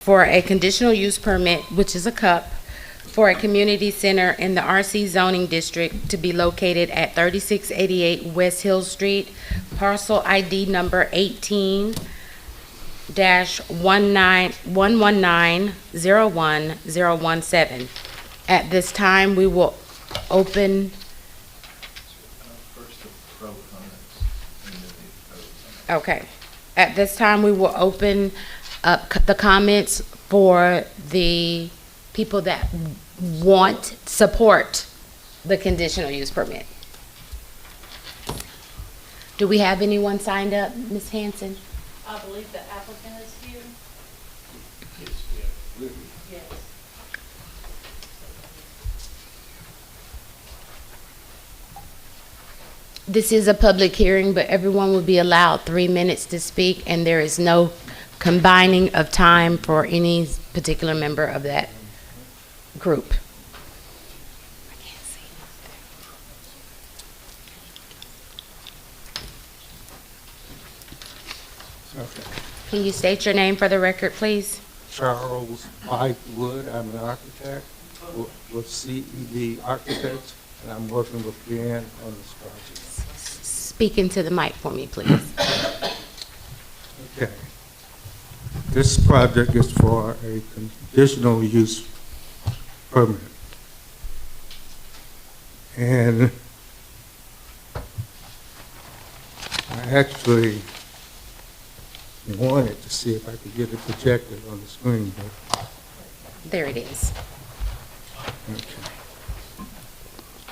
for a conditional use permit, which is a cup, for a community center in the RC zoning district to be located at 3688 West Hill Street, parcel ID number 18-119011017. At this time, we will open. First the pro comments and then the opposed. Okay. At this time, we will open up the comments for the people that support the conditional use permit. Do we have anyone signed up, Ms. Hanson? I believe the applicant is here. Yes. This is a public hearing, but everyone will be allowed 3 minutes to speak, and there is no combining of time for any particular member of that group. Okay. Can you state your name for the record, please? Charles Mike Wood, I'm an architect with CED Architects, and I'm working with Dan on this project. Speak into the mic for me, please. Okay. This project is for a conditional use permit. And I actually wanted to see if I could get it projected on the screen, but There it is.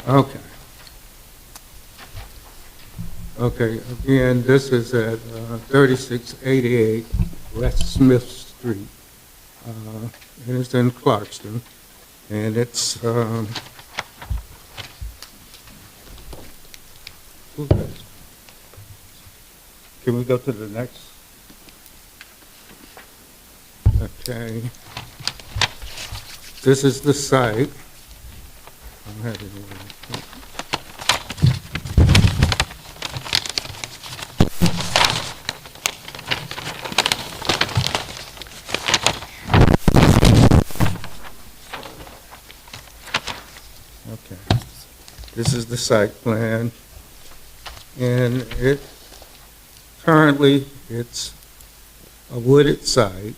okay. Okay, again, this is at 3688 West Smith Street, and it's in Clarkston, and it's, can we go to the next? Okay. This is the site. I'm having it. Okay. This is the site plan, and currently it's a wooded site.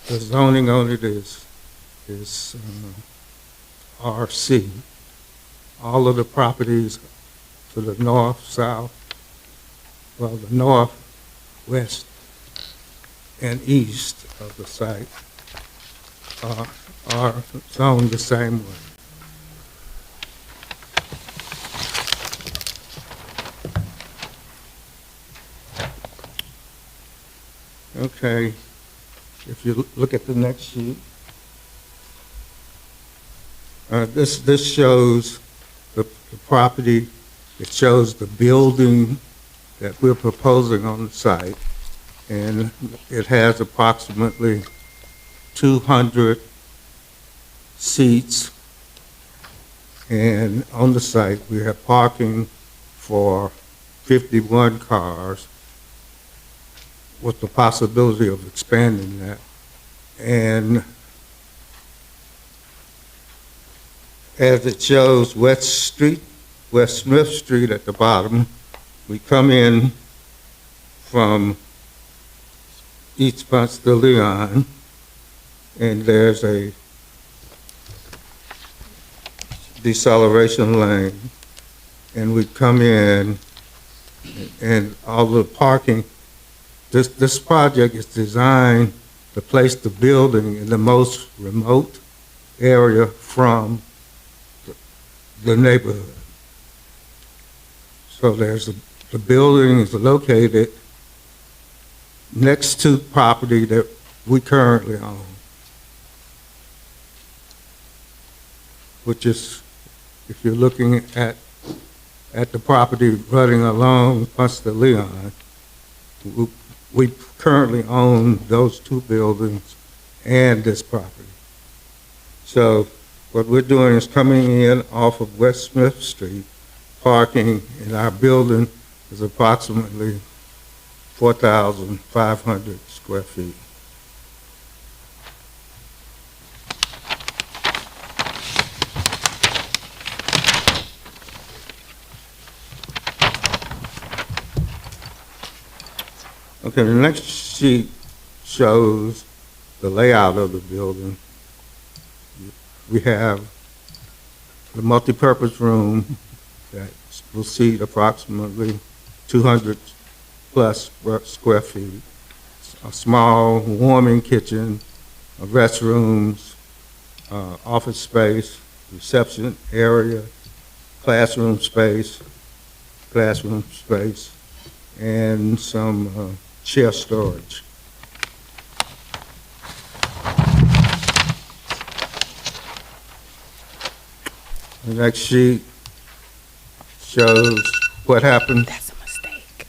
The zoning on it is RC. All of the properties to the north, south, well, the north, west, and east of the site are zoned the same way. Okay. If you look at the next sheet, this shows the property. It shows the building that we're proposing on the site, and it has approximately 200 seats. And on the site, we have parking for 51 cars, with the possibility of expanding that. And as it shows West Smith Street at the bottom, we come in from East Ponce de Leon, and there's a deceleration lane, and we come in, and all the parking. This project is designed to place the building in the most remote area from the neighborhood. So the building is located next to property that we currently own, which is, if you're looking at the property running along Ponce de Leon, we currently own those two buildings and this property. So what we're doing is coming in off of West Smith Street, parking in our building is approximately 4,500 square feet. Okay, the next sheet shows the layout of the building. We have the multipurpose room that will seat approximately 200 plus square feet, a small warming kitchen, restrooms, office space, reception area, classroom space, and some chair storage. The next sheet shows what happened That's a mistake.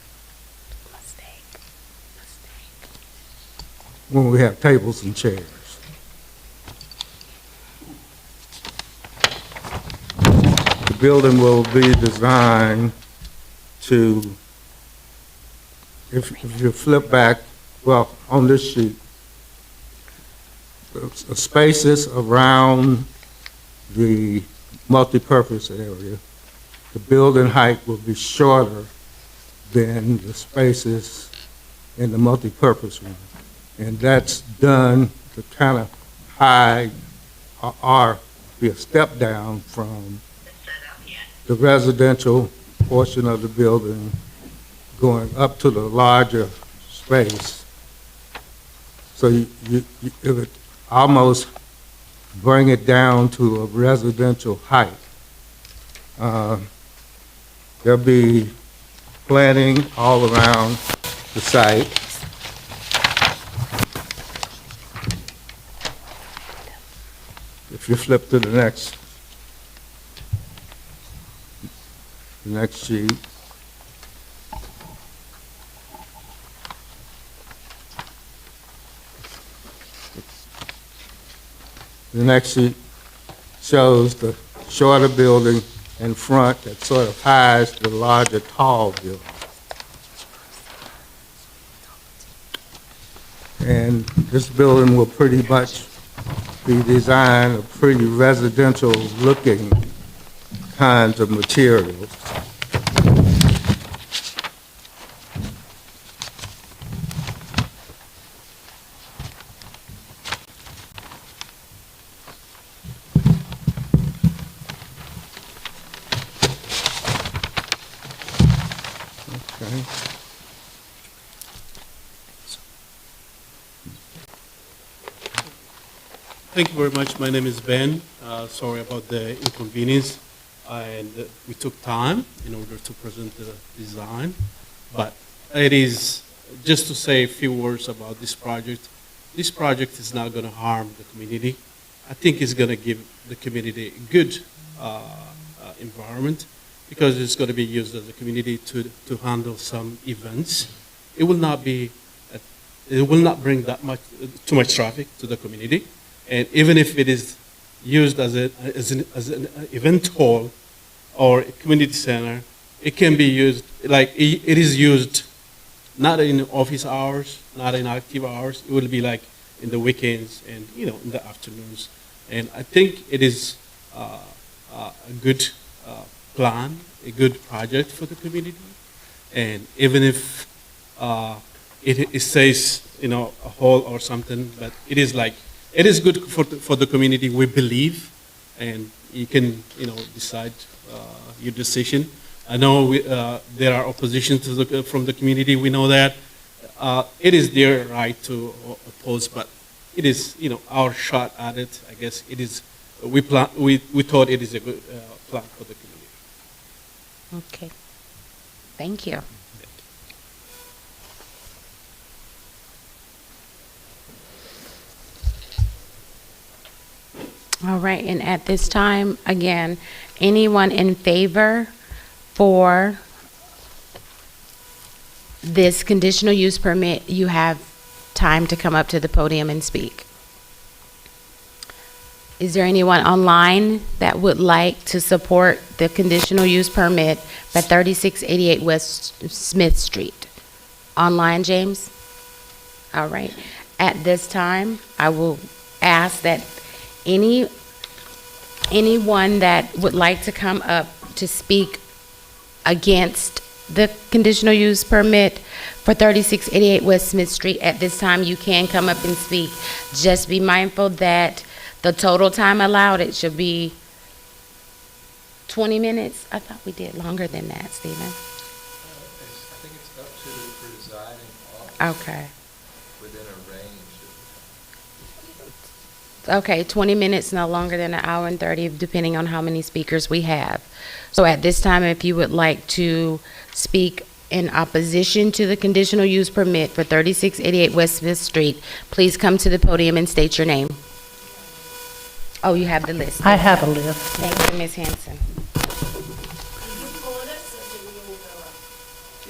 when we have tables and chairs. The building will be designed to, if you flip back, well, on this sheet, the spaces around the multipurpose area, the building height will be shorter than the spaces in the multipurpose room. And that's done to kind of hide or be a step down from the residential portion of the building going up to the larger space. So it would almost bring it down to a residential height. There'll be planting all around the site. If you flip to the next sheet. The next sheet shows the shorter building in front that sort of hides the larger, tall building. And this building will pretty much be designed of pretty residential-looking kinds of materials. Okay. Thank you very much. My name is Ben. Sorry about the inconvenience. And we took time in order to present the design. But it is, just to say a few words about this project is not going to harm the community. I think it's going to give the community a good environment because it's going to be used as a community to handle some events. It will not bring too much traffic to the community. And even if it is used as an event hall or a community center, it can be used, like it is used not in office hours, not in active hours. It will be like in the weekends and, in the afternoons. And I think it is a good plan, a good project for the community. And even if it says, a hall or something, but it is good for the community, we believe, and you can, decide your decision. I know there are opposition from the community. We know that. It is their right to oppose, but it is, our shot at it. I guess it is. We thought it is a good plan for the community. Okay. Thank you. All right, and at this time, again, anyone in favor for this conditional use permit, you have time to come up to the podium and speak. Is there anyone online that would like to support the conditional use permit at 3688 West Smith Street? Online, James? All right. At this time, I will ask that anyone that would like to come up to speak against the conditional use permit for 3688 West Smith Street. At this time, you can come up and speak. Just be mindful that the total time allowed, it should be 20 minutes. I thought we did longer than that, Stephen. I think it's up to the presiding officer Okay. within a range of Okay, 20 minutes, no longer than an hour and 30, depending on how many speakers we have. So at this time, if you would like to speak in opposition to the conditional use permit for 3688 West Smith Street, please come to the podium and state your name. Oh, you have the list. I have a list. Thank you, Ms. Hanson.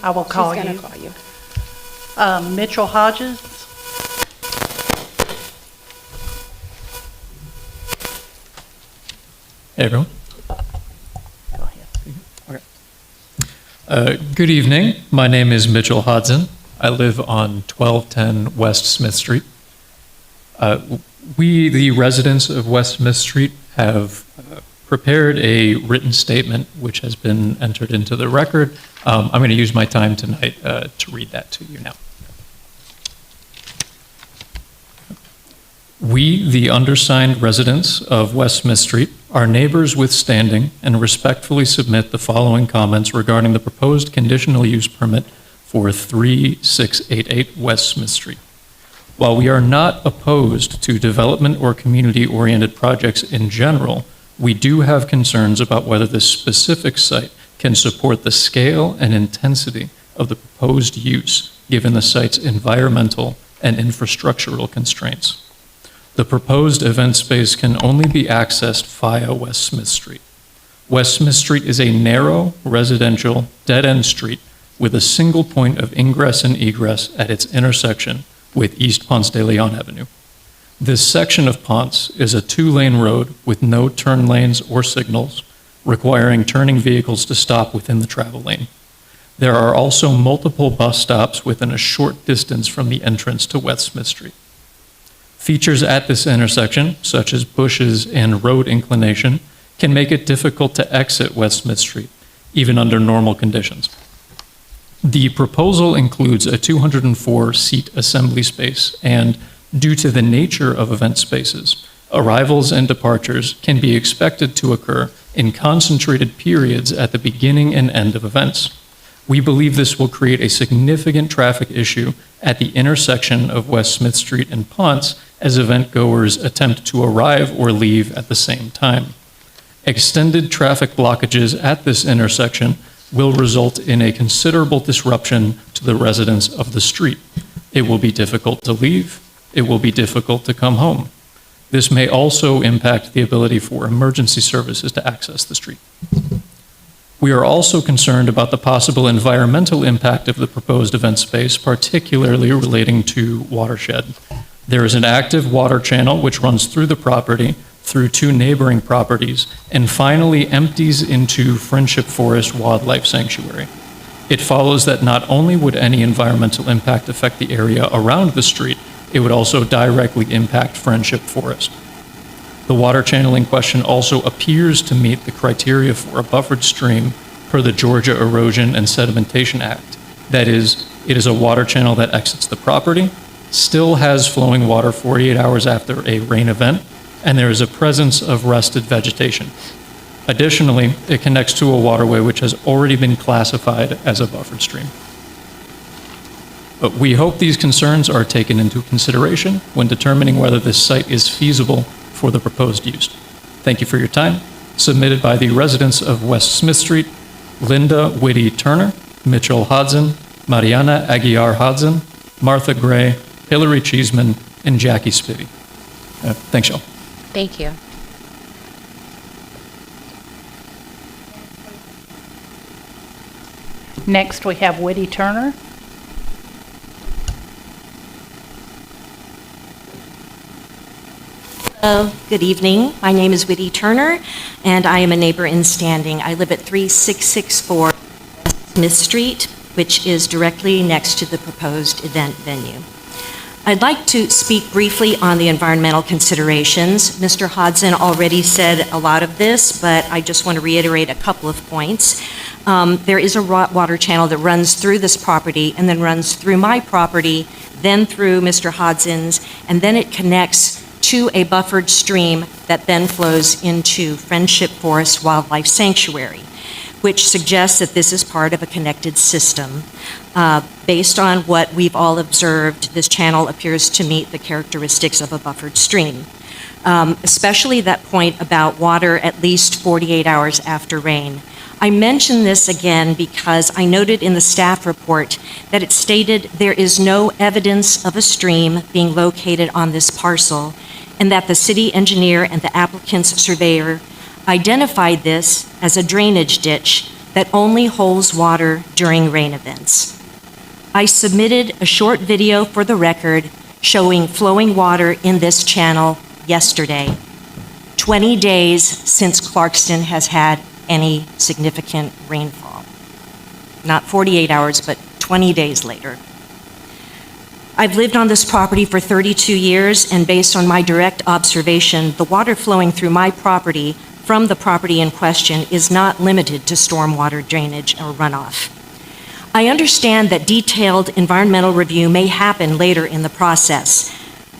I will call She's you. gonna call you. Mitchell Hodges. Hey, everyone. Go ahead. Good evening. My name is Mitchell Hodson. I live on 1210 West Smith Street. We, the residents of West Smith Street, have prepared a written statement which has been entered into the record. I'm going to use my time tonight to read that to you now. We, the undersigned residents of West Smith Street, are neighbors with standing and respectfully submit the following comments regarding the proposed conditional use permit for 3688 West Smith Street. While we are not opposed to development or community-oriented projects in general, we do have concerns about whether this specific site can support the scale and intensity of the proposed use, given the site's environmental and infrastructural constraints. The proposed event space can only be accessed via West Smith Street. West Smith Street is a narrow, residential, dead-end street with a single point of ingress and egress at its intersection with East Ponce de Leon Avenue. This section of Ponce is a two-lane road with no turn lanes or signals, requiring turning vehicles to stop within the travel lane. There are also multiple bus stops within a short distance from the entrance to West Smith Street. Features at this intersection, such as bushes and road inclination, can make it difficult to exit West Smith Street, even under normal conditions. The proposal includes a 204-seat assembly space, and due to the nature of event spaces, arrivals and departures can be expected to occur in concentrated periods at the beginning and end of events. We believe this will create a significant traffic issue at the intersection of West Smith Street and Ponce as event goers attempt to arrive or leave at the same time. Extended traffic blockages at this intersection will result in a considerable disruption to the residents of the street. It will be difficult to leave. It will be difficult to come home. This may also impact the ability for emergency services to access the street. We are also concerned about the possible environmental impact of the proposed event space, particularly relating to watershed. There is an active water channel which runs through the property, through two neighboring properties, and finally empties into Friendship Forest Wildlife Sanctuary. It follows that not only would any environmental impact affect the area around the street, it would also directly impact Friendship Forest. The water channel in question also appears to meet the criteria for a buffered stream per the Georgia Erosion and Sedimentation Act. That is, it is a water channel that exits the property, still has flowing water 48 hours after a rain event, and there is a presence of rested vegetation. Additionally, it connects to a waterway which has already been classified as a buffered stream. But we hope these concerns are taken into consideration when determining whether this site is feasible for the proposed use. Thank you for your time. Submitted by the residents of West Smith Street, Linda Whitty Turner, Mitchell Hodson, Mariana Aguiar Hodson, Martha Gray, Hillary Cheeseman, and Jackie Spivey. Thanks, y'all. Thank you. Next, we have Whitty Turner. Hello, good evening. My name is Whitty Turner, and I am a neighbor in Standing. I live at 3664 Smith Street, which is directly next to the proposed event venue. I'd like to speak briefly on the environmental considerations. Mr. Hodson already said a lot of this, but I just want to reiterate a couple of points. There is a water channel that runs through this property and then runs through my property, then through Mr. Hodson's, and then it connects to a buffered stream that then flows into Friendship Forest Wildlife Sanctuary, which suggests that this is part of a connected system. Based on what we've all observed, this channel appears to meet the characteristics of a buffered stream, especially that point about water at least 48 hours after rain. I mention this again because I noted in the staff report that it stated there is no evidence of a stream being located on this parcel, and that the city engineer and the applicant's surveyor identified this as a drainage ditch that only holds water during rain events. I submitted a short video for the record showing flowing water in this channel yesterday, 20 days since Clarkston has had any significant rainfall. Not 48 hours, but 20 days later. I've lived on this property for 32 years, and based on my direct observation, the water flowing through my property from the property in question is not limited to stormwater drainage or runoff. I understand that detailed environmental review may happen later in the process,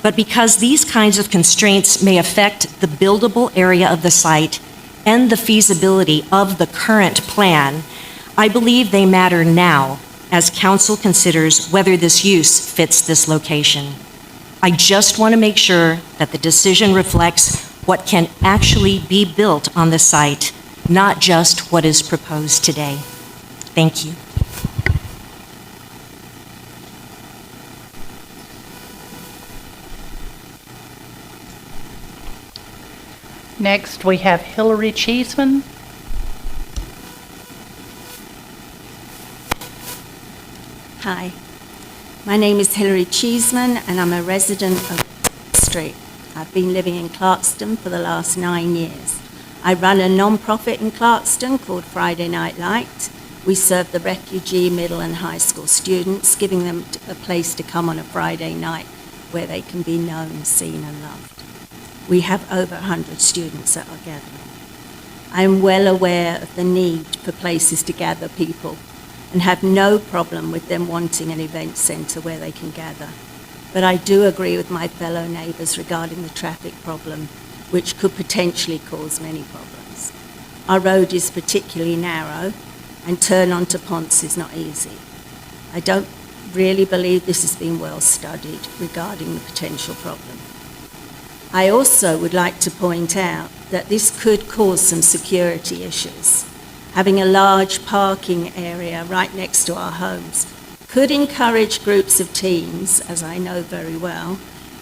but because these kinds of constraints may affect the buildable area of the site and the feasibility of the current plan, I believe they matter now as council considers whether this use fits this location. I just want to make sure that the decision reflects what can actually be built on the site, not just what is proposed today. Thank you. Next, we have Hillary Cheeseman. Hi, my name is Hillary Cheeseman and I'm a resident of Street. I've been living in Clarkston for the last 9 years. I run a non-profit in Clarkston called Friday Night Light. We serve the refugee middle and high school students, giving them a place to come on a Friday night where they can be known, seen and loved. We have over 100 students at our gathering. I am well aware of the need for places to gather people and have no problem with them wanting an event centre where they can gather. But I do agree with my fellow neighbours regarding the traffic problem, which could potentially cause many problems. Our road is particularly narrow and turn onto Ponce is not easy. I don't really believe this has been well studied regarding the potential problem. I also would like to point out that this could cause some security issues. Having a large parking area right next to our homes could encourage groups of teens, as I know very well,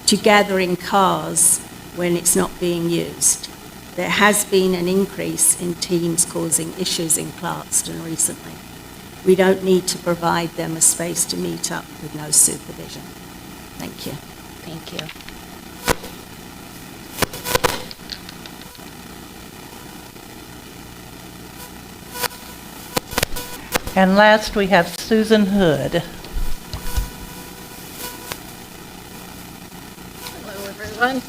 to gather in cars when it's not being used. There has been an increase in teens causing issues in Clarkston recently. We don't need to provide them a space to meet up with no supervision. Thank you. Thank you. And last, we have Susan Hood. Hello, everyone.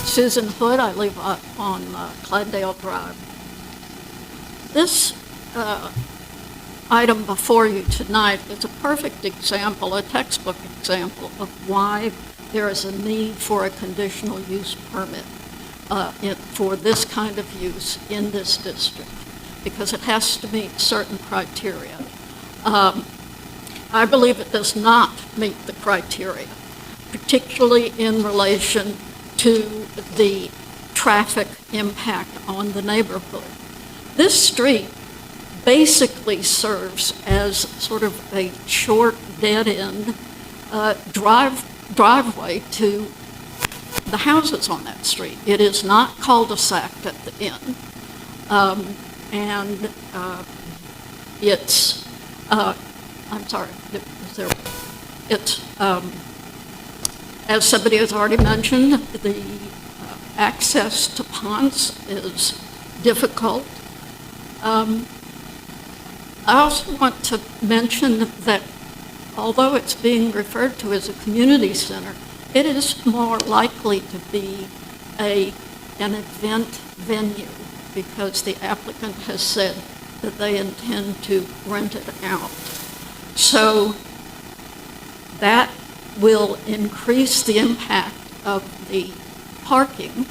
Susan Hood, I live on Claddale Drive. This item before you tonight is a perfect example, a textbook example of why there is a need for a conditional use permit for this kind of use in this district, because it has to meet certain criteria. I believe it does not meet the criteria, particularly in relation to the traffic impact on the neighborhood. This street basically serves as sort of a short dead-end driveway to the houses on that street. It is not cul-de-saced at the end. It's, I'm sorry, it's, as somebody has already mentioned, the access to Ponce is difficult. I also want to mention that although it's being referred to as a community center, it is more likely to be an event venue, because the applicant has said that they intend to rent it out. So that will increase the impact of the parking.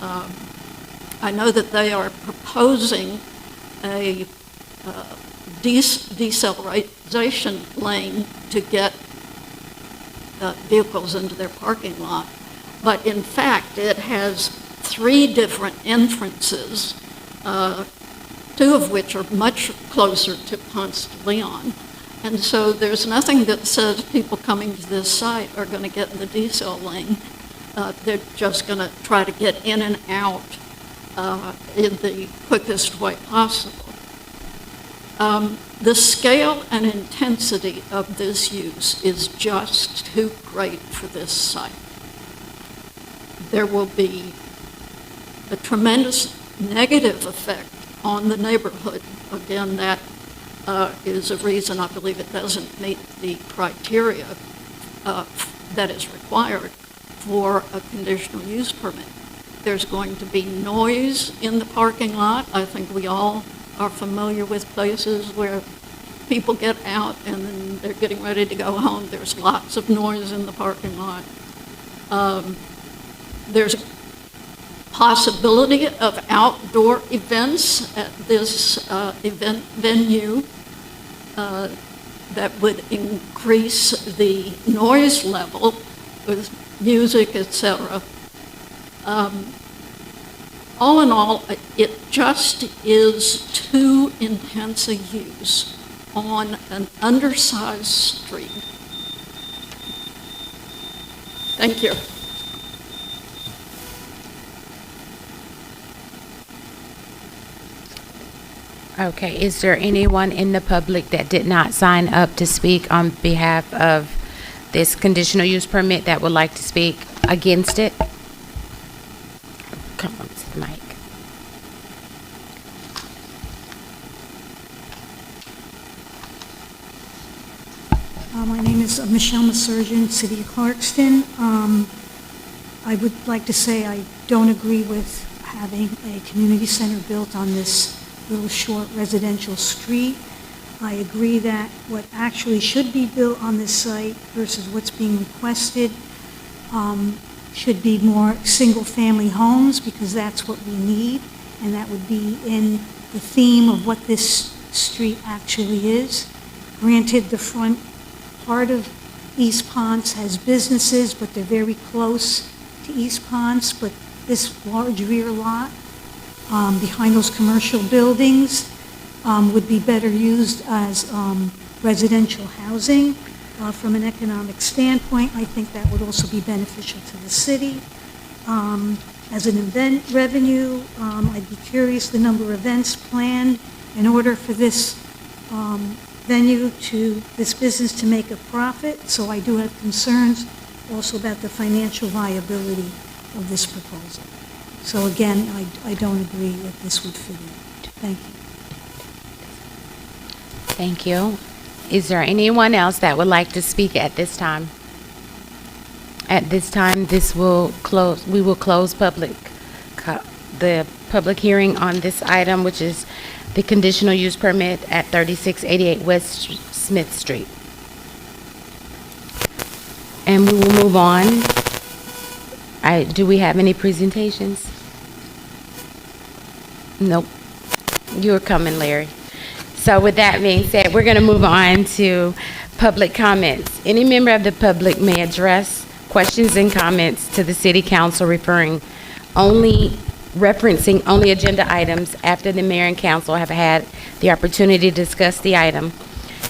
I know that they are proposing a deceleration lane to get vehicles into their parking lot. But in fact, it has 3 different entrances, 2 of which are much closer to Ponce de Leon. And so there's nothing that says people coming to this site are going to get in the decel lane. They're just going to try to get in and out in the quickest way possible. The scale and intensity of this use is just too great for this site. There will be a tremendous negative effect on the neighborhood. Again, that is a reason I believe it doesn't meet the criteria that is required for a conditional use permit. There's going to be noise in the parking lot. I think we all are familiar with places where people get out and then they're getting ready to go home. There's lots of noise in the parking lot. There's a possibility of outdoor events at this event venue that would increase the noise level with music, etc. All in all, it just is too intense a use on an undersized street. Thank you. Okay, is there anyone in the public that did not sign up to speak on behalf of this conditional use permit that would like to speak against it? Come on to the mic. My name is Michelle Masurgeon, City of Clarkston. I would like to say I don't agree with having a community center built on this little short residential street. I agree that what actually should be built on this site versus what's being requested should be more single-family homes, because that's what we need, and that would be in the theme of what this street actually is. Granted, the front part of East Ponce has businesses, but they're very close to East Ponce, but this large rear lot behind those commercial buildings would be better used as residential housing. From an economic standpoint, I think that would also be beneficial to the city. As an event revenue, I'd be curious the number of events planned in order for this this business to make a profit. So I do have concerns also about the financial viability of this proposal. So again, I don't agree that this would fit in. Thank you. Thank you. Is there anyone else that would like to speak at this time? At this time, we will close the public hearing on this item, which is the conditional use permit at 3688 West Smith Street. And we will move on. Do we have any presentations? Nope. You're coming, Larry. So with that being said, we're going to move on to public comments. Any member of the public may address questions and comments to the City Council referencing only agenda items after the mayor and council have had the opportunity to discuss the item.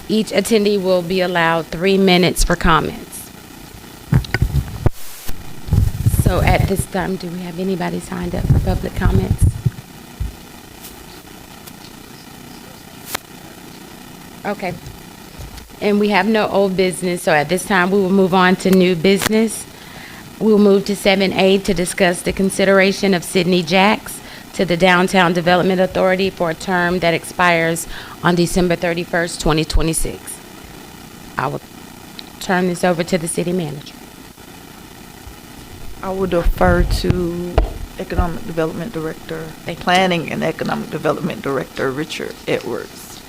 Each attendee will be allowed 3 minutes for comments. So at this time, do we have anybody signed up for public comments? Okay. And we have no old business, so at this time, we will move on to new business. We will move to 7A to discuss the consideration of Sidney Jacks to the Downtown Development Authority for a term that expires on December 31st, 2026. I will turn this over to the city manager. I would defer to Economic Development Director, Thank you. Planning and Economic Development Director, Richard Edwards.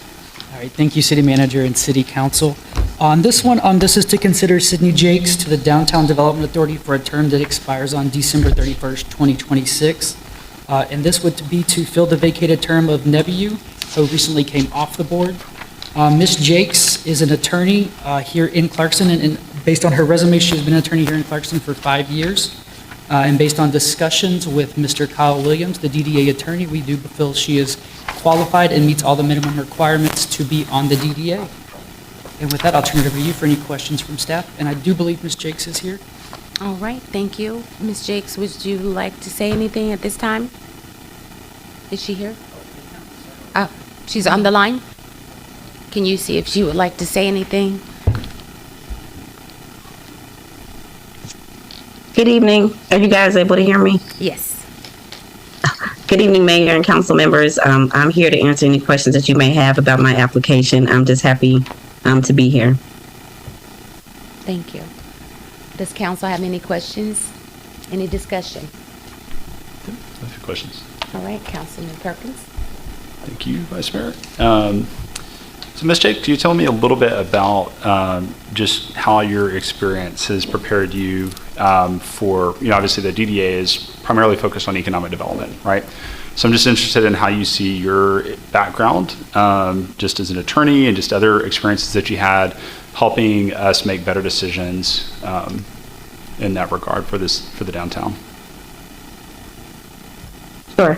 All right, thank you, City Manager and City Council. On this one, this is to consider Sydney Jakes to the Downtown Development Authority for a term that expires on December 31st, 2026. And this would be to fill the vacated term of Nebiu, who recently came off the board. Ms. Jakes is an attorney here in Clarkston, and based on her resume, she's been an attorney here in Clarkston for 5 years. And based on discussions with Mr. Kyle Williams, the DDA attorney, we do feel she is qualified and meets all the minimum requirements to be on the DDA. And with that, I'll turn it over to you for any questions from staff. And I do believe Ms. Jakes is here. All right, thank you. Ms. Jakes, would you like to say anything at this time? Is she here? Oh, she's on the line? Can you see if she would like to say anything? Good evening. Are you guys able to hear me? Yes. Good evening, Mayor and council members. I'm here to answer any questions that you may have about my application. I'm just happy to be here. Thank you. Does council have any questions? Any discussion? A few questions. All right, Councilman Perkins. Thank you, Vice Mayor. So, Ms. Jake, can you tell me a little bit about just how your experience has prepared you for, obviously the DDA is primarily focused on economic development, right? So I'm just interested in how you see your background, just as an attorney and just other experiences that you had helping us make better decisions in that regard for the downtown. Sure.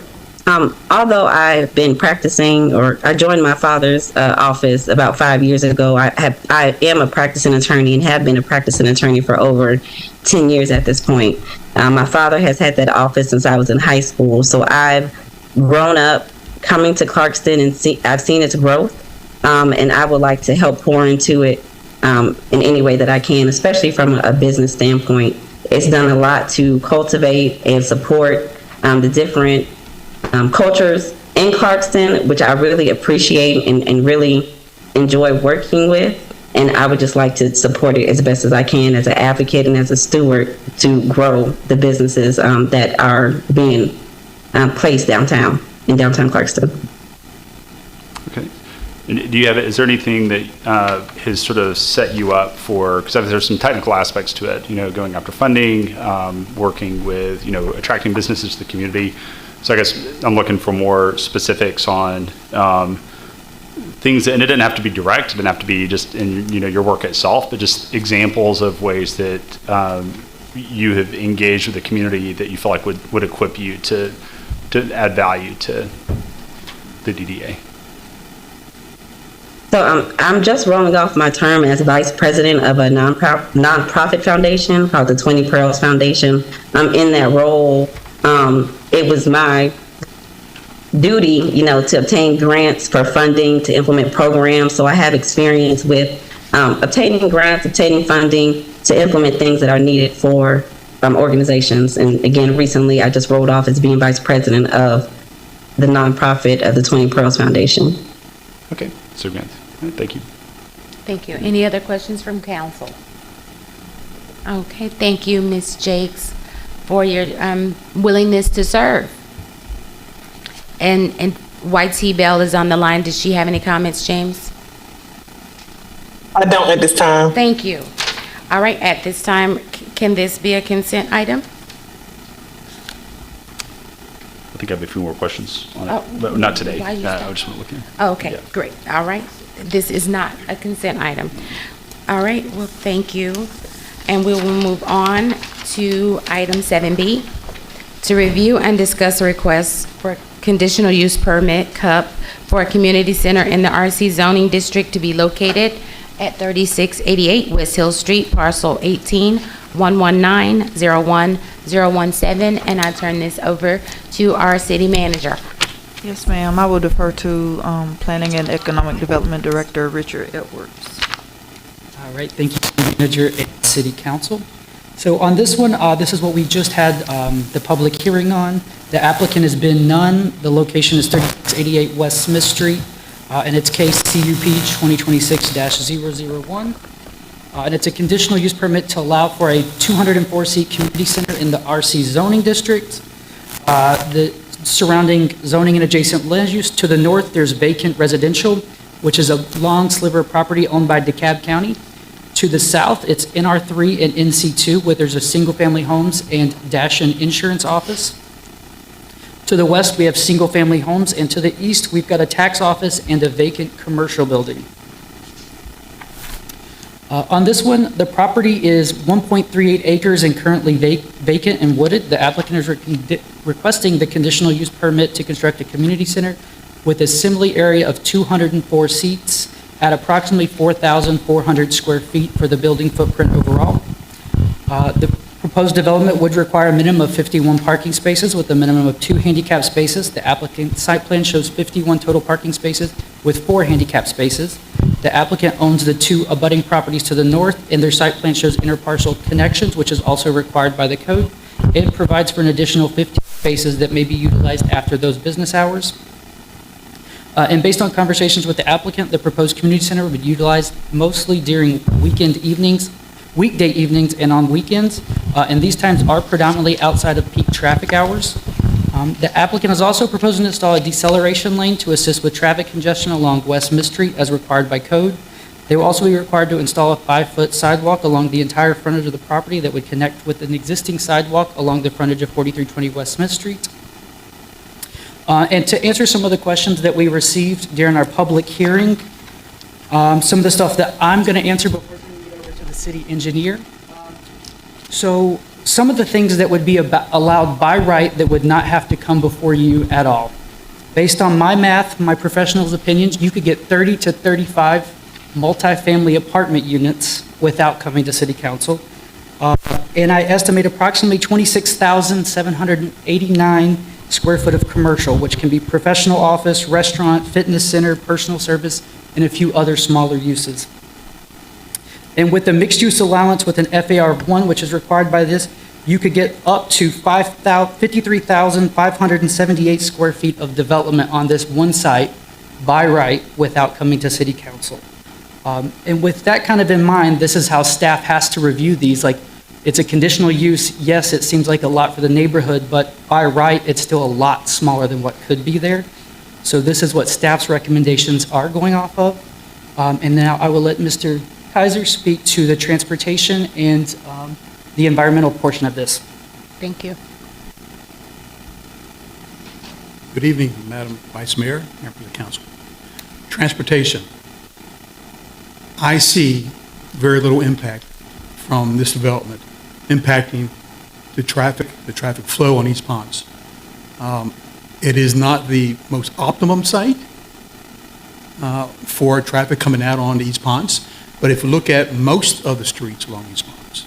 Although I've been practicing, or I joined my father's office about 5 years ago, I am a practicing attorney and have been a practicing attorney for over 10 years at this point. My father has had that office since I was in high school, so I've grown up coming to Clarkston and I've seen its growth, and I would like to help pour into it in any way that I can, especially from a business standpoint. It's done a lot to cultivate and support the different cultures in Clarkston, which I really appreciate and really enjoy working with. And I would just like to support it as best as I can as an advocate and as a steward to grow the businesses that are being placed downtown, in downtown Clarkston. Okay. And do you have, is there anything that has sort of set you up for, because there's some technical aspects to it, going after funding, working with, attracting businesses to the community. So I guess I'm looking for more specifics on things, and it didn't have to be direct, it didn't have to be just in your work itself, but just examples of ways that you have engaged with the community that you feel like would equip you to add value to the DDA. So I'm just rolling off my term as vice president of a nonprofit foundation called the 20 Pearls Foundation. In that role, it was my duty, to obtain grants for funding to implement programs. So I have experience with obtaining grants, obtaining funding to implement things that are needed for organizations. And again, recently I just rolled off as being vice president of the nonprofit of the 20 Pearls Foundation. Okay, so good. Thank you. Thank you. Any other questions from council? Okay, thank you, Ms. Jakes, for your willingness to serve. And White T. Bell is on the line. Does she have any comments, James? I don't at this time. Thank you. All right, at this time, can this be a consent item? I think I have a few more questions on it, but not today. I just want to look in. Oh, okay, Yeah. great. All right. This is not a consent item. All right, well, thank you. And we will move on to item 7B, to review and discuss a request for conditional use permit, CUP, for a community center in the RC zoning district to be located at 3688 West Hill Street, parcel 18-119-01017. And I turn this over to our city manager. Yes, ma'am. I will defer to Planning and Economic Development Director, Richard Edwards. All right, thank you, City Manager and City Council. So on this one, this is what we just had the public hearing on. The applicant has been none. The location is 3688 West Smith Street, and it's case CUP 2026-001. And it's a conditional use permit to allow for a 204-seat community center in the RC zoning district. The surrounding zoning and adjacent land use. To the north, there's vacant residential, which is a long sliver of property owned by DeKalb County. To the south, it's NR3 and NC2, where there's a single-family homes and Dashin Insurance Office. To the west, we have single-family homes, and to the east, we've got a tax office and a vacant commercial building. On this one, the property is 1.38 acres and currently vacant and wooded. The applicant is requesting the conditional use permit to construct a community center with assembly area of 204 seats at approximately 4,400 square feet for the building footprint overall. The proposed development would require a minimum of 51 parking spaces with a minimum of 2 handicap spaces. The applicant's site plan shows 51 total parking spaces with 4 handicap spaces. The applicant owns the 2 abutting properties to the north, and their site plan shows interparcel connections, which is also required by the code. It provides for an additional 50 spaces that may be utilized after those business hours. And based on conversations with the applicant, the proposed community center would be utilized mostly during weekday evenings, and on weekends. And these times are predominantly outside of peak traffic hours. The applicant is also proposing to install a deceleration lane to assist with traffic congestion along West Miss Street as required by code. They will also be required to install a 5-foot sidewalk along the entire frontage of the property that would connect with an existing sidewalk along the frontage of 4320 West Smith Street. And to answer some of the questions that we received during our public hearing, some of the stuff that I'm going to answer before turning it over to the city engineer. So some of the things that would be allowed by right that would not have to come before you at all. Based on my math, my professionals' opinions, you could get 30 to 35 multifamily apartment units without coming to city council. And I estimate approximately 26,789 square foot of commercial, which can be professional office, restaurant, fitness center, personal service, and a few other smaller uses. And with the mixed use allowance with an FAR of 1, which is required by this, you could get up to 53,578 square feet of development on this one site by right without coming to city council. And with that kind of in mind, this is how staff has to review these. Like, it's a conditional use. Yes, it seems like a lot for the neighborhood, but by right, it's still a lot smaller than what could be there. So this is what staff's recommendations are going off of. And now I will let Mr. Kaiser speak to the transportation and the environmental portion of this. Thank you. Good evening, Madam Vice Mayor, members of the council. Transportation. I see very little impact from this development impacting the traffic flow on East Ponce. It is not the most optimum site for traffic coming out on East Ponce, but if you look at most of the streets along East Ponce,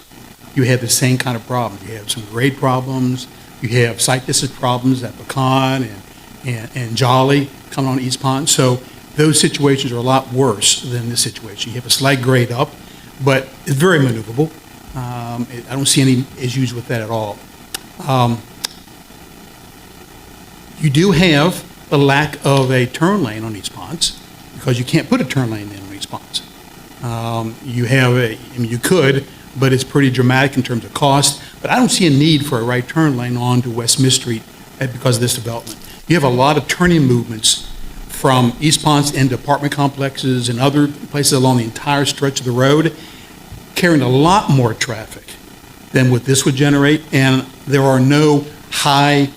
you have the same kind of problem. You have some grade problems, you have site distance problems at Pecan and Jolly coming on East Ponce. So those situations are a lot worse than this situation. You have a slight grade up, but it's very maneuverable. I don't see any issues with that at all. You do have the lack of a turn lane on East Ponce because you can't put a turn lane in on East Ponce. You could, but it's pretty dramatic in terms of cost. But I don't see a need for a right turn lane onto West Miss Street because of this development. You have a lot of turning movements from East Ponce into apartment complexes and other places along the entire stretch of the road, carrying a lot more traffic than what this would generate, and there are no high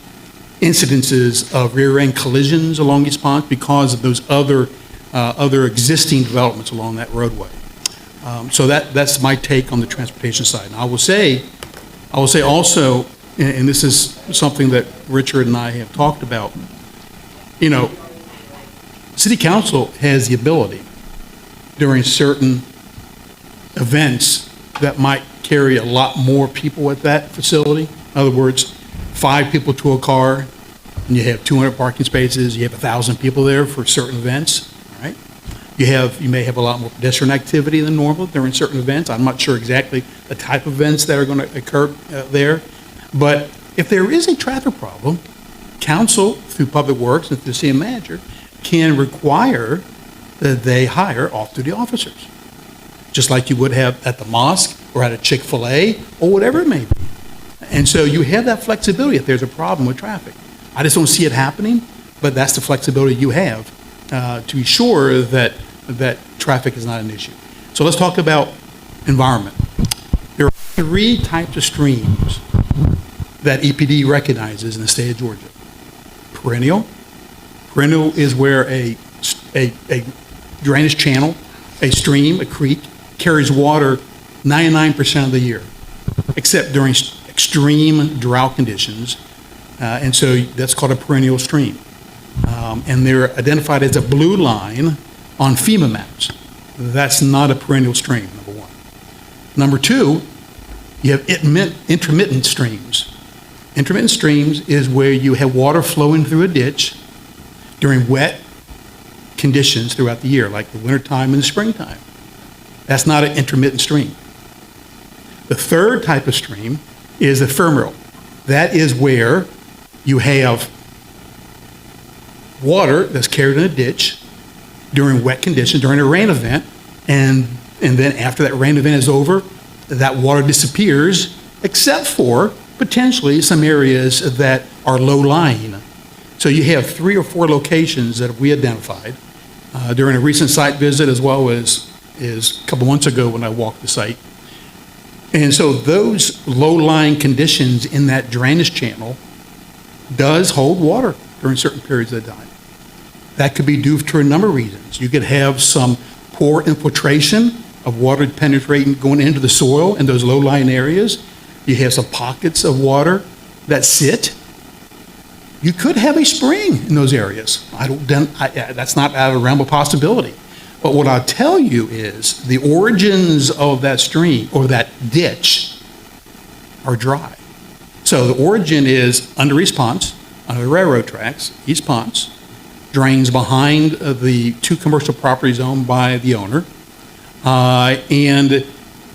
incidences of rear-end collisions along East Ponce because of those other existing developments along that roadway. So that's my take on the transportation side. And I will say also, and this is something that Richard and I have talked about, City Council has the ability during certain events that might carry a lot more people at that facility. In other words, 5 people to a car, and you have 200 parking spaces, you have 1,000 people there for certain events, right? You may have a lot more pedestrian activity than normal during certain events. I'm not sure exactly the type of events that are going to occur there. But if there is a traffic problem, council, through Public Works and through the city manager, can require that they hire off-duty officers, just like you would have at the mosque or at a Chick-fil-A or whatever it may be. And so you have that flexibility if there's a problem with traffic. I just don't see it happening, but that's the flexibility you have to be sure that traffic is not an issue. So let's talk about environment. There are 3 types of streams that EPD recognizes in the state of Georgia. Perennial. Perennial is where a drainage channel, a stream, a creek, carries water 99% of the year, except during extreme drought conditions. And so that's called a perennial stream. And they're identified as a blue line on FEMA maps. That's not a perennial stream, number one. Number two, you have intermittent streams. Intermittent streams is where you have water flowing through a ditch during wet conditions throughout the year, like the wintertime and the springtime. That's not an intermittent stream. The third type of stream is ephemeral. That is where you have water that's carried in a ditch during wet conditions, during a rain event, and then after that rain event is over, that water disappears, except for potentially some areas that are low-lying. So you have 3 or 4 locations that we identified during a recent site visit, as well as a couple months ago when I walked the site. And so those low-lying conditions in that drainage channel does hold water during certain periods of time. That could be due to a number of reasons. You could have some poor infiltration of water penetrating, going into the soil in those low-lying areas. You have some pockets of water that sit. You could have a spring in those areas. That's not out of the realm of possibility. But what I'll tell you is the origins of that stream or that ditch are dry. So the origin is under East Ponce, under the railroad tracks. East Ponce drains behind the 2 commercial properties owned by the owner. And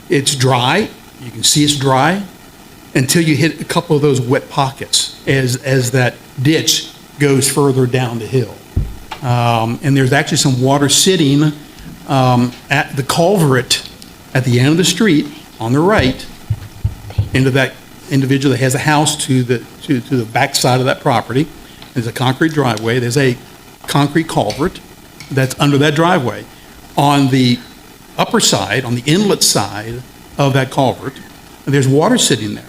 it's dry. You can see it's dry until you hit a couple of those wet pockets as that ditch goes further down the hill. And there's actually some water sitting at the culvert at the end of the street on the right into that individual that has a house to the back side of that property. There's a concrete driveway. There's a concrete culvert that's under that driveway. On the upper side, on the inlet side of that culvert, there's water sitting there.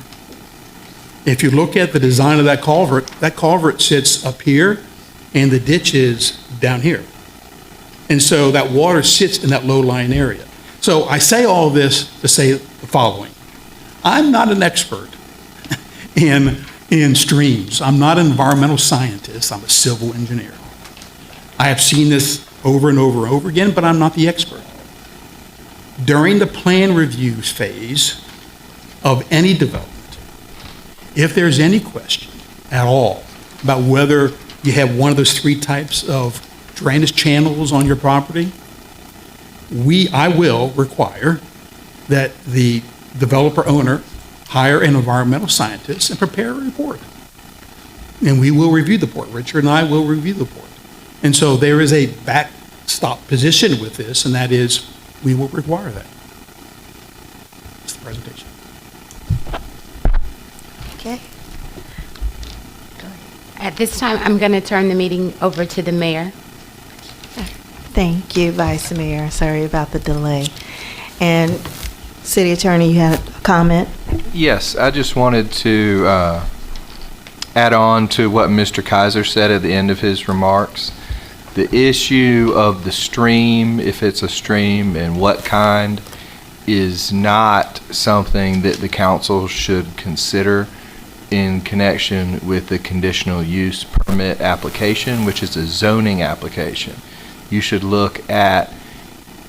If you look at the design of that culvert sits up here and the ditch is down here. And so that water sits in that low-lying area. So I say all this to say the following. I'm not an expert in streams. I'm not an environmental scientist. I'm a civil engineer. I have seen this over and over and over again, but I'm not the expert. During the plan reviews phase of any development, if there's any question at all about whether you have one of those 3 types of drainage channels on your property, I will require that the developer owner hire an environmental scientist and prepare a report. And we will review the report. Richard and I will review the report. And so there is a backstop position with this, and that is we will require that. That's the presentation. Okay. At this time, I'm going to turn the meeting over to the mayor. Thank you, Vice Mayor. Sorry about the delay. And City Attorney, you had a comment? Yes, I just wanted to add on to what Mr. Kaiser said at the end of his remarks. The issue of the stream, if it's a stream and what kind, is not something that the council should consider in connection with the conditional use permit application, which is a zoning application. You should look at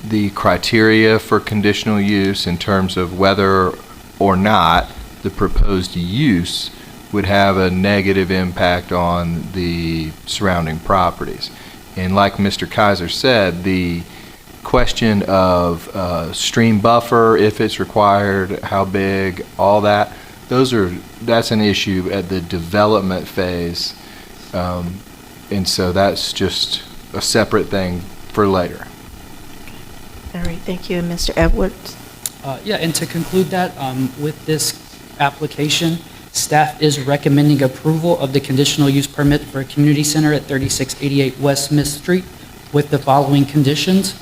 the criteria for conditional use in terms of whether or not the proposed use would have a negative impact on the surrounding properties. And like Mr. Kaiser said, the question of stream buffer, if it's required, how big, all that, that's an issue at the development phase. And so that's just a separate thing for later. All right, thank you. And Mr. Edwards? Yeah, and to conclude that, with this application, Staff is recommending approval of the conditional use permit for a community center at 3688 West Smith Street with the following conditions.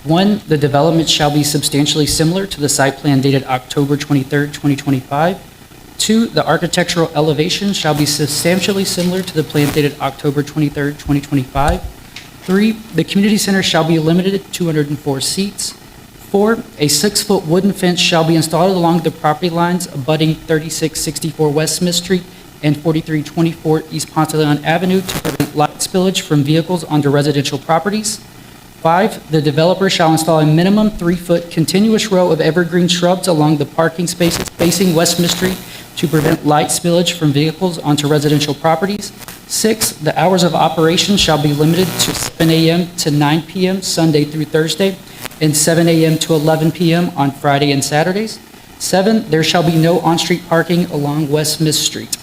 1, the development shall be substantially similar to the site plan dated October 23rd, 2025. 2, the architectural elevation shall be substantially similar to the plan dated October 23rd, 2025. 3, the community center shall be limited to 204 seats. 4, a 6-foot wooden fence shall be installed along the property lines abutting 3664 West Smith Street and 4324 East Ponce de Leon Avenue to prevent light spillage from vehicles onto residential properties. 5, the developer shall install a minimum 3-foot continuous row of evergreen shrubs along the parking spaces facing West Smith Street to prevent light spillage from vehicles onto residential properties. 6, the hours of operation shall be limited to 7 a.m. to 9 p.m. Sunday through Thursday, and 7 a.m. to 11 p.m. on Friday and Saturdays. 7, there shall be no on-street parking along West Smith Street.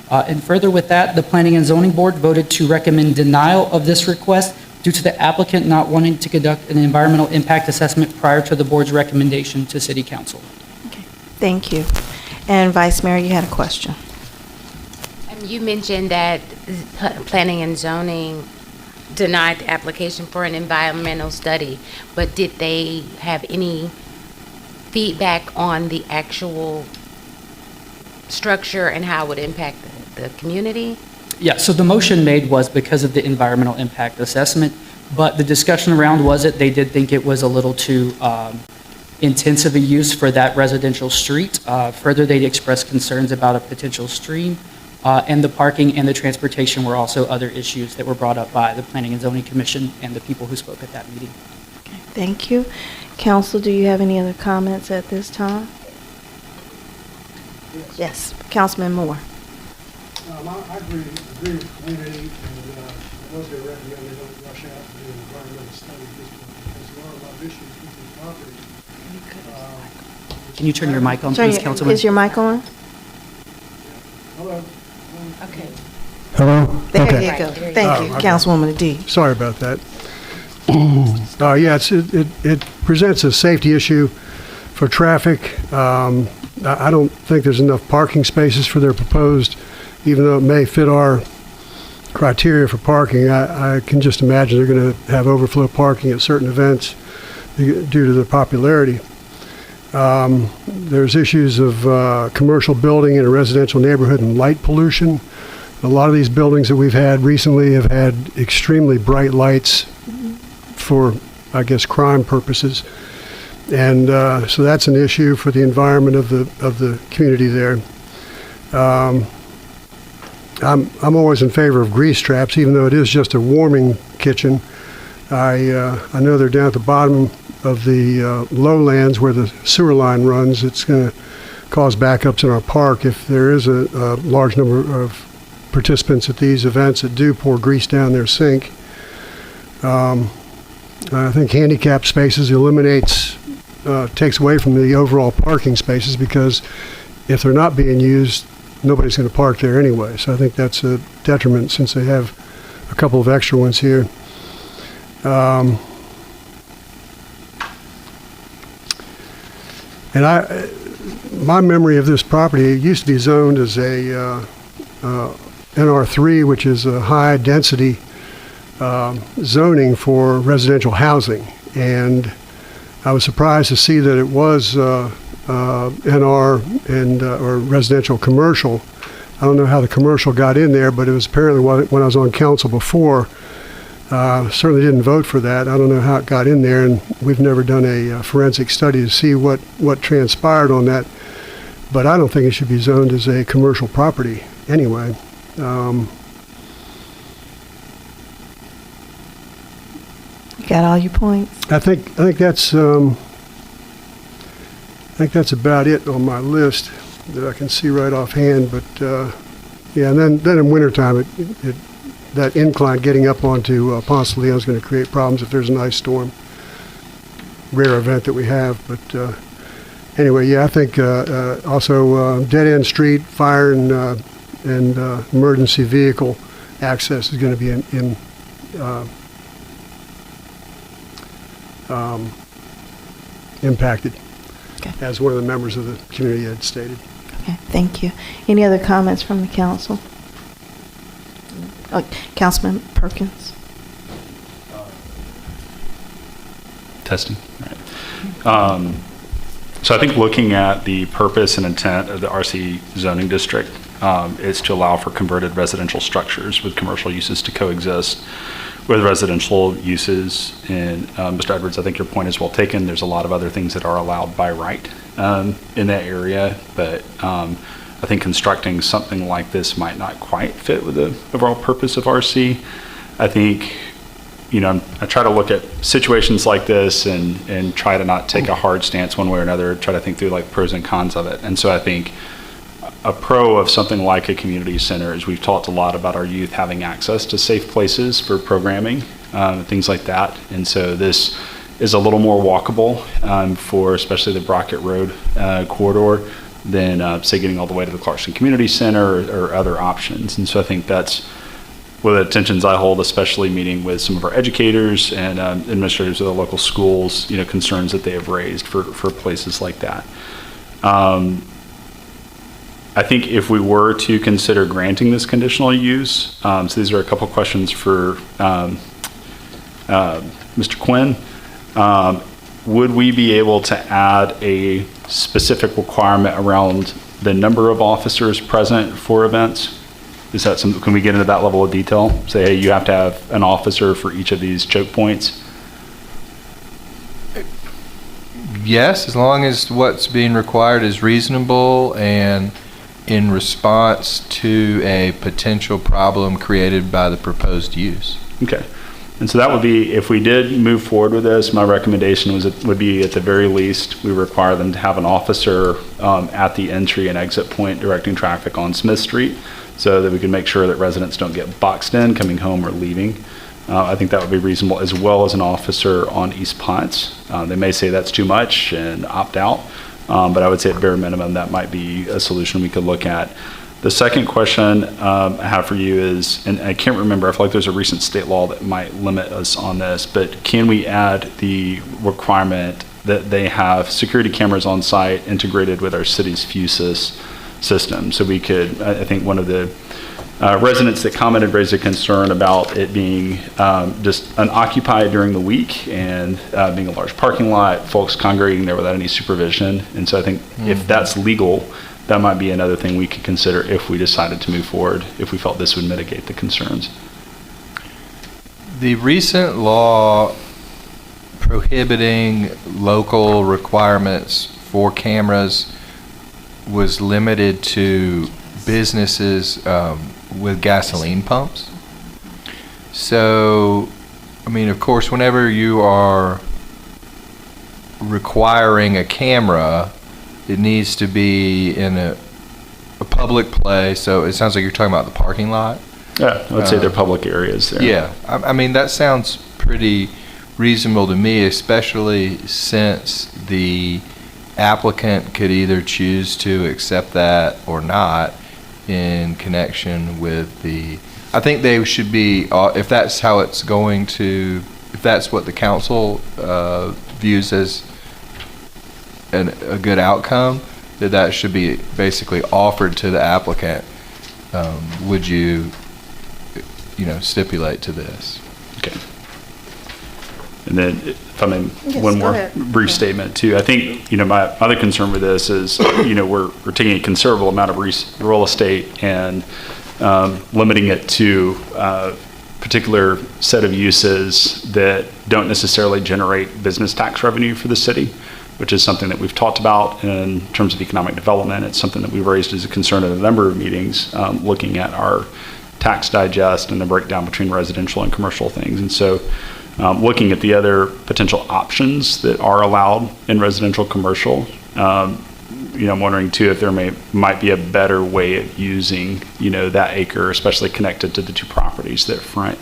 And further with that, the Planning and Zoning Board voted to recommend denial of this request due to the applicant not wanting to conduct an environmental impact assessment prior to the board's recommendation to City Council. Thank you. And Vice Mayor, you had a question. You mentioned that Planning and Zoning denied the application for an environmental study, but did they have any feedback on the actual structure and how it would impact the community? Yeah, so the motion made was because of the environmental impact assessment, but the discussion around was that they did think it was a little too intensive a use for that residential street. Further, they'd expressed concerns about a potential stream, and the parking and the transportation were also other issues that were brought up by the Planning and Zoning Commission and the people who spoke at that meeting. Thank you. Council, do you have any other comments at this time? Yes, Councilman Moore. I agree with the community, and I was going to recommend they don't rush out to do an environmental study at this point, because there are a lot of issues with this property. Can you turn your mic on, please, Councilman? Is your mic on? Hello? Okay. Hello? There Okay. you go. Thank you, Councilwoman D. Sorry about that. Yeah, it presents a safety issue for traffic. I don't think there's enough parking spaces for their proposed, even though it may fit our criteria for parking. I can just imagine they're going to have overflow parking at certain events due to their popularity. There's issues of commercial building in a residential neighborhood and light pollution. A lot of these buildings that we've had recently have had extremely bright lights for, I guess, crime purposes. And so that's an issue for the environment of the community there. I'm always in favor of grease traps, even though it is just a warming kitchen. I know they're down at the bottom of the lowlands where the sewer line runs. It's going to cause backups in our park if there is a large number of participants at these events that do pour grease down their sink. I think handicap spaces takes away from the overall parking spaces, because if they're not being used, nobody's going to park there anyway. So I think that's a detriment, since they have a couple of extra ones here. And my memory of this property, it used to be zoned as a NR3, which is a high density zoning for residential housing. And I was surprised to see that it was NR and or residential commercial. I don't know how the commercial got in there, but it was apparently when I was on council before. Certainly didn't vote for that. I don't know how it got in there, and we've never done a forensic study to see what transpired on that. But I don't think it should be zoned as a commercial property anyway. You got all your points? I think that's about it on my list that I can see right offhand. But yeah, and then in wintertime, that incline getting up onto Ponce de Leon is going to create problems if there's an ice storm. Rare event that we have, but anyway, yeah, I think also dead-end street, fire and emergency vehicle access is going to be impacted, as one of the members of the community had stated. Okay, thank you. Any other comments from the council? Councilman Perkins? Testing. All right. So I think looking at the purpose and intent of the RC zoning district is to allow for converted residential structures with commercial uses to coexist with residential uses. And Mr. Edwards, I think your point is well taken. There's a lot of other things that are allowed by right in that area, but I think constructing something like this might not quite fit with the overall purpose of RC. I think, you know, I try to look at situations like this and try to not take a hard stance one way or another, try to think through like pros and cons of it. And so I think a pro of something like a community center is we've talked a lot about our youth having access to safe places for programming, things like that. And so this is a little more walkable for especially the Brockett Road corridor than say getting all the way to the Clarkston Community Center or other options. And so I think that's one of the tensions I hold, especially meeting with some of our educators and administrators of the local schools, you know, concerns that they have raised for places like that. I think if we were to consider granting this conditional use, so these are a couple questions for Mr. Quinn. Would we be able to add a specific requirement around the number of officers present for events? Is that something, can we get into that level of detail? Say, hey, you have to have an officer for each of these choke points? Yes, as long as what's being required is reasonable and in response to a potential problem created by the proposed use. Okay. And so that would be, if we did move forward with this, my recommendation would be at the very least, we require them to have an officer at the entry and exit point directing traffic on Smith Street so that we can make sure that residents don't get boxed in coming home or leaving. I think that would be reasonable, as well as an officer on East Ponce. They may say that's too much and opt out, but I would say at bare minimum that might be a solution we could look at. The second question I have for you is, and I can't remember, I feel like there's a recent state law that might limit us on this, but can we add the requirement that they have security cameras on site integrated with our city's FUSIS system? So we could, I think one of the residents that commented raised a concern about it being just unoccupied during the week and being a large parking lot, folks congregating there without any supervision. And so I think if that's legal, that might be another thing we could consider if we decided to move forward, if we felt this would mitigate the concerns. The recent law prohibiting local requirements for cameras was limited to businesses with gasoline pumps. So, I mean, of course, whenever you are requiring a camera, it needs to be in a public place. So it sounds like you're talking about the parking lot. Yeah, I would say they're public areas there. Yeah, I mean, that sounds pretty reasonable to me, especially since the applicant could either choose to accept that or not in connection with the, I think they should be, if that's how it's going to, if that's what the council views as a good outcome, that should be basically offered to the applicant. Would you stipulate to this? Okay. And then, if I may, Yes, one go more ahead. brief statement too. I think, my other concern with this is, we're taking a considerable amount of real estate and limiting it to a particular set of uses that don't necessarily generate business tax revenue for the city, which is something that we've talked about in terms of economic development. It's something that we've raised as a concern in a number of meetings, looking at our tax digest and the breakdown between residential and commercial things. And so looking at the other potential options that are allowed in residential commercial, I'm wondering too if there might be a better way of using, that acre, especially connected to the two properties that front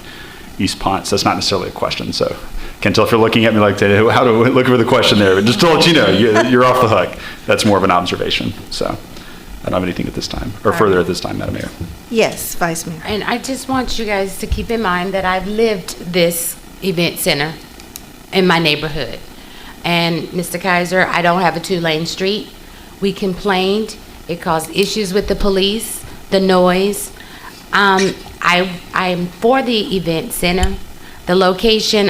East Ponce. That's not necessarily a question, so can't tell if you're looking at me like, how do we look for the question there? But just to let you know, you're off the hook. That's more of an observation. So I don't have anything at this time, or further at this time, Madam Mayor. Yes, Vice Mayor. And I just want you guys to keep in mind that I've lived this event center in my neighborhood. And Mr. Kaiser, I don't have a 2-lane street. We complained It caused issues with the police, the noise. I'm for the event center. The location,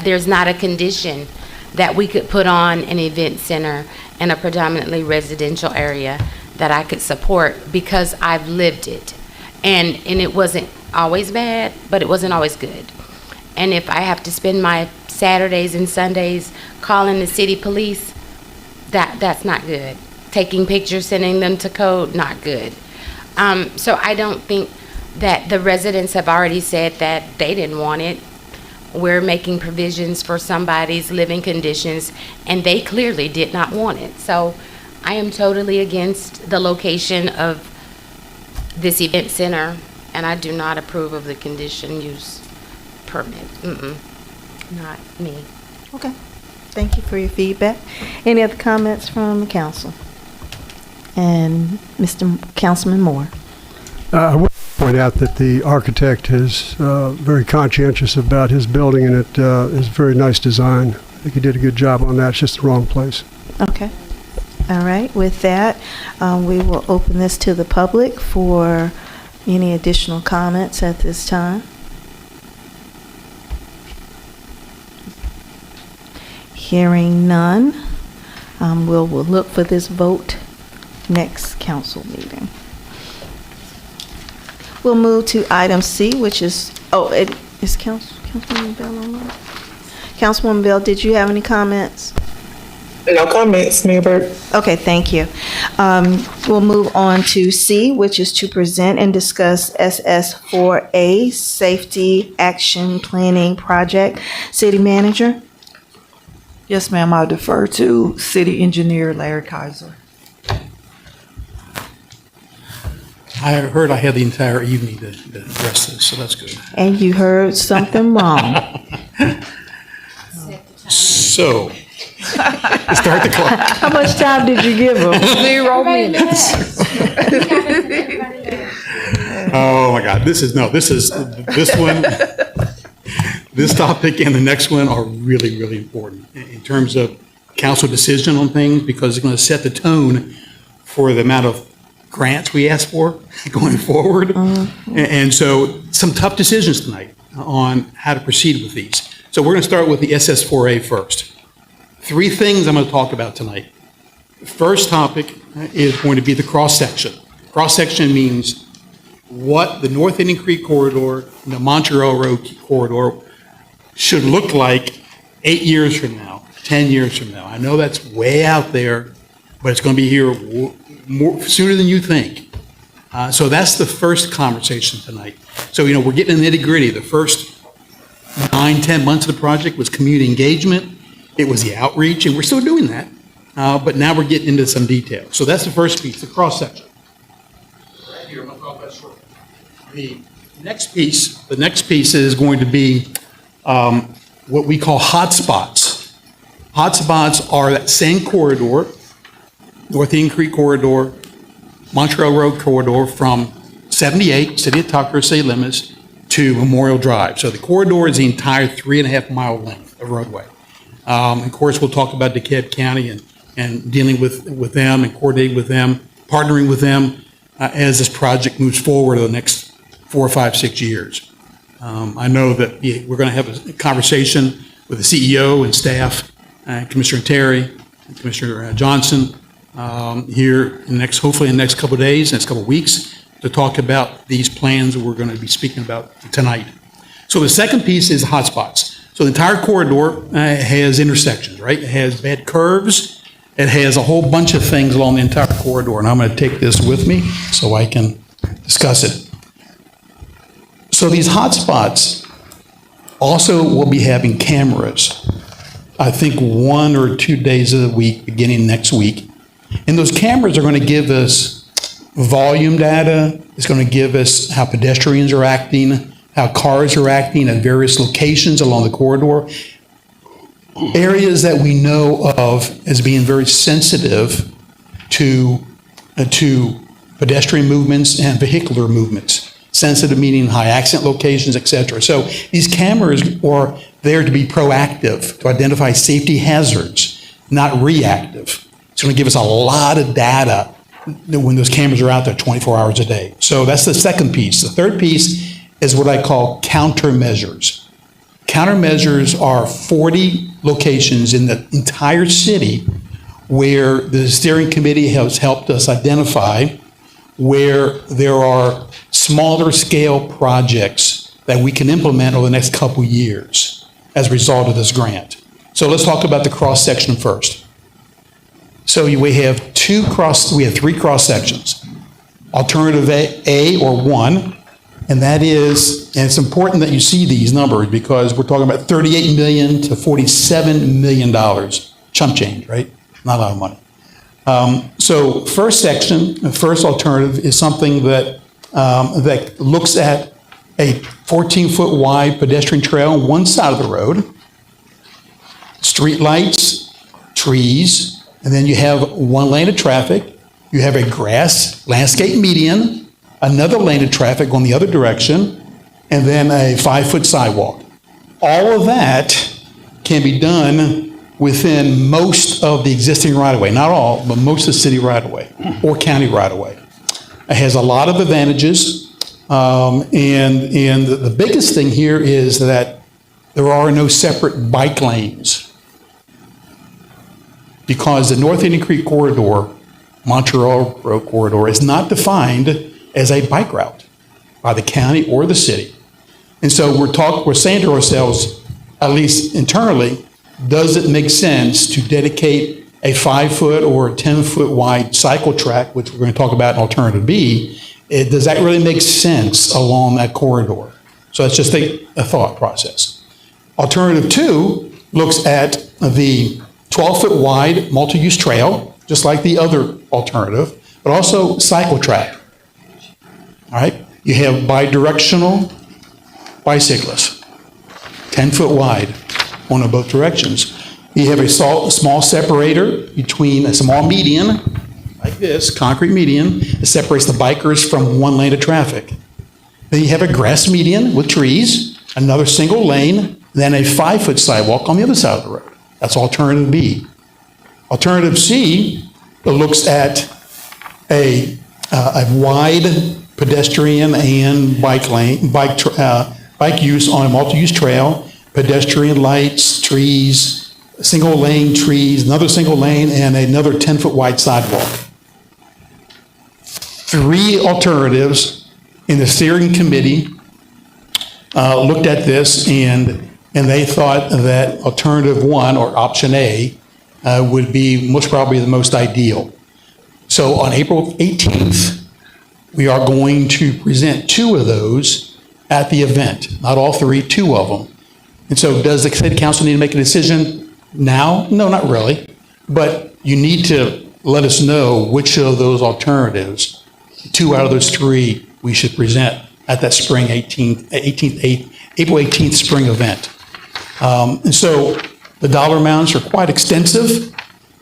there's not a condition that we could put on an event center in a predominantly residential area that I could support because I've lived it. And it wasn't always bad, but it wasn't always good. And if I have to spend my Saturdays and Sundays calling the city police, that's not good. Taking pictures, sending them to code, not good. So I don't think that the residents have already said that they didn't want it. We're making provisions for somebody's living conditions, and they clearly did not want it. So I am totally against the location of this event center, and I do not approve of the condition use permit. Not me. Okay. Thank you for your feedback. Any other comments from the council? And Mr. Councilman Moore. I would point out that the architect is very conscientious about his building, and it is a very nice design. I think he did a good job on that. It's just the wrong place. Okay. All right. With that, we will open this to the public for any additional comments at this time. Hearing none, we'll look for this vote next council meeting. We'll move to item C, which is, is Councilwoman Bell online? Councilwoman Bell, did you have any comments? No comments, Mayor Burke. Okay, thank you. We'll move on to C, which is to present and discuss SS4A Safety Action Planning Project. City Manager? Yes, ma'am, I'll defer to City Engineer Larry Kaiser. I heard I had the entire evening to address this, so that's good. And you heard something wrong. So, start the clock. How much time did you give him? 0 minutes. Oh my God, this topic and the next one are really, really important in terms of council decision on things, because it's going to set the tone for the amount of grants we ask for going forward. And so some tough decisions tonight on how to proceed with these. So we're going to start with the SS4A first. 3 things I'm going to talk about tonight. The first topic is going to be the cross-section. Cross-section means what the North Indian Creek corridor and the Montreal Road corridor should look like 8 years from now, 10 years from now. I know that's way out there, but it's going to be here more sooner than you think. So that's the first conversation tonight. So, we're getting in the nitty-gritty. The first 9-10 months of the project was community engagement. It was the outreach, and we're still doing that. But now we're getting into some detail. So that's the first piece, the cross-section. Right here, I'm going to talk about shortly. The next piece is going to be what we call hotspots. Hotspots are that same corridor, North Indian Creek corridor, Montreal Road corridor from 78, City of Tucker, city limits, to Memorial Drive. So the corridor is the entire 3.5-mile length of roadway. Of course, we'll talk about DeKalb County and dealing with them and coordinating with them, partnering with them as this project moves forward over the next 4, 5, 6 years. I know that we're going to have a conversation with the CEO and staff, Commissioner Terry, and Commissioner Johnson, here hopefully in the next couple of days, next couple of weeks, to talk about these plans that we're going to be speaking about tonight. So the second piece is hotspots. So the entire corridor has intersections, right? It has bad curves. It has a whole bunch of things along the entire corridor, and I'm going to take this with me so I can discuss it. So these hotspots also will be having cameras, I think 1 or 2 days of the week, beginning next week. And those cameras are going to give us volume data. It's going to give us how pedestrians are acting, how cars are acting at various locations along the corridor. Areas that we know of as being very sensitive to pedestrian movements and vehicular movements. Sensitive meaning high accident locations, etc. So these cameras are there to be proactive, to identify safety hazards, not reactive. It's going to give us a lot of data when those cameras are out there 24 hours a day. So that's the second piece. The third piece is what I call countermeasures. Countermeasures are 40 locations in the entire city where the steering committee has helped us identify where there are smaller scale projects that we can implement over the next couple years as a result of this grant. So let's talk about the cross section first. So we have three cross sections. Alternative A or 1, and that is, and it's important that you see these numbers because we're talking about $38 million to $47 million, chump change, right? Not a lot of money. So first section, the first alternative is something that looks at a 14-foot wide pedestrian trail on one side of the road, street lights, trees, and then you have one lane of traffic. You have a grass landscape median, another lane of traffic going the other direction, and then a 5-foot sidewalk. All of that can be done within most of the existing right-of-way, not all, but most of the city right-of-way or county right-of-way. It has a lot of advantages, and the biggest thing here is that there are no separate bike lanes because the North Indian Creek corridor, Montreal Road corridor, is not defined as a bike route by the county or the city. And so we're saying to ourselves, at least internally, does it make sense to dedicate a 5-foot or 10-foot wide cycle track, which we're going to talk about in alternative B? Does that really make sense along that corridor? So that's just a thought process. Alternative 2 looks at the 12-foot wide multi-use trail, just like the other alternative, but also cycle track. All right, you have bidirectional bicyclists, 10-foot wide on both directions. You have a small separator between a small median, like this, concrete median, that separates the bikers from one lane of traffic. Then you have a grass median with trees, another single lane, then a 5-foot sidewalk on the other side of the road. That's alternative B. Alternative C looks at a wide pedestrian and bike use on a multi-use trail, pedestrian lights, trees, single lane trees, another single lane, and another 10-foot wide sidewalk. 3 alternatives in the steering committee looked at this and they thought that alternative 1 or option A would be most probably the most ideal. So on April 18th, we are going to present 2 of those at the event, not all 3, 2 of them. And so does the city council need to make a decision now? No, not really. But you need to let us know which of those alternatives, 2 out of those 3, we should present at that April 18th spring event. And so the dollar amounts are quite extensive.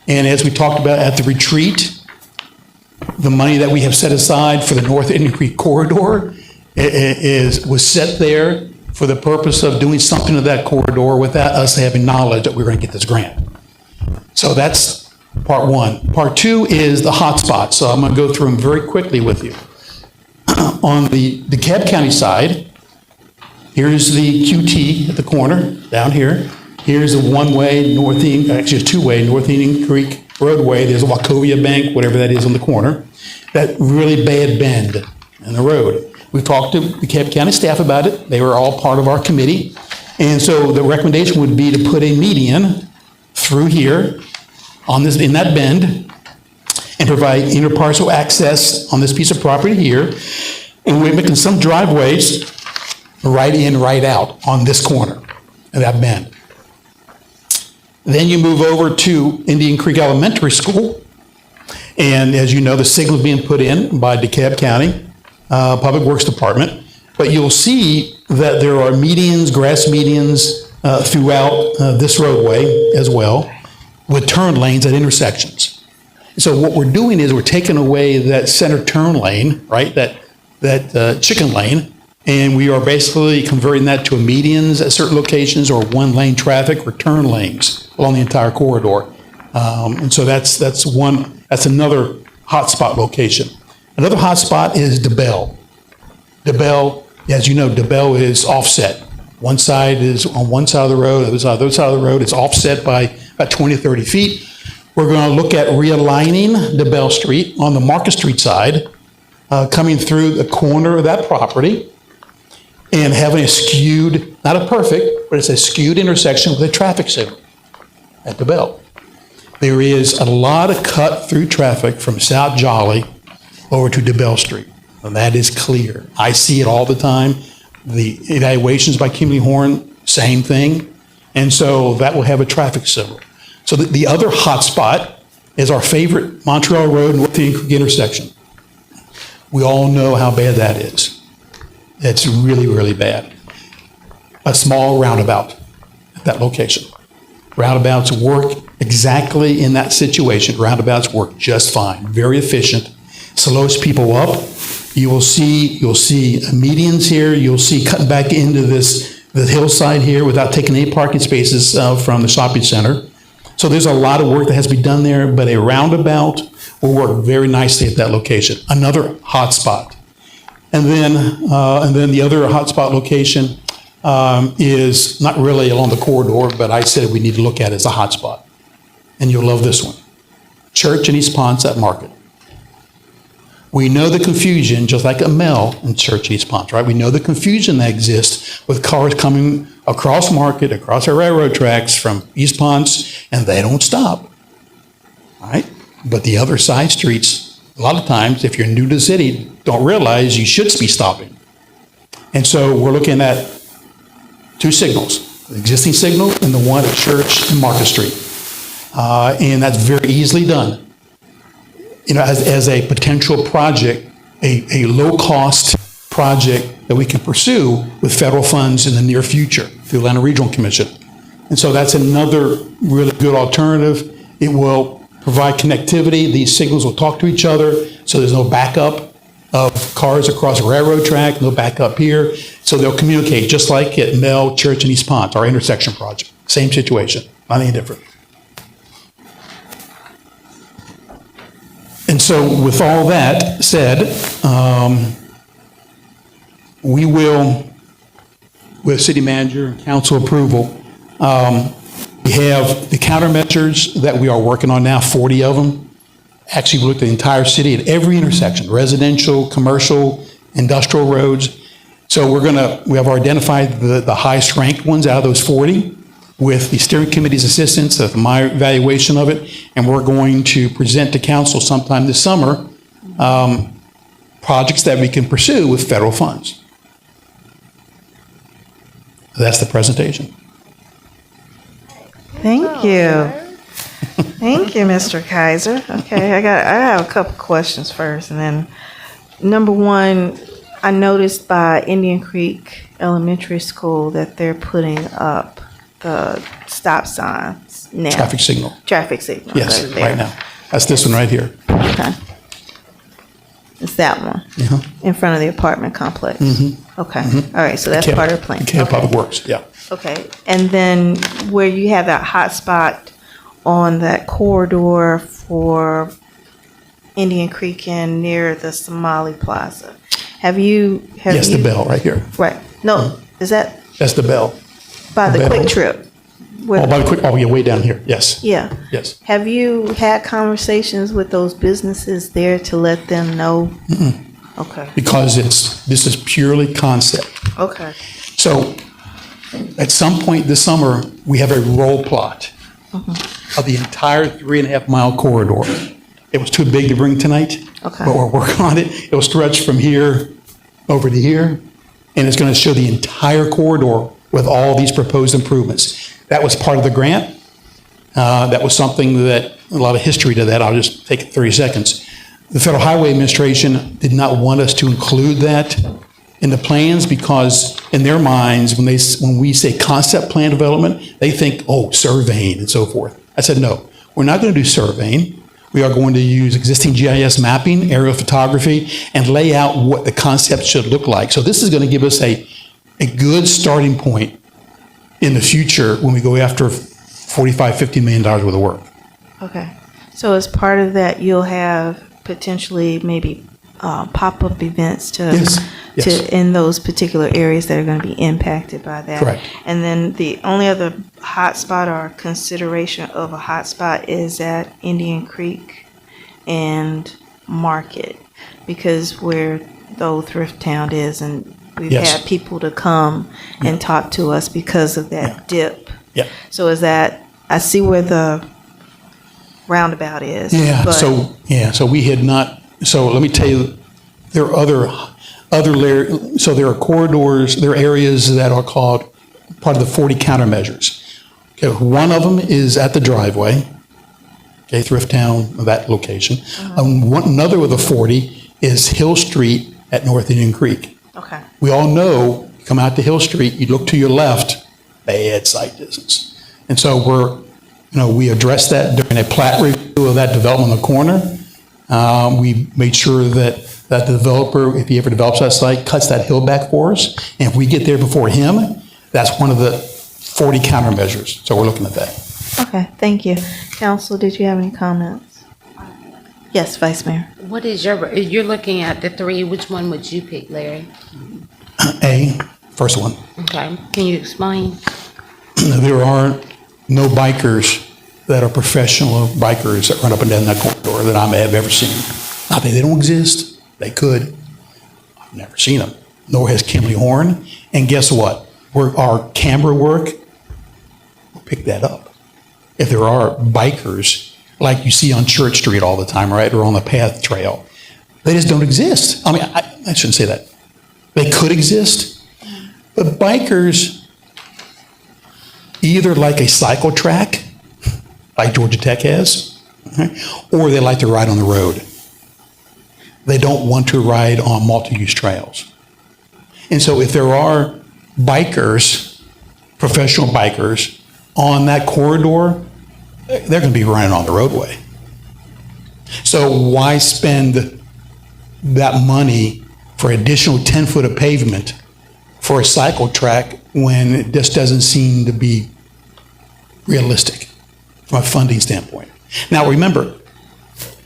And as we talked about at the retreat, the money that we have set aside for the North Indian Creek corridor was set there for the purpose of doing something to that corridor without us having knowledge that we're going to get this grant. So that's part 1. Part 2 is the hotspots. So I'm going to go through them very quickly with you. On the DeKalb County side, here's the QT at the corner down here. Here's a one-way actually a 2-way North Indian Creek roadway. There's a Wachovia Bank, whatever that is on the corner. That really bad bend in the road. We've talked to the DeKalb County staff about it. They were all part of our committee. And so the recommendation would be to put a median through here in that bend and provide interparcel access on this piece of property here. And we're making some driveways right in, right out on this corner of that bend. Then you move over to Indian Creek Elementary School. And as you know, the signal is being put in by DeKalb County Public Works Department. But you'll see that there are medians, grass medians throughout this roadway as well, with turn lanes at intersections. So what we're doing is we're taking away that center turn lane, right, that chicken lane, and we are basically converting that to a medians at certain locations or one-lane traffic or turn lanes along the entire corridor. And so that's another hotspot location. Another hotspot is DeBell. DeBell, as you know, DeBell is offset. One side is on one side of the road, the other side of the road. It's offset by about 20, 30 feet. We're going to look at realigning DeBell Street on the Market Street side, coming through the corner of that property and having a skewed, not a perfect, but it's a skewed intersection with a traffic signal at DeBell. There is a lot of cut-through traffic from South Jolly over to DeBell Street, and that is clear. I see it all the time. The evaluations by Kimberly Horn, same thing. And so that will have a traffic signal. So the other hot spot is our favorite Montreal Road North Indian Creek intersection. We all know how bad that is. It's really, really bad. A small roundabout at that location. Roundabouts work exactly in that situation. Roundabouts work just fine, very efficient, slows people up. You'll see medians here. You'll see cutting back into the hillside here without taking any parking spaces from the shopping center. So there's a lot of work that has to be done there, but a roundabout will work very nicely at that location. Another hot spot. And then the other hot spot location is not really along the corridor, but I said we need to look at it as a hot spot. And you'll love this one. Church and East Ponce at Market. We know the confusion, just like Amel in Church and East Ponce, right? We know the confusion that exists with cars coming across Market, across our railroad tracks from East Ponce, and they don't stop, right? But the other side streets, a lot of times, if you're new to the city, don't realize you should be stopping. And so we're looking at two signals, the existing signal and the one at Church and Market Street. And that's very easily done. You know, as a potential project, a low-cost project that we can pursue with federal funds in the near future through Atlanta Regional Commission. And so that's another really good alternative. It will provide connectivity. These signals will talk to each other, so there's no backup of cars across a railroad track, no backup here. So they'll communicate just like at Mel, Church, and East Ponce, our intersection project. Same situation, not any different. And so with all that said, we will, with city manager and council approval, we have the countermeasures that we are working on now, 40 of them. Actually, we looked at the entire city at every intersection, residential, commercial, industrial roads. So we have identified the highest ranked ones out of those 40 with the steering committee's assistance of my evaluation of it, and we're going to present to council sometime this summer projects that we can pursue with federal funds. That's the presentation. Thank you. Thank you, Mr. Kaiser. Okay, I have a couple questions first, and then number one, I noticed by Indian Creek Elementary School that they're putting up the stop signs now. Traffic signal. Traffic signal. Yes, right now. That's this one right here. Okay. It's that one in front of the apartment complex. Mm-hmm. Okay. Mm-hmm. All right. So that's part of the plan. Okay. Public Works. Yeah. Okay. And then where you have that hot spot on that corridor for Indian Creek and near the Somali Plaza, yes, the bell right here. Right. No, is that? That's the bell. By the Quick Trip. Yeah, way down here. Yes. Yeah. Yes. Have you had conversations with those businesses there to let them know? Mm-mm. Okay. Because this is purely concept. Okay. So at some point this summer, we have a roll plot of the entire 3.5 mile corridor. It was too big to bring tonight. Okay. But we're working on it. It will stretch from here over to here, and it's going to show the entire corridor with all these proposed improvements. That was part of the grant. That was something that, a lot of history to that. I'll just take 30 seconds. The Federal Highway Administration did not want us to include that in the plans because in their minds, when we say concept plan development, they think, oh, surveying and so forth. I said, no, we're not going to do surveying. We are going to use existing GIS mapping, aerial photography, and lay out what the concept should look like. So this is going to give us a good starting point in the future when we go after $45, $50 million worth of work. Okay. So as part of that, you'll have potentially maybe pop-up events to in those particular areas that are going to be impacted by that. Correct. And then the only other hotspot or consideration of a hotspot is at Indian Creek and Market, because where the old thrift town is, and we've had people to come and talk to us because of that dip. Yeah. So is that, I see where the roundabout is. Yeah, but- so we had not, so let me tell you, there are so there are corridors, there are areas that are called part of the 40 countermeasures. Okay, one of them is at the driveway, okay, Thrift Town, that location. Another of the 40 is Hill Street at North Indian Creek. Okay. We all know, you come out to Hill Street, you look to your left, bad sight distance. And so we addressed that during a plat review of that development on the corner. We made sure that the developer, if he ever develops that site, cuts that hill back for us. And if we get there before him, that's one of the 40 countermeasures. So we're looking at that. Okay, thank you. Council, did you have any comments? Yes, Vice Mayor. What is you're looking at the three, which one would you pick, Larry? A, first one. Okay, can you explain? There are no bikers that are professional bikers that run up and down that corridor that I may have ever seen. Not that they don't exist. They could. I've never seen them. Nor has Kimberly Horn. And guess what? Our camera work will pick that up. If there are bikers like you see on Church Street all the time, right, or on the path trail, they just don't exist. I mean, I shouldn't say that. They could exist, but bikers either like a cycle track, like Georgia Tech has, okay, or they like to ride on the road. They don't want to ride on multi-use trails. And so if there are bikers, professional bikers, on that corridor, they're going to be running on the roadway. So why spend that money for additional 10 foot of pavement for a cycle track when it just doesn't seem to be realistic from a funding standpoint? Now remember,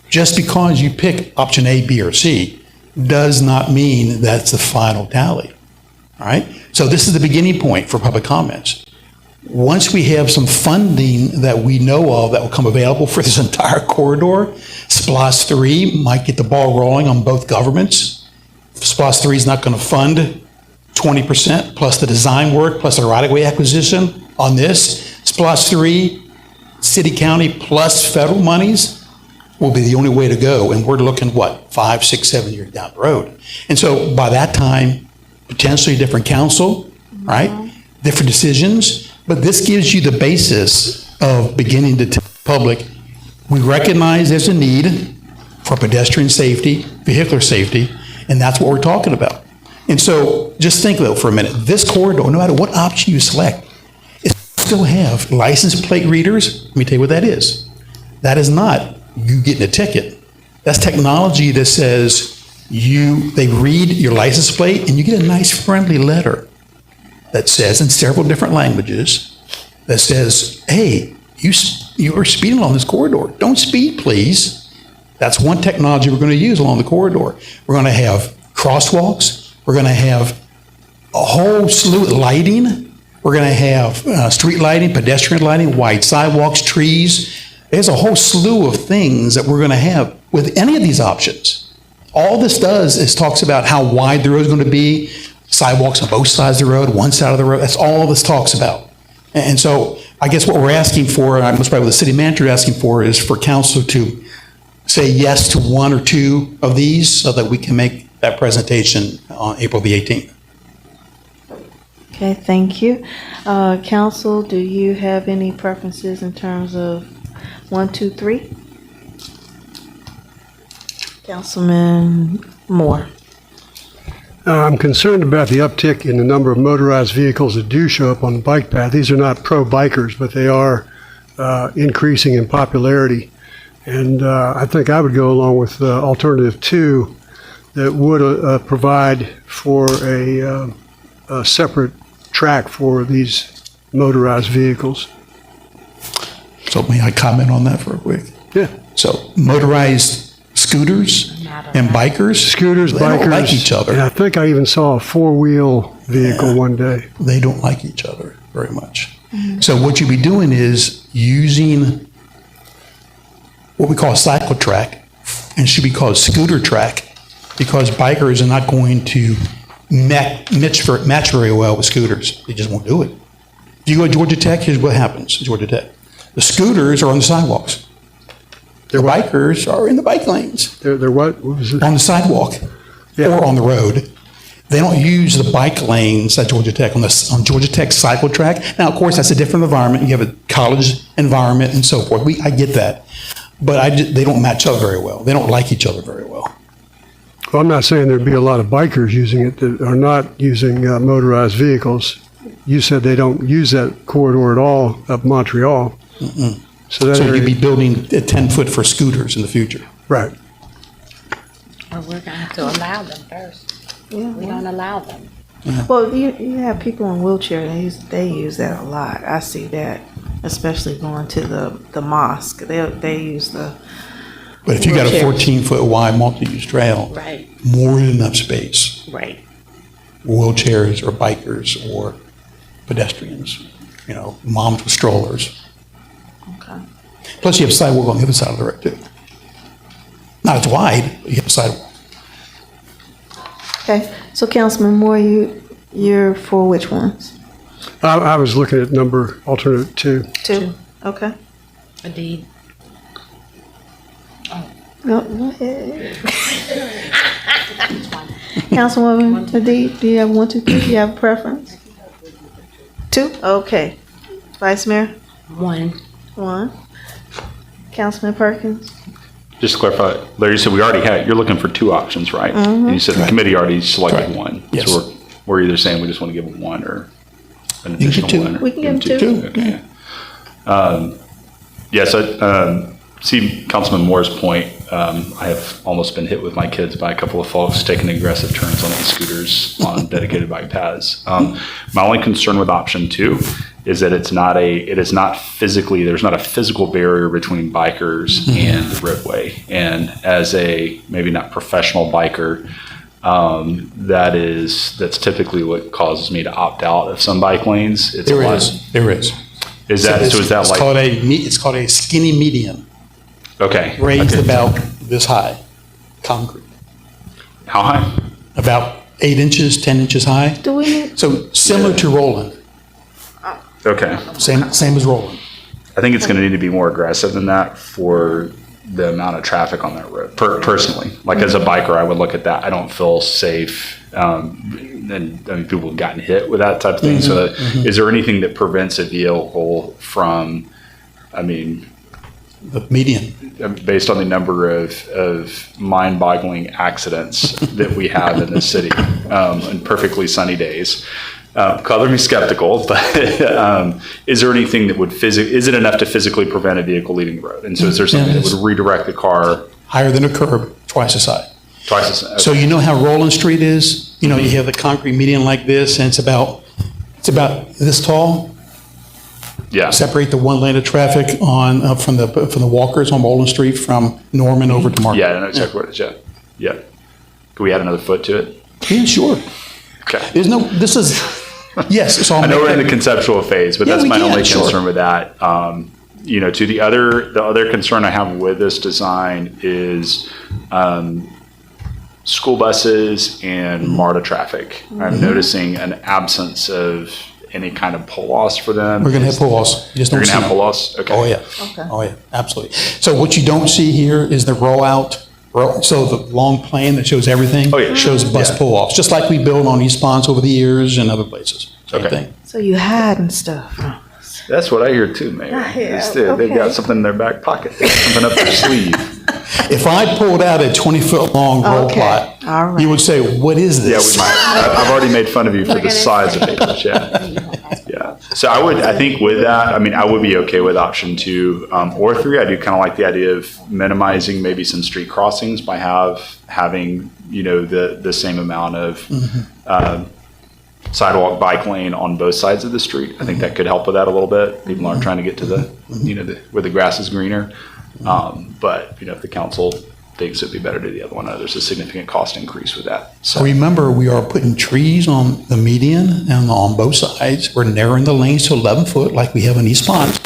just because you pick option A, B, or C does not mean that's the final tally, all right? So this is the beginning point for public comments. Once we have some funding that we know of that will come available for this entire corridor, SPLOST 3 might get the ball rolling on both governments. SPLOST 3 is not going to fund 20% plus the design work plus the right-of-way acquisition on this. SPLOST 3, city, county, plus federal monies will be the only way to go. And we're looking, 5, 6, 7 years down the road. And so by that time, potentially a different council, right? Different decisions. But this gives you the basis of beginning to tell the public, we recognize there's a need for pedestrian safety, vehicular safety, and that's what we're talking about. And so just think though for a minute, this corridor, no matter what option you select, it still have license plate readers. Let me tell you what that is. That is not you getting a ticket. That's technology that says they read your license plate and you get a nice friendly letter that says in several different languages that says, hey, you are speeding along this corridor. Don't speed, please. That's one technology we're going to use along the corridor. We're going to have crosswalks. We're going to have a whole slew of lighting. We're going to have street lighting, pedestrian lighting, wide sidewalks, trees. There's a whole slew of things that we're going to have with any of these options. All this does is talks about how wide the road is going to be, sidewalks on both sides of the road, one side of the road. That's all this talks about. And so I guess what we're asking for, and that's probably what the city manager is asking for, is for council to say yes to one or two of these so that we can make that presentation on April the 18th. Okay, thank you. Council, do you have any preferences in terms of 1, 2, 3? Councilman Moore. I'm concerned about the uptick in the number of motorized vehicles that do show up on the bike path. These are not pro-bikers, but they are increasing in popularity. And I think I would go along with alternative 2 that would provide for a separate track for these motorized vehicles. So may I comment on that for a quick? Yeah. So motorized scooters and bikers. Scooters, they bikers. don't like each other. And I think I even saw a four-wheel vehicle one day. They don't like each other very much. So what you'd be doing is using what we call a cycle track, and should be called scooter track, because bikers are not going to match very well with scooters. They just won't do it. If you go to Georgia Tech, here's what happens at Georgia Tech. The scooters are on the sidewalks. The bikers are in the bike lanes. They're what? What was it? On the sidewalk or on the road. They don't use the bike lanes at Georgia Tech on Georgia Tech cycle track. Now, of course, that's a different environment. You have a college environment and so forth. I get that. But they don't match up very well. They don't like each other very well. Well, I'm not saying there'd be a lot of bikers using it that are not using motorized vehicles. You said they don't use that corridor at all up Montreal. Mm-mm. So you'd be building a 10-foot for scooters in the future. Right. Or we're gonna have to allow them first. Yeah. We don't allow them. Well, you have people in wheelchairs. They use that a lot. I see that, especially going to the mosque. They use the. But if you got a wheelchairs. 14-foot wide multi-use trail, Right. more than enough space. Right. Wheelchairs or bikers or pedestrians, moms with strollers. Okay. Plus, you have a sidewalk on the other side of the road too. Not as wide, but you have a sidewalk. Okay. So, Councilman Moore, you're for which ones? I was looking at number alternate 2. 2. Okay. A deed. Go ahead. Councilwoman Hadid, do you have 1, 2, 3? Do you have a preference? 2? Okay. Vice Mayor? 1. 1. Councilman Perkins? Just to clarify, Larry, you said you're looking for 2 options, right? Mhm. And you said the committee already selected 1. Yes. So we're either saying we just want to give them 1 or an You can additional get 2. 1. Or We can give them 2. 2. Okay. See Councilman Moore's point. I have almost been hit with my kids by a couple of folks taking aggressive turns on these scooters on dedicated bike paths. My only concern with option 2 is that there's not a physical barrier between bikers and the roadway. And as a maybe not professional biker, that's typically what causes me to opt out of some bike lanes. There is. Is that It's called a skinny median. Okay. Raised about this high, concrete. How high? About 8 inches, 10 inches high. Do we need? So similar to Roland. Okay. Same as Roland. I think it's going to need to be more aggressive than that for the amount of traffic on that road. Personally, like as a biker, I would look at that. I don't feel safe. And people have gotten hit with that type of thing. So is there anything that prevents a vehicle from, the median, based on the number of mind-boggling accidents that we have in this city on perfectly sunny days? Color me skeptical, but is there anything that would is it enough to physically prevent a vehicle leaving the road? And so is there something that would redirect the car? Higher than a curb, twice as high. Twice as high. Okay. So you know how Roland Street is? You have the concrete median like this, and it's about this tall. Yeah. Separate the one lane of traffic from the walkers on Roland Street from Norman over to Market. Yeah, I know exactly what it is. Yeah. Can we add another foot to it? Yeah, sure. Okay. Yes, it's all. I know we're in the conceptual phase, but that's my only sure. concern with that. To the other concern I have with this design is school buses and MARTA traffic. I'm noticing an absence of any kind of pull offs for them. We're going to have pull offs. You're going to have pull offs? Okay. Oh, yeah. Okay. Oh, yeah, absolutely. So what you don't see here is the rollout. So the long plan that shows everything shows bus pull-offs, just like we built on East Ponce over the years and other places. Same thing. So you hiding stuff. That's what I hear too, Mayor. They got something in their back pocket, something up their sleeve. If I pulled out a 20-foot long roll plot, you would say, what is this? Yeah, we might. I've already made fun of you for the size of it. Yeah. So I think with that, I would be okay with option 2 or 3. I do kind of like the idea of minimizing maybe some street crossings by having the same amount of sidewalk bike lane on both sides of the street. I think that could help with that a little bit. People aren't trying to get to where the grass is greener. But, if the council thinks it'd be better to do the other one, there's a significant cost increase with that. So remember, we are putting trees on the median and on both sides. We're narrowing the lanes to 11 foot like we have in East Ponce.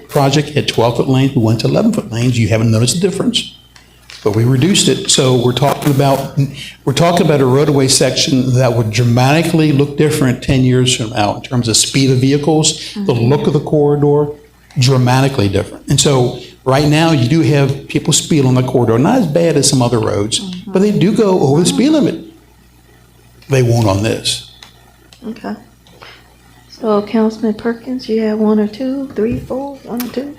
Project had 12-foot lanes, we went to 11-foot lanes. You haven't noticed the difference, but we reduced it. So we're talking about a roadway section that would dramatically look different 10 years from now in terms of speed of vehicles, the look of the corridor, dramatically different. And so right now, you do have people speed on the corridor, not as bad as some other roads, but they do go over the speed limit. They won't on this. Okay. So Councilman Perkins, you have 1 or 2, 3, 4, 1 or 2?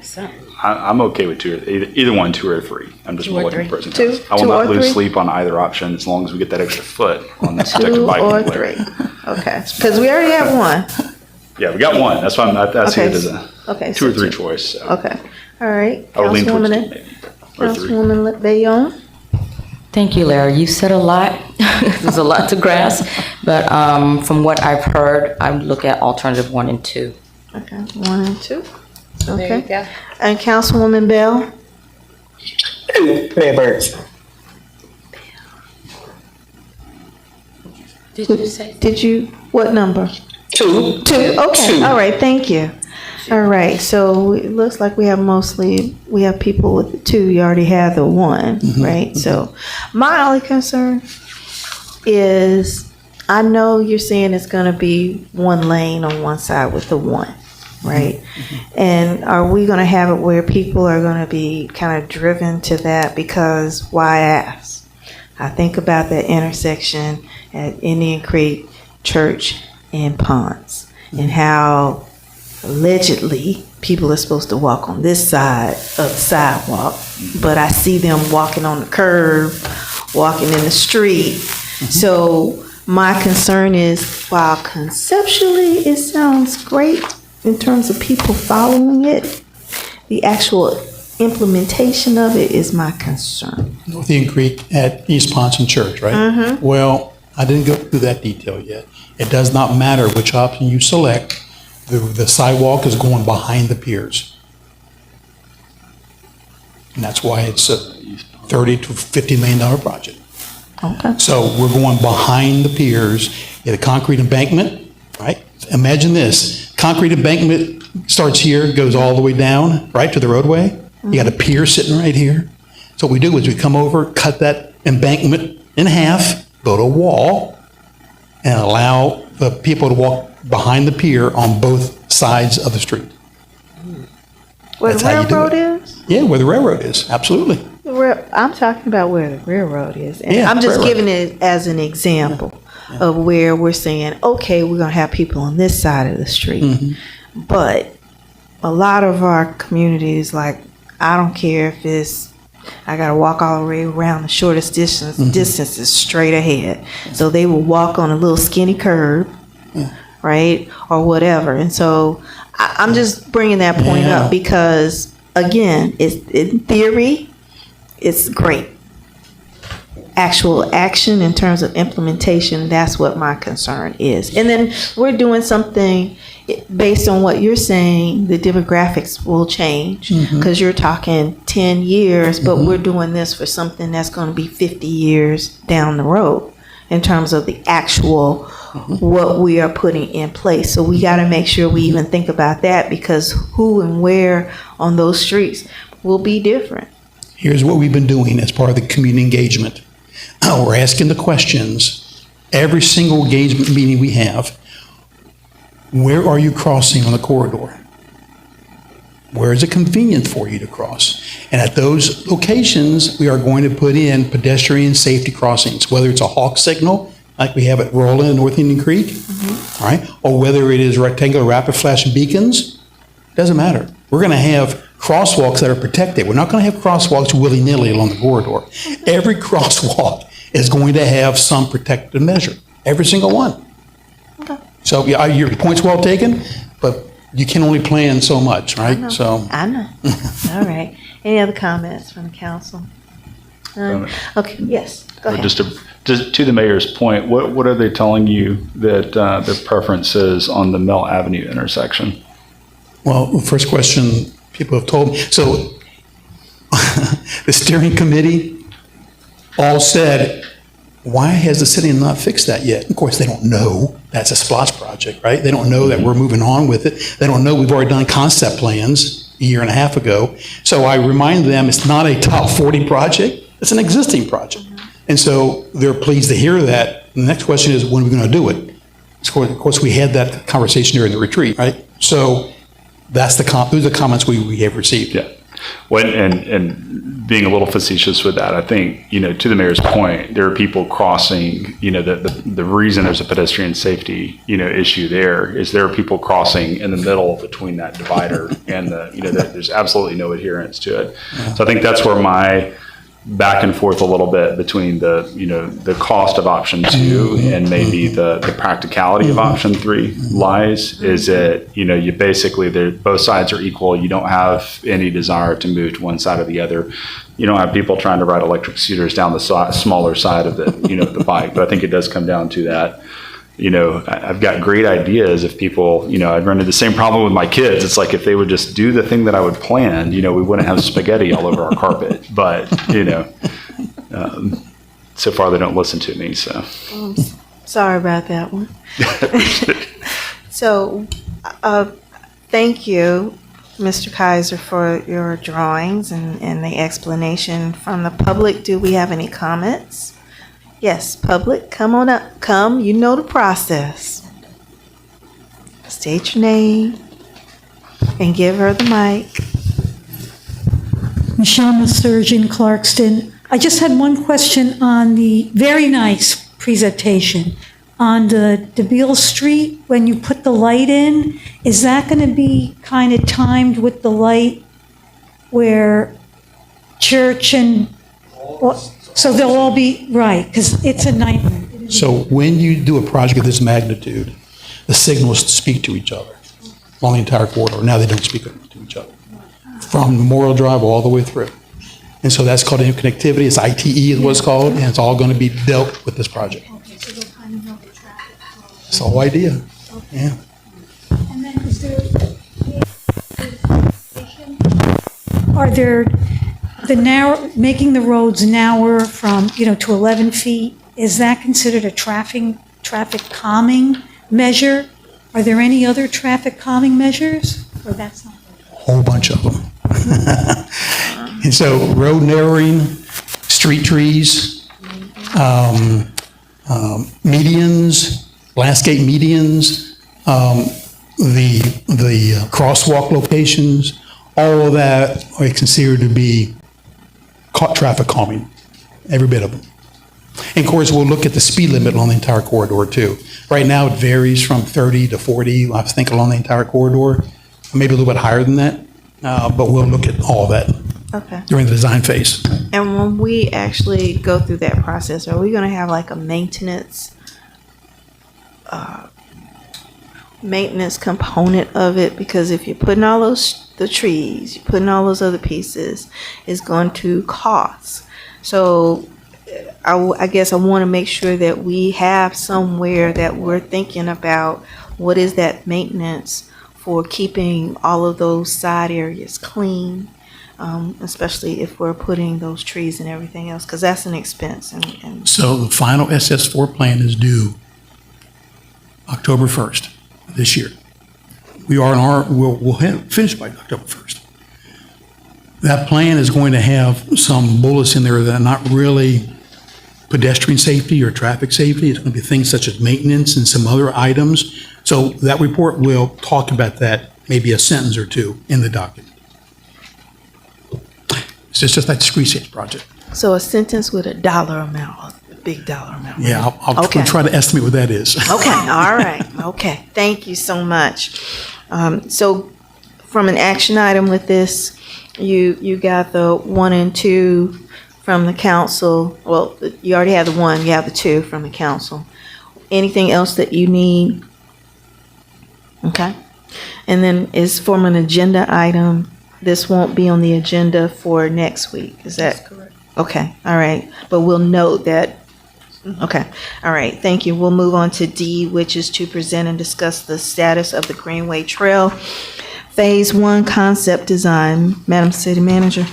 I'm okay with either 1, 2, or 3. I'm just a reluctant person. Two, I will two not or lose three? sleep on either option as long as we get that extra foot on that 2 protected bike or lane. 3? Okay, because we already have 1. Yeah, we got 1. That's why I see Okay. it as a Okay, 2 or so 3 two. choice. So. Okay, all right. I would lean towards 2 Councilwoman, maybe, or 3. Councilwoman Bayonne? Thank you, Larry. You said a lot. There's a lot to grasp, but from what I've heard, I would look at alternative 1 and 2. Okay, 1 and 2. There Okay. you go. And Councilwoman Bell? 2, Mayor Burks. Did you say? Did you, what number? 2. 2, okay, Two. all right, thank you. All right, so it looks like we have people with the 2, you already have the 1, right? So my only concern is, I know you're saying it's gonna be 1 lane on one side with the 1, right? And are we gonna have it where people are gonna be kind of driven to that? Because why ask? I think about that intersection at Indian Creek Church and Ponce, and how allegedly people are supposed to walk on this side of the sidewalk, but I see them walking on the curb, walking in the street. So my concern is, while conceptually it sounds great in terms of people following it, the actual implementation of it is my concern. North Indian Creek at East Ponce Church, right? Well, I didn't go through that detail yet. It does not matter which option you select. The sidewalk is going behind the piers. And that's why it's a $30 to $50 million project. Okay. So we're going behind the piers at a concrete embankment, right? Imagine this, concrete embankment starts here, goes all the way down, right, to the roadway. You got a pier sitting right here. So what we do is we come over, cut that embankment in half, build a wall, and allow the people to walk behind the pier on both sides of the street. Where That's the how you do railroad it. is? Yeah, where the railroad is, absolutely. I'm talking about where the railroad is. And Yeah, I'm just railroad. giving it as an example of where we're saying, okay, we're going to have people on this side of the street. But a lot of our communities, like, I don't care if it's, I got to walk all the way around the shortest distance. Distance is straight ahead. So they will walk on a little skinny curb, right? Or whatever. And so I'm just bringing that point up because, again, it's in theory, it's great. Actual action in terms of implementation, that's what my concern is. And then we're doing something based on what you're saying, the demographics will change because you're talking 10 years, but we're doing this for something that's going to be 50 years down the road in terms of the actual what we are putting in place. So we got to make sure we even think about that because who and where on those streets will be different. Here's what we've been doing as part of the community engagement. We're asking the questions every single engagement meeting we have. Where are you crossing on the corridor? Where is it convenient for you to cross? And at those locations, we are going to put in pedestrian safety crossings, whether it's a hawk signal, like we have at Roland and North Indian Creek, all right, or whether it is rectangular rapid flashing beacons, doesn't matter. We're going to have crosswalks that are protected. We're not going to have crosswalks willy-nilly along the corridor. Every crosswalk is going to have some protective measure, every single one. So yeah, your point's well taken, but you can only plan so much, right? I know. All right. Any other comments from the council? None? Okay, yes, go ahead. Just to the mayor's point, what are they telling you that their preference is on the Mill Avenue intersection? Well, the first question people have told me, so the steering committee all said, why has the city not fixed that yet? Of course, they don't know that's a SPLOST project, right? They don't know that we're moving on with it. They don't know we've already done concept plans a year and a half ago. So I remind them it's not a top 40 project, it's an existing project. And so they're pleased to hear that. The next question is, when are we going to do it? Of course, we had that conversation during the retreat, right? So those are the comments we have received. Yeah. And being a little facetious with that, I think, to the mayor's point, there are people crossing, the reason there's a pedestrian safety, issue there is there are people crossing in the middle between that divider and there's absolutely no adherence to it. So I think that's where my back and forth a little bit between the cost of option 2 and maybe the practicality of option 3 lies, is that you basically both sides are equal. You don't have any desire to move to one side or the other. You don't have people trying to ride electric scooters down the smaller side of the bike. But I think it does come down to that. I've got great ideas if people, I'd run into the same problem with my kids. It's like if they would just do the thing that I would plan, we wouldn't have spaghetti all over our carpet. But, so far they don't listen to me, so. Sorry about that one. So, thank you, Mr. Kaiser, for your drawings and the explanation from the public. Do we have any comments? Yes, public, come on up. Come, you know the process. State your name and give her the mic. Michelle Masurgeon, Clarkston. I just had one question on the very nice presentation. On the DeBeale Street, when you put the light in, is that going to be kind of timed with the light where church and, so they'll all be, right, because it's a nightmare. So when you do a project of this magnitude, the signals speak to each other along the entire corridor. Now they don't speak to each other. From Memorial Drive all the way through. And so that's called interconnectivity. It's ITE is what it's called, and it's all going to be dealt with this project. Okay, so they'll kind of know the traffic flow. It's the whole idea. Okay. Yeah. And then is there, are there, making the roads narrower from, to 11 feet, is that considered a traffic calming measure? Are there any other traffic calming measures, or that's not? Whole bunch of them. And so road narrowing, street trees, medians, landscape medians, the crosswalk locations, all of that are considered to be traffic calming, every bit of them. And of course, we'll look at the speed limit along the entire corridor too. Right now, it varies from 30 to 40, I think, along the entire corridor, maybe a little bit higher than that, but we'll look at all of that during the design phase. And when we actually go through that process, are we going to have like a maintenance component of it? Because if you're putting all the trees, you're putting all those other pieces, it's going to cost. So I guess I want to make sure that we have somewhere that we're thinking about what is that maintenance for keeping all of those side areas clean, especially if we're putting those trees and everything else, because that's an expense. And So the final SS4 plan is due October 1st this year. We'll have finished by October 1st. That plan is going to have some bullets in there that are not really pedestrian safety or traffic safety. It's going to be things such as maintenance and some other items. So that report will talk about that, maybe a sentence or two in the document. It's just like the street safety project. so a sentence with a dollar amount, a big dollar amount. Yeah, I'll Okay. try to estimate what that is. Okay, all right, okay. Thank you so much. So from an action item with this, you got the 1 and 2 from the council. Well, you already have the 1, you have the 2 from the council. Anything else that you need? Okay. And then is from an agenda item, this won't be on the agenda for next week, is that? That's correct. Okay, all right. But we'll note that, okay, all right, thank you. We'll move on to D, which is to present and discuss the status of the Greenway Trail Phase 1 concept design. Madam City Manager.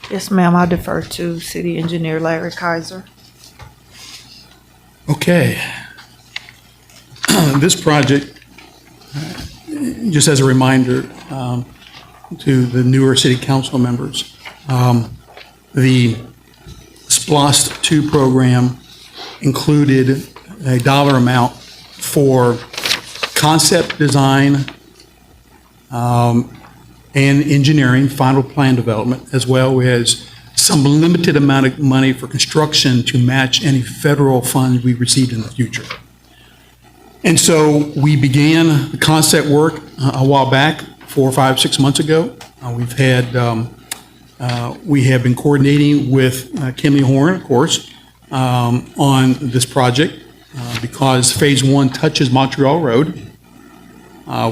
Yes, ma'am, I'll defer to City Engineer Larry Kaiser. Okay. This project, just as a reminder to the newer city council members, the SPLOST 2 program included a dollar amount for concept design and engineering, final plan development, as well as some limited amount of money for construction to match any federal funds we received in the future. And so we began the concept work a while back, 4, 5, 6 months ago. We have been coordinating with Kimley Horn, of course, on this project because Phase 1 touches Montreal Road.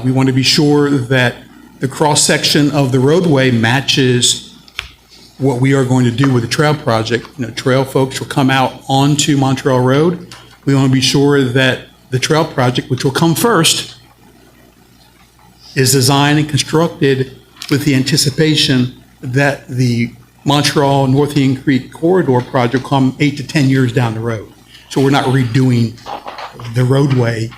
We want to be sure that the cross-section of the roadway matches what we are going to do with the trail project. You know, trail folks will come out onto Montreal Road. We want to be sure that the trail project, which will come first, is designed and constructed with the anticipation that the Montreal North Indian Creek Corridor project will come 8 to 10 years down the road. So we're not redoing the roadway,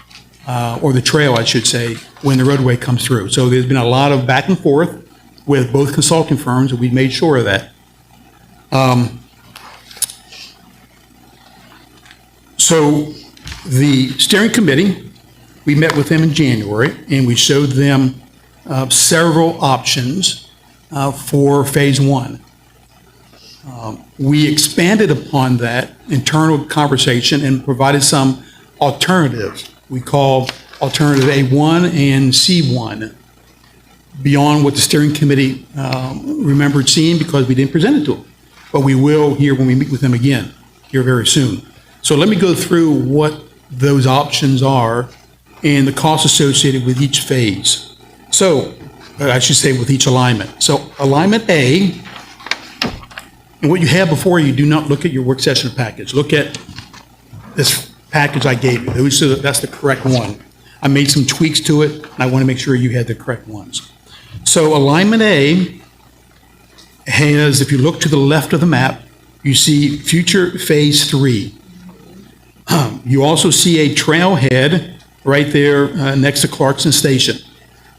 or the trail, I should say, when the roadway comes through. So there's been a lot of back and forth with both consulting firms, and we've made sure of that. So the steering committee, we met with them in January, and we showed them several options for Phase 1. We expanded upon that internal conversation and provided some alternatives. We called Alternative A1 and C1, beyond what the steering committee remembered seeing because we didn't present it to them. But we will here when we meet with them again, here very soon. So let me go through what those options are and the costs associated with each phase. So, I should say with each alignment. So alignment A, and what you have before you, do not look at your work session package. Look at this package I gave you. That's the correct one. I made some tweaks to it, and I want to make sure you had the correct ones. So alignment A has, if you look to the left of the map, you see future Phase 3. You also see a trailhead right there next to Clarkston Station.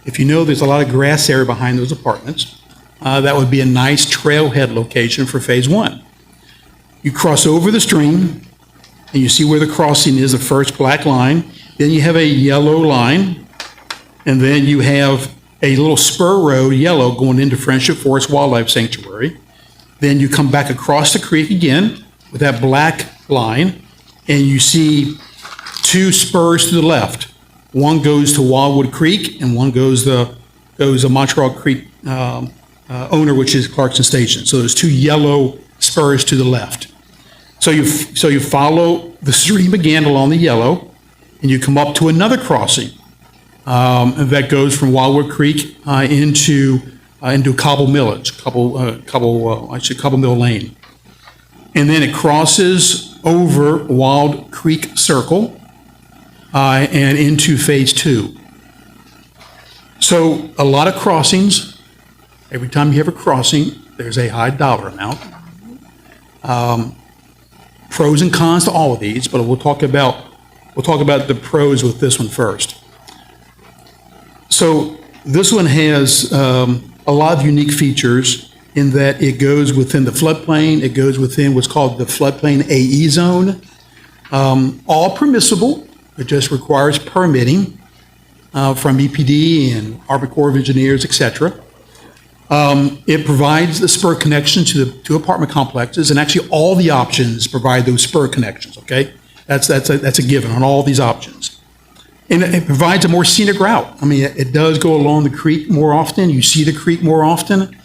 If you know there's a lot of grass area behind those apartments, that would be a nice trailhead location for Phase 1. You cross over the stream, and you see where the crossing is, the first black line. Then you have a yellow line, and then you have a little spur road, yellow, going into Friendship Forest Wildlife Sanctuary. Then you come back across the creek again with that black line, and you see two spurs to the left. One goes to Wildwood Creek, and one goes to Montreal Creek owner, which is Clarkston Station. So there's two yellow spurs to the left. So you follow the stream again along the yellow, and you come up to another crossing that goes from Wildwood Creek into Cobble Millage, Cobble Mill Lane, and then it crosses over Wild Creek Circle and into Phase 2. So a lot of crossings. Every time you have a crossing, there's a high dollar amount. Pros and cons to all of these, but we'll talk about the pros with this one first. So this one has a lot of unique features in that it goes within the floodplain. It goes within what's called the floodplain AE zone. All permissible. It just requires permitting from EPD and Army Corps of Engineers, etc. It provides the spur connection to the two apartment complexes, and actually all the options provide those spur connections, okay? That's a given on all these options. And it provides a more scenic route. I mean, it does go along the creek more often. You see the creek more often,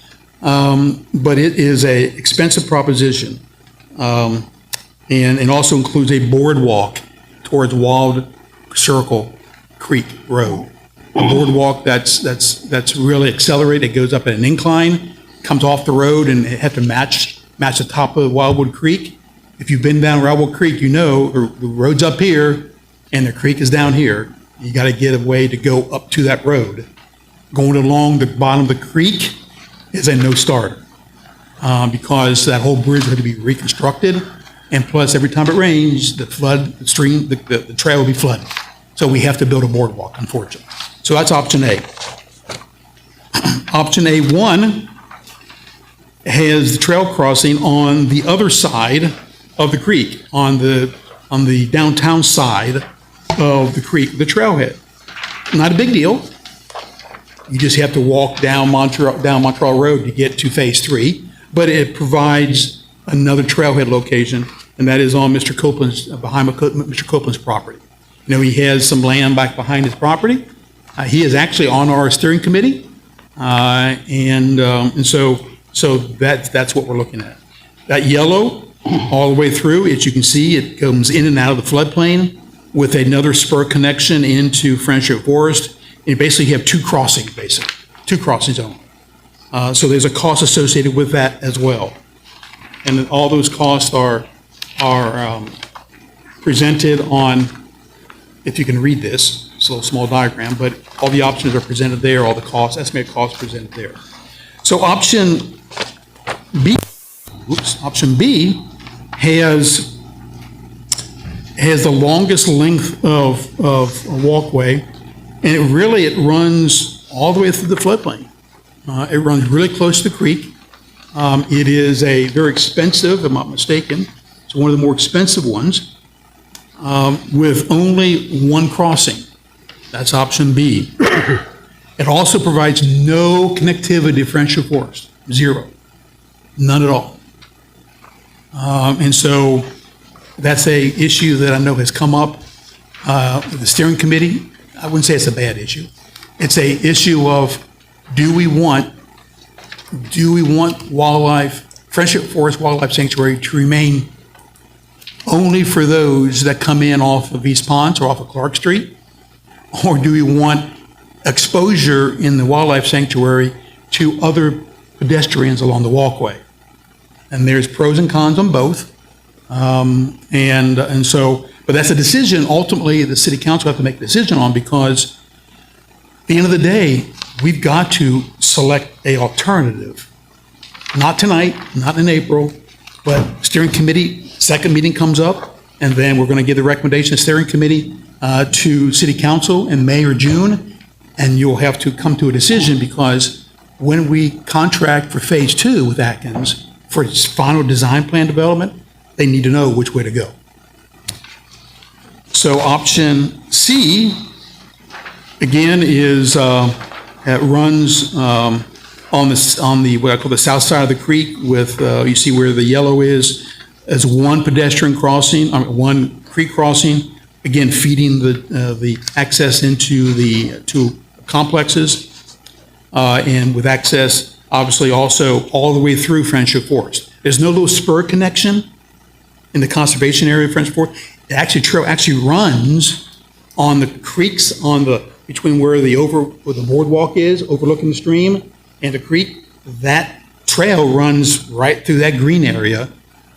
but it is a expensive proposition. And also includes a boardwalk towards Wild Circle Creek Road. A boardwalk that's really accelerated. It goes up at an incline, comes off the road, and it had to match match the top of Wildwood Creek. If you've been down Wildwood Creek, you know the road's up here and the creek is down here. You got to get a way to go up to that road. Going along the bottom of the creek is a no-starter because that whole bridge had to be reconstructed, and plus every time it rains, the trail will be flooded. So we have to build a boardwalk, unfortunately. So that's option A. Option A1 has the trail crossing on the other side of the creek, on the downtown side of the creek, the trailhead. Not a big deal. You just have to walk down Montreal Road to get to Phase 3, but it provides another trailhead location, and that is on Mr. Copeland's, behind Mr. Copeland's property. You know, he has some land back behind his property. He is actually on our steering committee, and so that's what we're looking at. That yellow, all the way through, as you can see, it comes in and out of the floodplain with another spur connection into Friendship Forest. You basically have two crossings only. So there's a cost associated with that as well. And then all those costs are presented on, if you can read this, it's a little small diagram, but all the options are presented there, all the costs, estimated costs presented there. So option B has the longest length of a walkway, and it runs all the way through the floodplain. It runs really close to the creek. It is a very expensive, if I'm not mistaken, it's one of the more expensive ones, with only one crossing. That's option B. It also provides no connectivity to Friendship Forest, zero, none at all. And so that's a issue that I know has come up with the steering committee. I wouldn't say it's a bad issue. It's a issue of, do we want Friendship Forest Wildlife Sanctuary to remain only for those that come in off of East Ponce or off of Clark Street? Or do we want exposure in the wildlife sanctuary to other pedestrians along the walkway? And there's pros and cons on both. And so, but that's a decision ultimately the city council have to make a decision on, because at the end of the day, we've got to select a alternative. Not tonight, not in April, but steering committee, second meeting comes up, and then we're going to give the recommendation of steering committee to city council in May or June, and you'll have to come to a decision, because when we contract for Phase 2 with Atkins for its final design plan development, they need to know which way to go. So option C, again, is it runs on the what I call the south side of the creek with you see where the yellow is, as one pedestrian crossing, one creek crossing, again feeding the access into the two complexes, and with access obviously also all the way through Friendship Forest. There's no little spur connection in the conservation area of Friendship Forest. The trail actually runs on the creeks between where the boardwalk is, overlooking the stream, and the creek. That trail runs right through that green area,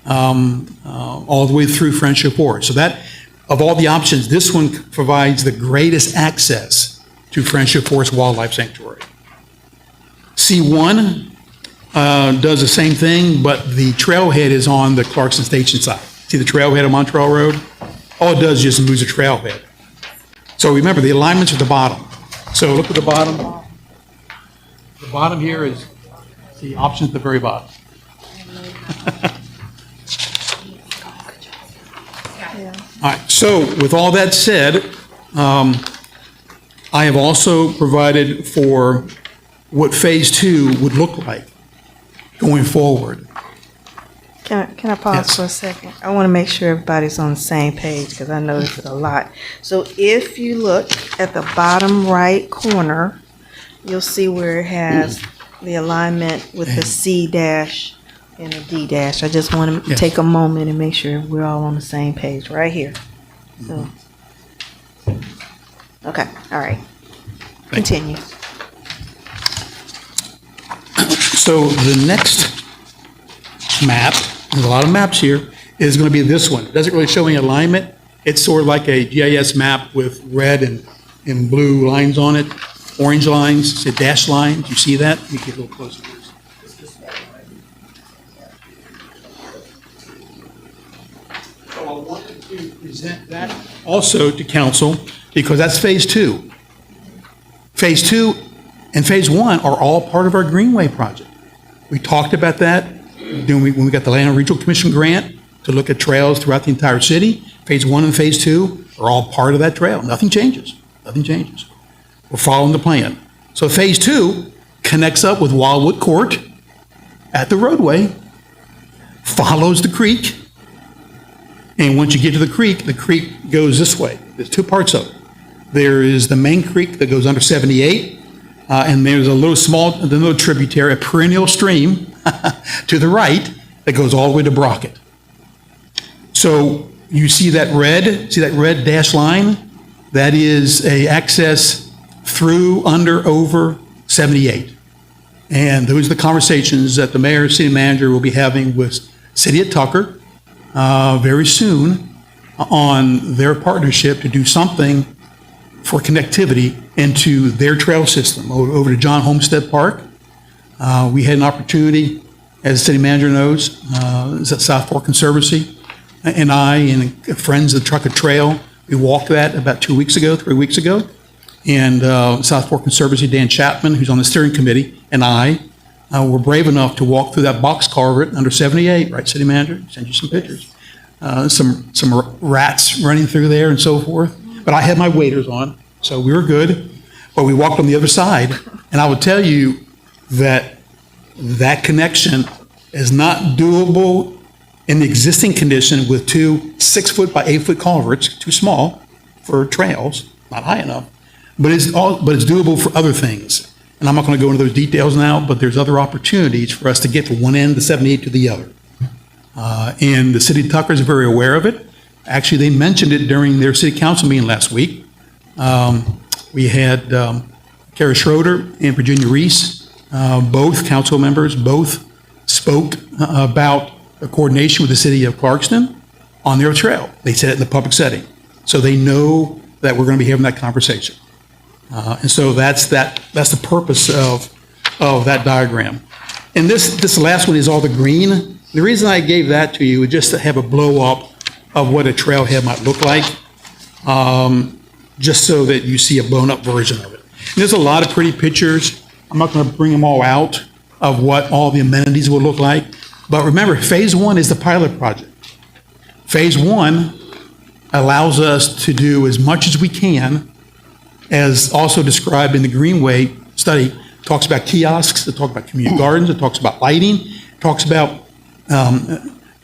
all the way through Friendship Forest. So that, of all the options, this one provides the greatest access to Friendship Forest Wildlife Sanctuary. C1 does the same thing, but the trailhead is on the Clarkston Station side. See the trailhead on Montreal Road? All it does is just moves the trailhead. So remember, the alignment's at the bottom. So look at the bottom. The bottom here is the option at the very bottom. All right, so with all that said, I have also provided for what Phase 2 would look like going forward. Can I pause for a second? I want to make sure everybody's on the same page, because I know this is a lot. So if you look at the bottom right corner, you'll see where it has the alignment with the C dash and the D dash. I just want to take a moment and make sure we're all on the same page right here. So, okay, all right. Continue. So the map, there's a lot of maps here, is going to be this one. It doesn't really show any alignment. It's sort of like a GIS map with red and blue lines on it, orange lines, it's a dashed lines. You see that? Let me get a little closer. So I wanted to present that also to council because that's phase 2. Phase 2 and phase 1 are all part of our Greenway project. We talked about that when we got the Land Regional Commission grant to look at trails throughout the entire city. Phase 1 and phase 2 are all part of that trail. Nothing changes. Nothing changes. We're following the plan. So phase 2 connects up with Wildwood Court at the roadway, follows the creek, and once you get to the creek goes this way. There's 2 parts of it. There is the main creek that goes under 78, and there's a little tributary, a perennial stream to the right that goes all the way to Brockett. So you see that red dashed line? That is a access through, under, over 78. And those are the conversations that the mayor and city manager will be having with City of Tucker very soon on their partnership to do something for connectivity into their trail system over to John Homestead Park. We had an opportunity, as the city manager knows, at South Fork Conservancy, and I and friends of the Trucker Trail, we walked that about 3 weeks ago. And South Fork Conservancy, Dan Chapman, who's on the steering committee, and I were brave enough to walk through that box culvert under 78, right, city manager? Send you some pictures. Some rats running through there and so forth. But I had my waders on, so we were good. But we walked on the other side, and I would tell you that that connection is not doable in the existing condition with 2 6-foot by 8-foot culverts, too small for trails, not high enough. But it's doable for other things. And I'm not going to go into those details now, but there's other opportunities for us to get from one end of 78 to the other. And the city of Tucker is very aware of it. Actually, they mentioned it during their city council meeting last week. We had Kara Schroeder and Virginia Reese, both council members, both spoke about the coordination with the city of Clarkston on their trail. They said it in the public setting. So they know that we're going to be having that conversation. And so that's the purpose of that diagram. And this last one is all the green. The reason I gave that to you is just to have a blow up of what a trailhead might look like, just so that you see a blown up version of it. And there's a lot of pretty pictures. I'm not going to bring them all out of what all the amenities will look like. But remember, phase 1 is the pilot project. Phase 1 allows us to do as much as we can, as also described in the Greenway study. It talks about kiosks, it talks about community gardens, it talks about lighting, it talks about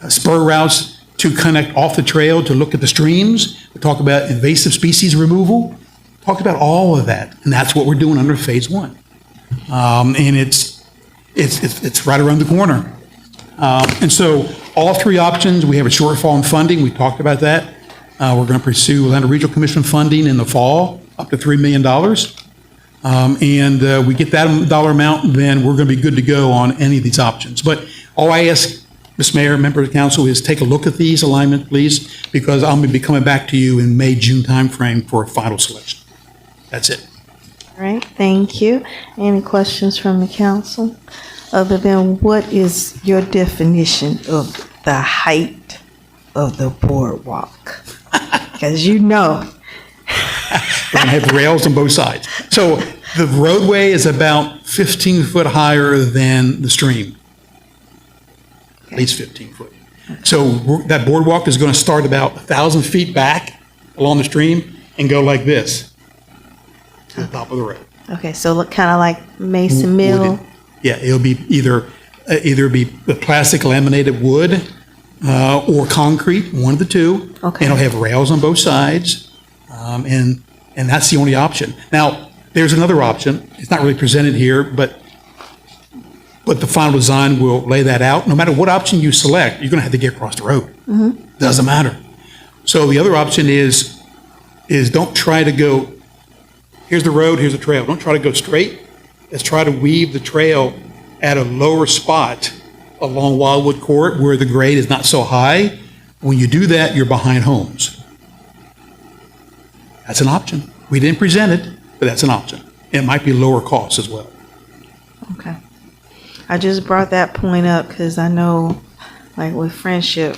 spur routes to connect off the trail to look at the streams. We talk about invasive species removal. Talk about all of that, and that's what we're doing under phase 1. And it's right around the corner. And so all 3 options, we have a shortfall in funding. We talked about that. We're going to pursue Land Regional Commission funding in the fall, up to $3 million. And we get that dollar amount, then we're going to be good to go on any of these options. But all I ask, Ms. Mayor, members of council, is take a look at these alignments, please, because I'm going to be coming back to you in May, June timeframe for a final selection. That's it. All right, thank you. Any questions from the council? Other than what is your definition of the height of the boardwalk? Because you know. We're going to have rails on both sides. So the roadway is about 15 foot higher than the stream. At least 15 foot. So that boardwalk is going to start about 1,000 feet back along the stream and go like this to the top of the road. Okay, so look kind of like Mason Mill. Yeah, it'll be either be the plastic laminated wood or concrete, one of the two. Okay. And it'll have rails on both sides, and that's the only option. Now, there's another option. It's not really presented here, but the final design will lay that out. No matter what option you select, you're going to have to get across the road. Mm-hmm. Doesn't matter. So the other option is don't try to go, here's the road, here's the trail. Don't try to go straight. Let's try to weave the trail at a lower spot along Wildwood Court where the grade is not so high. When you do that, you're behind homes. That's an option. We didn't present it, but that's an option. It might be lower cost as well. Okay. I just brought that point up because I know, like with Friendship,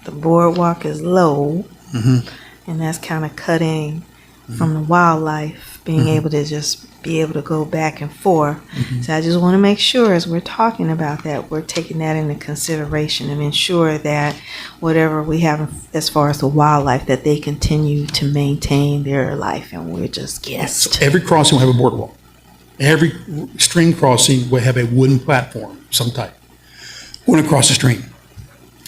the boardwalk is low, and that's kind of cutting from the wildlife, being able to just be able to go back and forth. So I just want to make sure as we're talking about that, we're taking that into consideration and ensure that whatever we have as far as the wildlife, that they continue to maintain their life and we're just guests. So every crossing will have a boardwalk. Every stream crossing will have a wooden platform of some type going across the stream.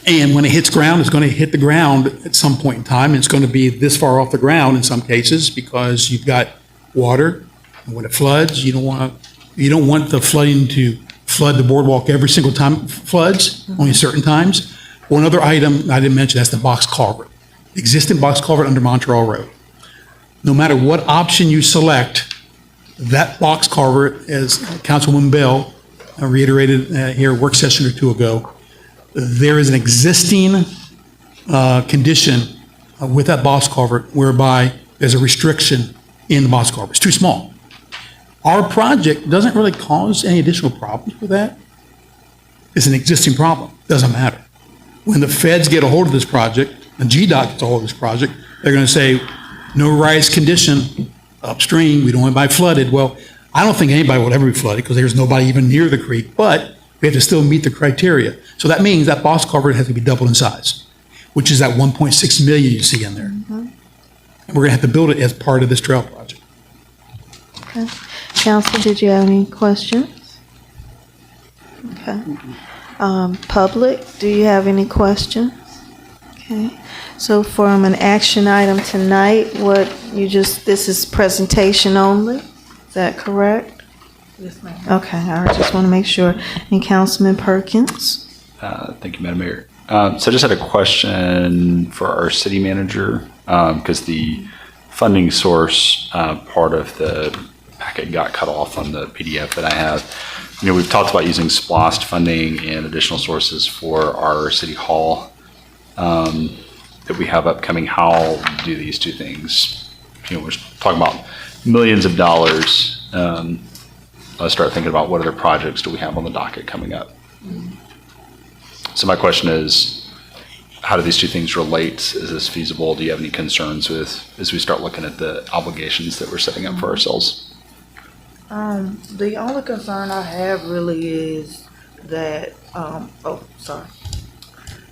And when it hits ground, it's going to hit the ground at some point in time. And it's going to be this far off the ground in some cases because you've got water. And when it floods, you don't want the flooding to flood the boardwalk every single time it floods, only certain times. One other item I didn't mention, that's the box culvert. Existing box culvert under Montreal Road. No matter what option you select, that box culvert, as Councilwoman Bell reiterated here a work session or two ago, there is an existing condition with that box culvert whereby there's a restriction in the box culvert. It's too small. Our project doesn't really cause any additional problems with that. It's an existing problem. Doesn't matter. When the feds get a hold of this project, and GDOT gets a hold of this project, they're going to say, no rise condition upstream, we don't want anybody flooded. Well, I don't think anybody will ever be flooded because there's nobody even near the creek, but we have to still meet the criteria. So that means that box culvert has to be doubled in size, which is that 1.6 million you see in there. And we're going to have to build it as part of this trail project. Okay. Council, did you have any questions? Okay. Public, do you have any questions? Okay. So from an action item tonight, this is presentation only? Is that correct? Yes, ma'am. Okay, I just want to make sure. And Councilman Perkins? Thank you, Madam Mayor. So I just had a question for our city manager, because the funding source part of the packet got cut off on the PDF that I have. You know, we've talked about using SPLOST funding and additional sources for our city hall that we have upcoming. How do these two things, you know, we're talking about millions of dollars. Let's start thinking about what other projects do we have on the docket coming up. So my question is, how do these two things relate? Is this feasible? Do you have any concerns with, as we start looking at the obligations that we're setting up for ourselves? The only concern I have really is that,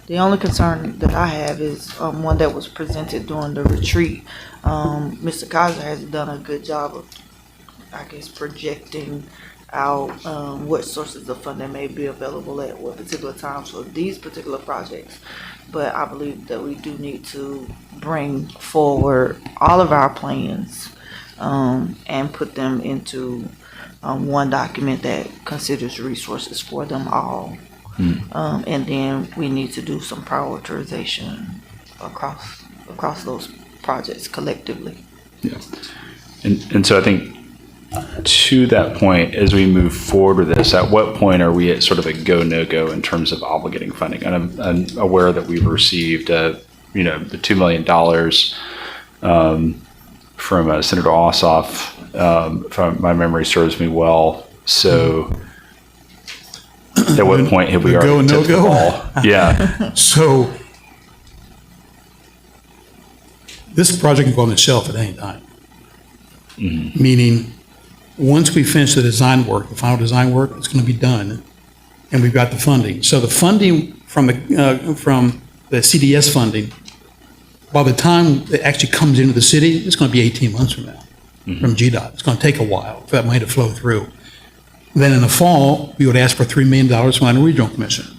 The only concern that I have is one that was presented during the retreat. Mr. Kaiser has done a good job of, I guess, projecting out what sources of funding may be available at what particular times for these particular projects. But I believe that we do need to bring forward all of our plans and put them into one document that considers resources for them all. And then we need to do some prioritization across those projects collectively. Yeah. And so I think to that point, as we move forward with this, at what point are we at sort of a go, no go in terms of obligating funding? And I'm aware that we've received, the $2 million from Senator Ossoff, from my memory serves me well. So at what point have we already tipped the ball? Yeah. So this project can go on the shelf at any time. Meaning, once we finish the design work, the final design work, it's going to be done, and we've got the funding. So the funding from the CDS funding, by the time it actually comes into the city, it's going to be 18 months from now, from GDOT. It's going to take a while for that money to flow through. Then in the fall, we would ask for $3 million from the Regional Commission.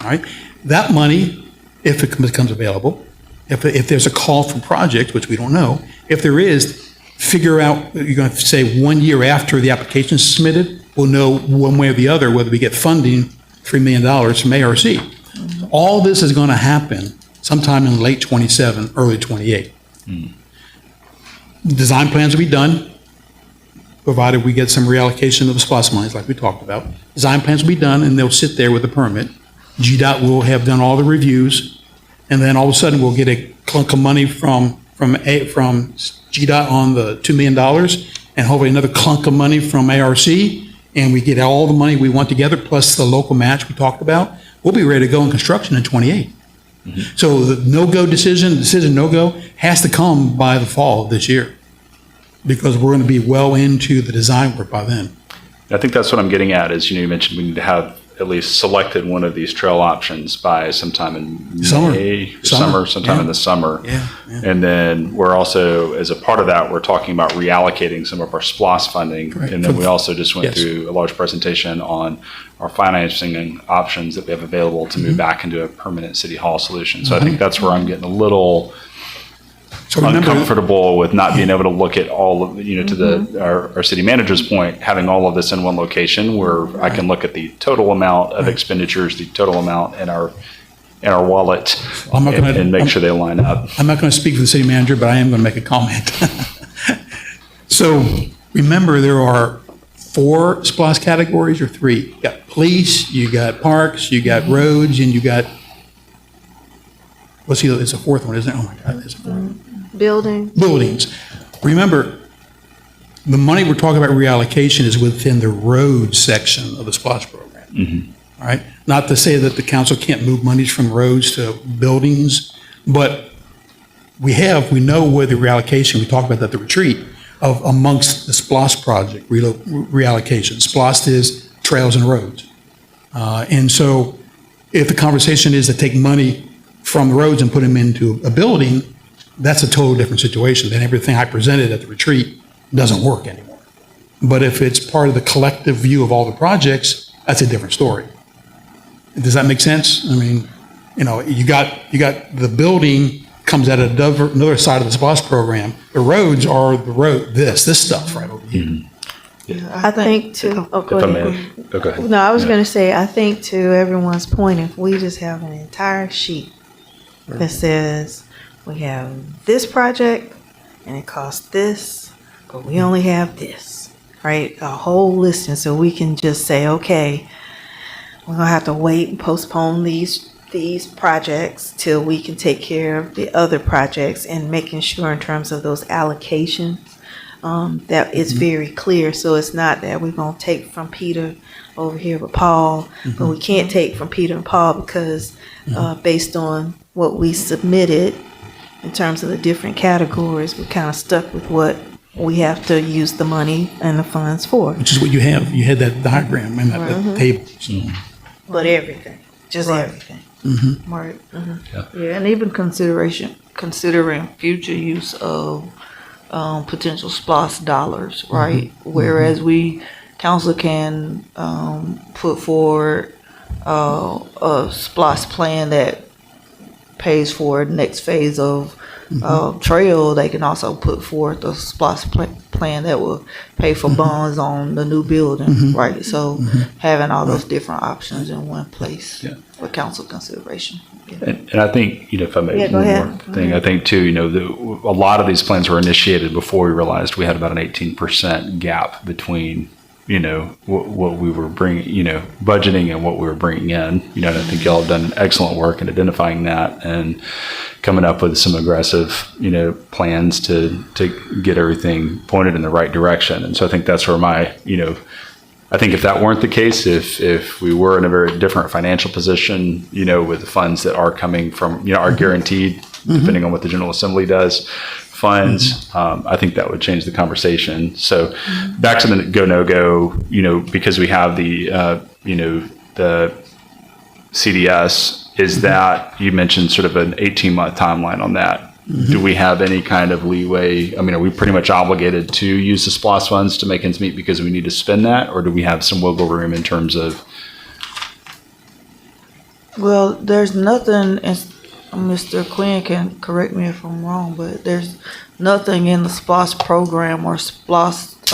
All right, that money, if it becomes available, if there's a call for projects, which we don't know, if there is, figure out, you're going to say 1 year after the application is submitted, we'll know one way or the other whether we get funding, $3 million from ARC. All this is going to happen sometime in late 27, early 28. Design plans will be done, provided we get some reallocation of the SPOS monies like we talked about. Design plans will be done, and they'll sit there with a permit. GDOT will have done all the reviews, and then all of a sudden, we'll get a clunk of money from GDOT on the $2 million, and hopefully another clunk of money from ARC, and we get all the money we want together, plus the local match we talked about. We'll be ready to go in construction in '28. So the no-go decision no-go, has to come by the fall of this year, because we're going to be well into the design work by then. I think that's what I'm getting at is, you mentioned we need to have at least selected one of these trail options by sometime in summer, sometime in the summer. Yeah. And then we're also, as a part of that, we're talking about reallocating some of our SPLOST funding. Correct. And then we also just went Yes. through a large presentation on our financing options that we have available to move back into a permanent city hall solution. So I think that's where I'm getting a little uncomfortable with not being able to look at all of, to our city manager's point, having all of this in one location where I can look at the total amount of expenditures, the total amount in our wallet, and make sure they line up. I'm not going to speak for the city manager, but I am going to make a comment. So remember, there are 4 SPLOST categories or 3. You got police, you got parks, you got roads, and you got, it's a 4th one, isn't it? Oh my God, it's a 4th one. Buildings. Remember, the money we're talking about reallocation is within the road section of the SPLOST program. All right? Not to say that the council can't move monies from roads to buildings, but we know where the reallocation, we talked about that at the retreat, of amongst the SPLOST project reallocation. SPLOST is trails and roads. And so if the conversation is to take money from the roads and put them into a building, that's a totally different situation. Then everything I presented at the retreat doesn't work anymore. But if it's part of the collective view of all the projects, that's a different story. Does that make sense? I mean, you got the building comes out of another side of the SPOS program. The roads are the road, this stuff right over here. I think too. Oh, go If I ahead. may. Go ahead. No, I was going to say, I think to everyone's point, if we just have an entire sheet that says we have this project and it costs this, but we only have this, right? A whole listing, so we can just say, okay, we're gonna have to wait and postpone these projects till we can take care of the other projects, and making sure in terms of those allocations that it's very clear. So it's not that we're gonna take from Peter over here with Paul, but we can't take from Peter and Paul because based on what we submitted in terms of the different categories, we're kind of stuck with what we have to use the money and the funds for. Which is what you have. You had that diagram and that table. But everything, just everything. Right. Yeah, and even considering future use of potential SPLOST dollars, right? Whereas council can put forward a SPLOST plan that pays for the next phase of trail. They can also put forth a SPLOST plan that will pay for bonds on the new building, right? So having all those different options in one place for council consideration. And I think, if I may, go one ahead. more thing, I think too, a lot of these plans were initiated before we realized we had about an 18% gap between, what we were bringing, budgeting and what we were bringing in. And I think y'all have done excellent work in identifying that and coming up with some aggressive, plans to get everything pointed in the right direction. And so I think that's where I think if that weren't the case, if we were in a very different financial position, with the funds that are coming from, are guaranteed, depending on what the General Assembly does, funds, I think that would change the conversation. So back to the go, no go, because we have the, the CDS, is that, you mentioned sort of an 18-month timeline on that. Do we have any kind of leeway? I mean, are we pretty much obligated to use the SPLOST funds to make ends meet because we need to spend that? Or do we have some wiggle room in terms of? Well, there's nothing, and Mr. Quinn can correct me if I'm wrong, but there's nothing in the SPLOST program or SPLOST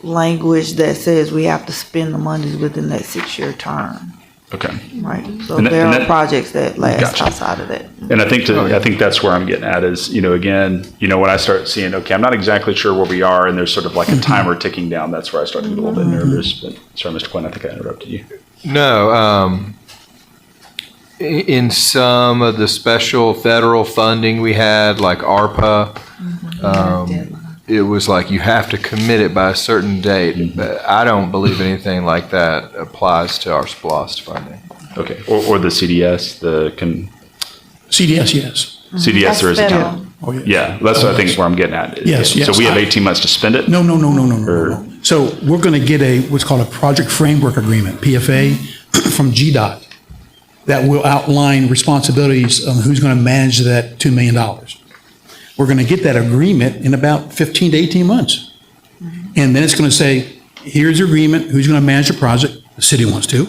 language that says we have to spend the monies within that 6-year term. Okay. Right. So And that- there and are that- projects that last Gotcha. outside of that. And I think that's where I'm getting at is, again, when I start seeing, okay, I'm not exactly sure where we are, and there's sort of like a timer ticking down, that's where I start to get a little bit nervous. But sorry, Mr. Quinn, I think I interrupted you. No, in some of the special federal funding we had, like ARPA, it was like you have to commit it by a certain date. But I don't believe anything like that applies to our SPLOST funding. Okay, or the CDS, CDS, yes. CDS, there is a federal. time. Oh, yeah. Yeah, that's what I think is where I'm getting at. Yes, So yes. we have 18 months to spend it? No. So we're going to get what's called a Project Framework Agreement, PFA, from GDOT that will outline responsibilities of who's going to manage that $2 million. We're going to get that agreement in about 15 to 18 months. And then it's going to say, here's the agreement, who's going to manage the project, the city wants to,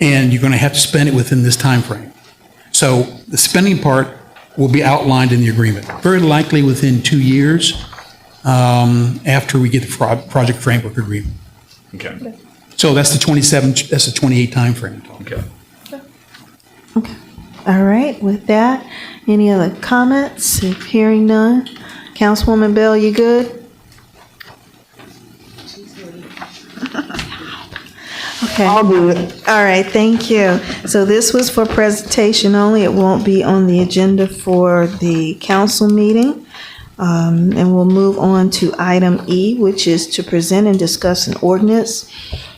and you're going to have to spend it within this time frame. So the spending part will be outlined in the agreement, very likely within 2 years after we get the project framework agreement. Okay. So that's the 28 timeframe. Okay. All right, with that, any other comments? If hearing none, Councilwoman Bell, you good? Okay. All good. All right, thank you. So this was for presentation only. It won't be on the agenda for the council meeting. And we'll move on to item E, which is to present and discuss an ordinance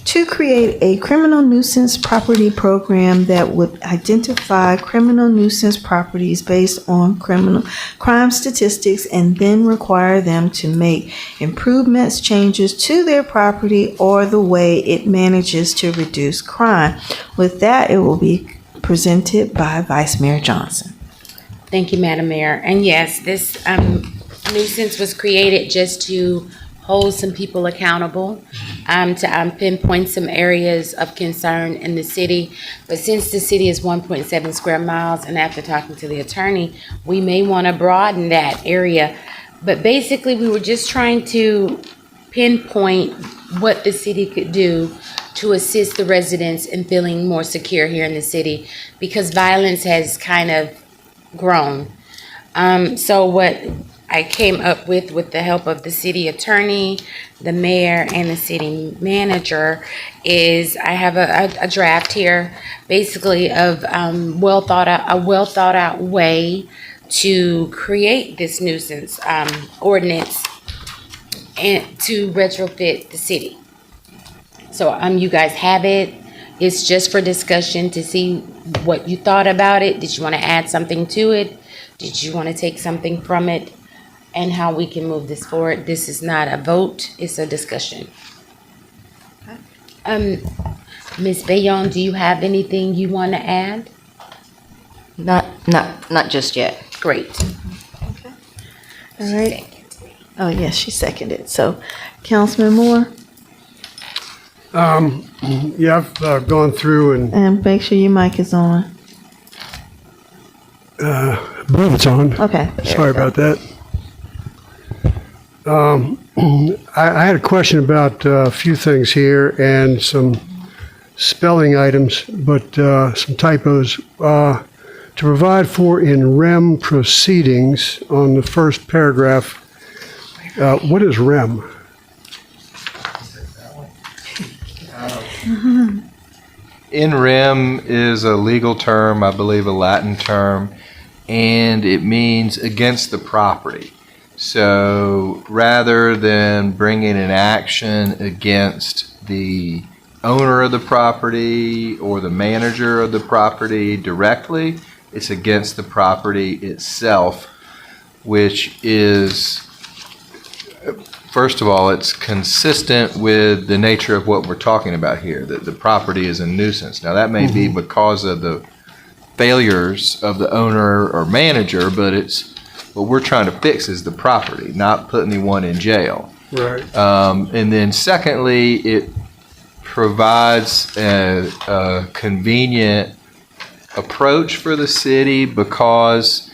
to create a criminal nuisance property program that would identify criminal nuisance properties based on criminal crime statistics and then require them to make improvements, changes to their property or the way it manages to reduce crime. With that, it will be presented by Vice Mayor Johnson. Thank you, Madam Mayor. And yes, this nuisance was created just to hold some people accountable, to pinpoint some areas of concern in the city. But since the city is 1.7 square miles, and after talking to the attorney, we may want to broaden that area. But basically, we were just trying to pinpoint what the city could do to assist the residents in feeling more secure here in the city, because violence has kind of grown. So what I came up with the help of the city attorney, the mayor, and the city manager, is I have a draft here, basically of a well thought out way to create this nuisance ordinance and to retrofit the city. So you guys have it. It's just for discussion to see what you thought about it. Did you want to add something to it? Did you want to take something from it? And how we can move this forward. This is not a vote, it's a discussion. Ms. Bayon, do you have anything you want to add? Not just yet. Great. All right. Oh, yes, she seconded. So, Councilman Moore? Yeah, I've gone through And make sure your mic is on. I believe it's on. Okay. Sorry about that. I had a question about a few things here and some spelling items, but some typos. To provide for in rem proceedings on the first paragraph, what is rem? In rem is a legal term, I believe a Latin term, and it means against the property. So rather than bringing an action against the owner of the property or the manager of the property directly, it's against the property itself, which is, first of all, it's consistent with the nature of what we're talking about here, that the property is a nuisance. Now, that may be because of the failures of the owner or manager, but it's what we're trying to fix is the property, not put anyone in jail. Right. And then secondly, it provides a convenient approach for the city because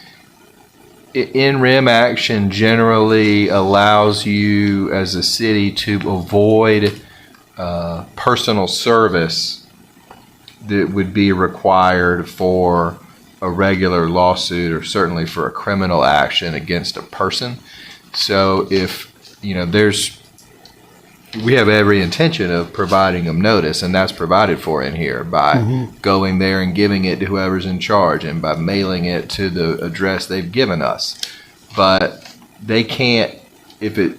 in rem action generally allows you as a city to avoid personal service that would be required for a regular lawsuit or certainly for a criminal action against a person. So if, we have every intention of providing them notice, and that's provided for in here by going there and giving it to whoever's in charge and by mailing it to the address they've given us. But they can't, an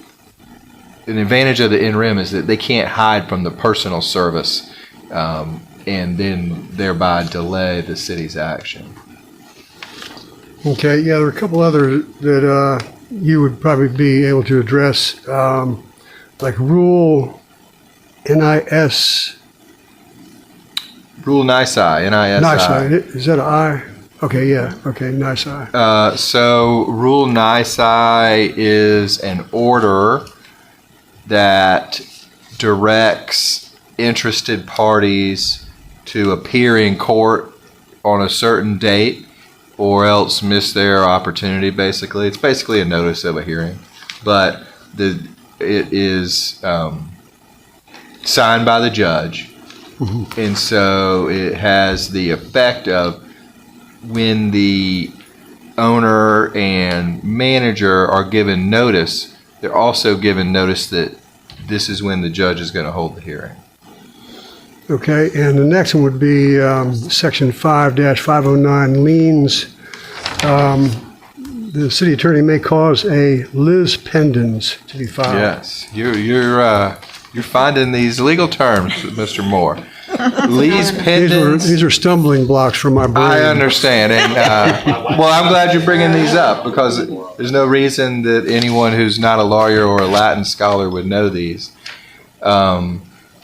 advantage of the in-rem is that they can't hide from the personal service and then thereby delay the city's action. Okay, yeah, there are a couple other that you would probably be able to address, like Rule NIS. Rule NISI, N-I-S-I. Is that an I? Okay, yeah, okay, NISI. So Rule NISI is an order that directs interested parties to appear in court on a certain date or else miss their opportunity, basically. It's basically a notice of a hearing. But it is signed by the judge. And so it has the effect of when the owner and manager are given notice, they're also given notice that this is when the judge is going to hold the hearing. Okay, and the next one would be Section 5-509 liens. The city attorney may cause a lis pendens to be filed. Yes, you're finding these legal terms, Mr. Moore. Lis pendens. These are stumbling blocks for my brain. I understand, and well, I'm glad you're bringing these up because there's no reason that anyone who's not a lawyer or a Latin scholar would know these.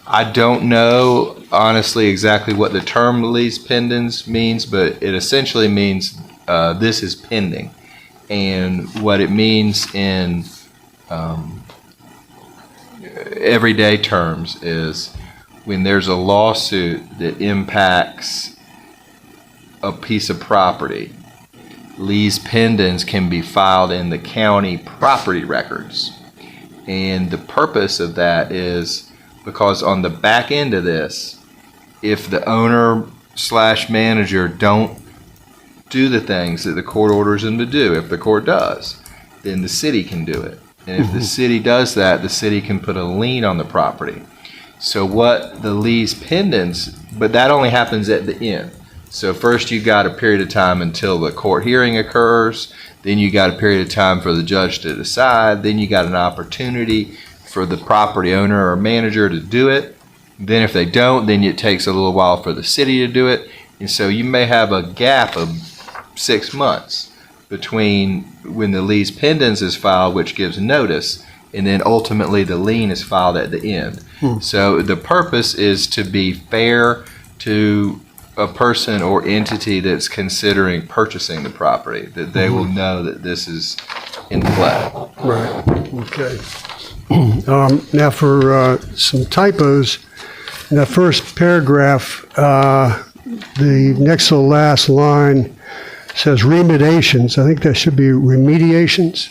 I don't know, honestly, exactly what the term lis pendens means, but it essentially means this is pending. And what it means in everyday terms is when there's a lawsuit that impacts a piece of property, lis pendens can be filed in the county property records. And the purpose of that is because on the back end of this, if the owner / manager don't do the things that the court orders them to do, if the court does, then the city can do it. And if the city does that, the city can put a lien on the property. So what the lis pendens, but that only happens at the end. So first you got a period of time until the court hearing occurs, then you got a period of time for the judge to decide, then you got an opportunity for the property owner or manager to do it. Then if they don't, then it takes a little while for the city to do it. And so you may have a gap of 6 months between when the lis pendens is filed, which gives notice, and then ultimately the lien is filed at the end. So the purpose is to be fair to a person or entity that's considering purchasing the property, that they will know that this is in play. Right, okay. Now for some typos, in that first paragraph, the next to the last line says remediations. I think that should be remediations.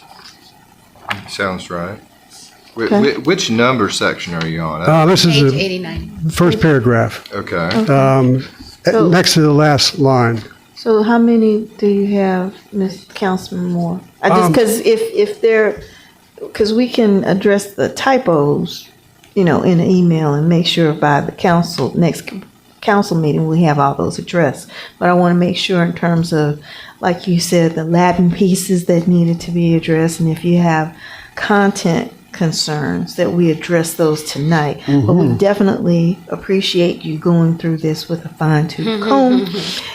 Sounds right. Okay. Which number section are you on? This is Page the 89. first paragraph, Okay. So- next to the last line. So how many do you have, Ms. Councilman Moore? I just, because because we can address the typos, in an email and make sure by the next council meeting, we have all those addressed. But I want to make sure in terms of, like you said, the Latin pieces that needed to be addressed, and if you have content concerns, that we address those tonight. But we definitely appreciate you going through this with a fine-tooth comb.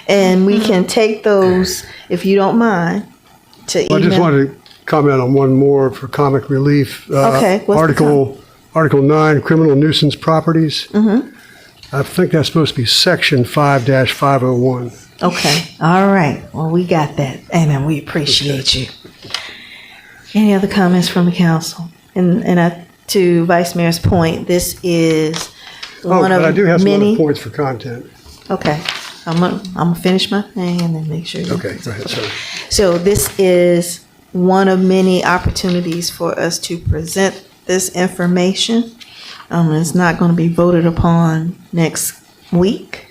And we can take those, if you don't mind, to email. I just wanted to comment on one more for comic relief. Okay, what's the Article 9, criminal nuisance properties. I think that's supposed to be Section 5-501. Okay, all right. Well, we got that, and we appreciate you. Any other comments from the council? And to Vice Mayor's point, this is one of but I do have some many. other points for content. Okay, I'm gonna finish my thing and then make sure. Okay, go ahead, sorry. So this is one of many opportunities for us to present this information. It's not going to be voted upon next week.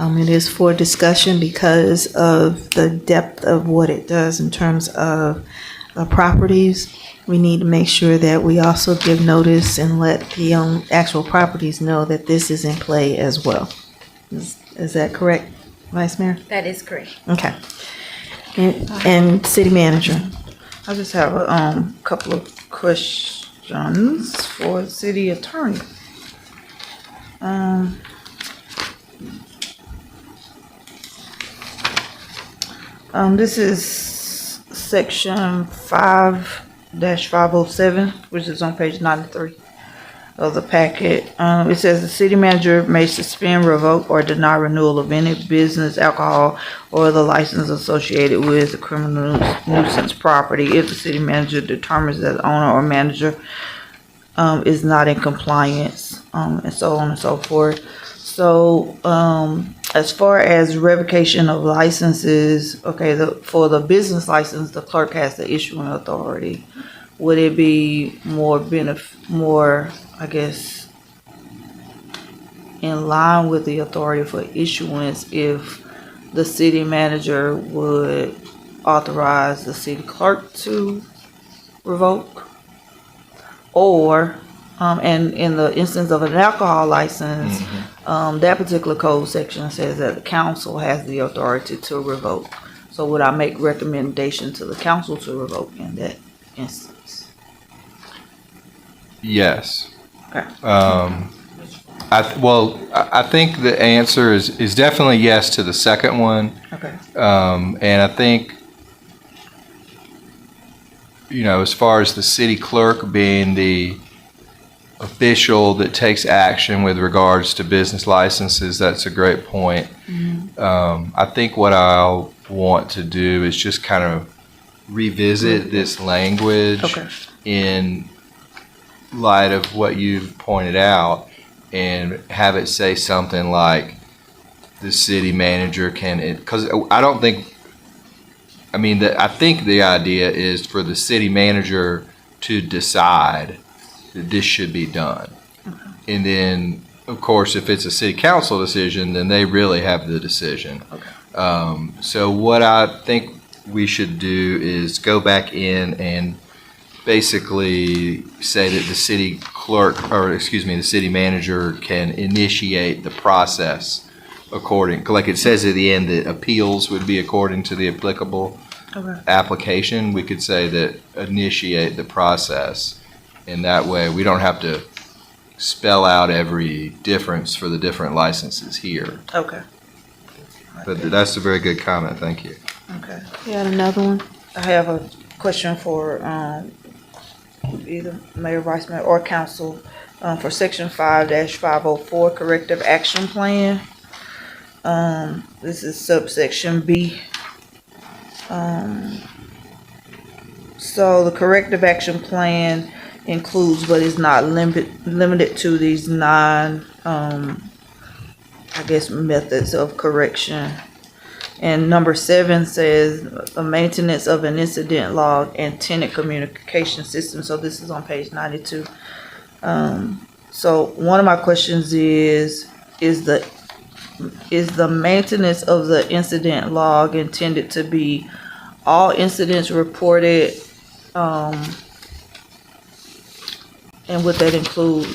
It is for discussion because of the depth of what it does in terms of properties. We need to make sure that we also give notice and let the actual properties know that this is in play as well. Is that correct, Vice Mayor? That is correct. Okay. And City Manager? I just have a couple of questions for the City Attorney. This is section 5-507, which is on page 93 of the packet. It says the city manager may suspend, revoke, or deny renewal of any business, alcohol, or the license associated with the criminal nuisance property if the city manager determines that the owner or manager is not in compliance, and so on and so forth. So, as far as revocation of licenses, okay, for the business license, the clerk has the issuing authority. Would it be more, I guess, in line with the authority for issuance if the city manager would authorize the city clerk to revoke? Or, and in the instance of an alcohol license, that particular code section says that the council has the authority to revoke. So would I make recommendation to the council to revoke in that instance? Yes. Okay. I think the answer is definitely yes to the second one. Okay. And I think, as far as the city clerk being the official that takes action with regards to business licenses, that's a great point. I think what I'll want to do is just kind of revisit this language in light of what you've pointed out and have it say something like the city manager can, because I think the idea is for the city manager to decide that this should be done. And then, of course, if it's a city council decision, then they really have the decision. So what I think we should do is go back in and basically say that the city clerk, the city manager can initiate the process according, like it says at the end that appeals would be according to the applicable application. We could say that initiate the process, and that way we don't have to spell out every difference for the different licenses here. Okay. But that's a very good comment. Thank you. Okay. You had another one? I have a question for either Mayor, Vice Mayor, or Council for Section 5-504 Corrective Action Plan. This is subsection B. So the corrective action plan includes but is not limited to these 9, methods of correction. And number 7 says the maintenance of an incident log and tenant communication system. So this is on page 92. So one of my questions is the maintenance of the incident log intended to be all incidents reported, and would that include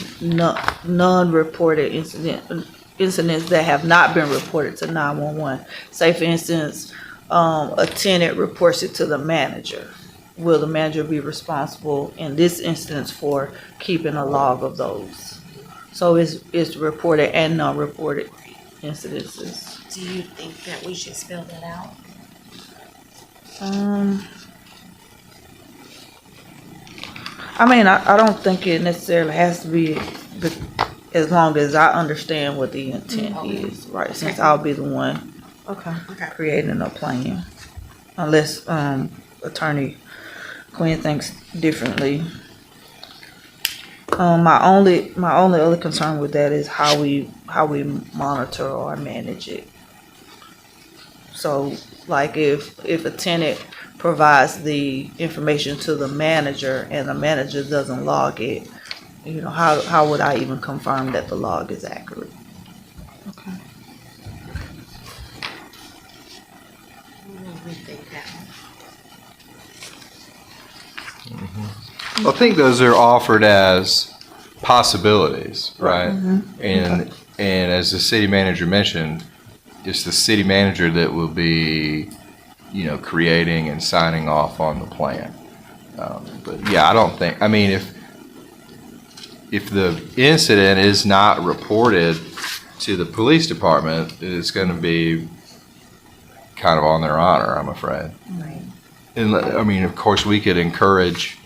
non-reported incidents that have not been reported to 911? Say, for instance, a tenant reports it to the manager. Will the manager be responsible in this instance for keeping a log of those? So it's reported and non-reported incidences. Do you think that we should spell that out? I don't think it necessarily has to be, but as long as I understand what the intent is, right? Since I'll be the one creating a plan, unless Attorney Quinn thinks differently. My only other concern with that is how we monitor or manage it. So, like if a tenant provides the information to the manager and the manager doesn't log it, how would I even confirm that the log is accurate? I think those are offered as possibilities, right? And as the city manager mentioned, it's the city manager that will be, creating and signing off on the plan. But yeah, I don't think, I mean, if the incident is not reported to the police department, it's going to be kind of on their honor, I'm afraid. Right. And I mean, of course, we could encourage,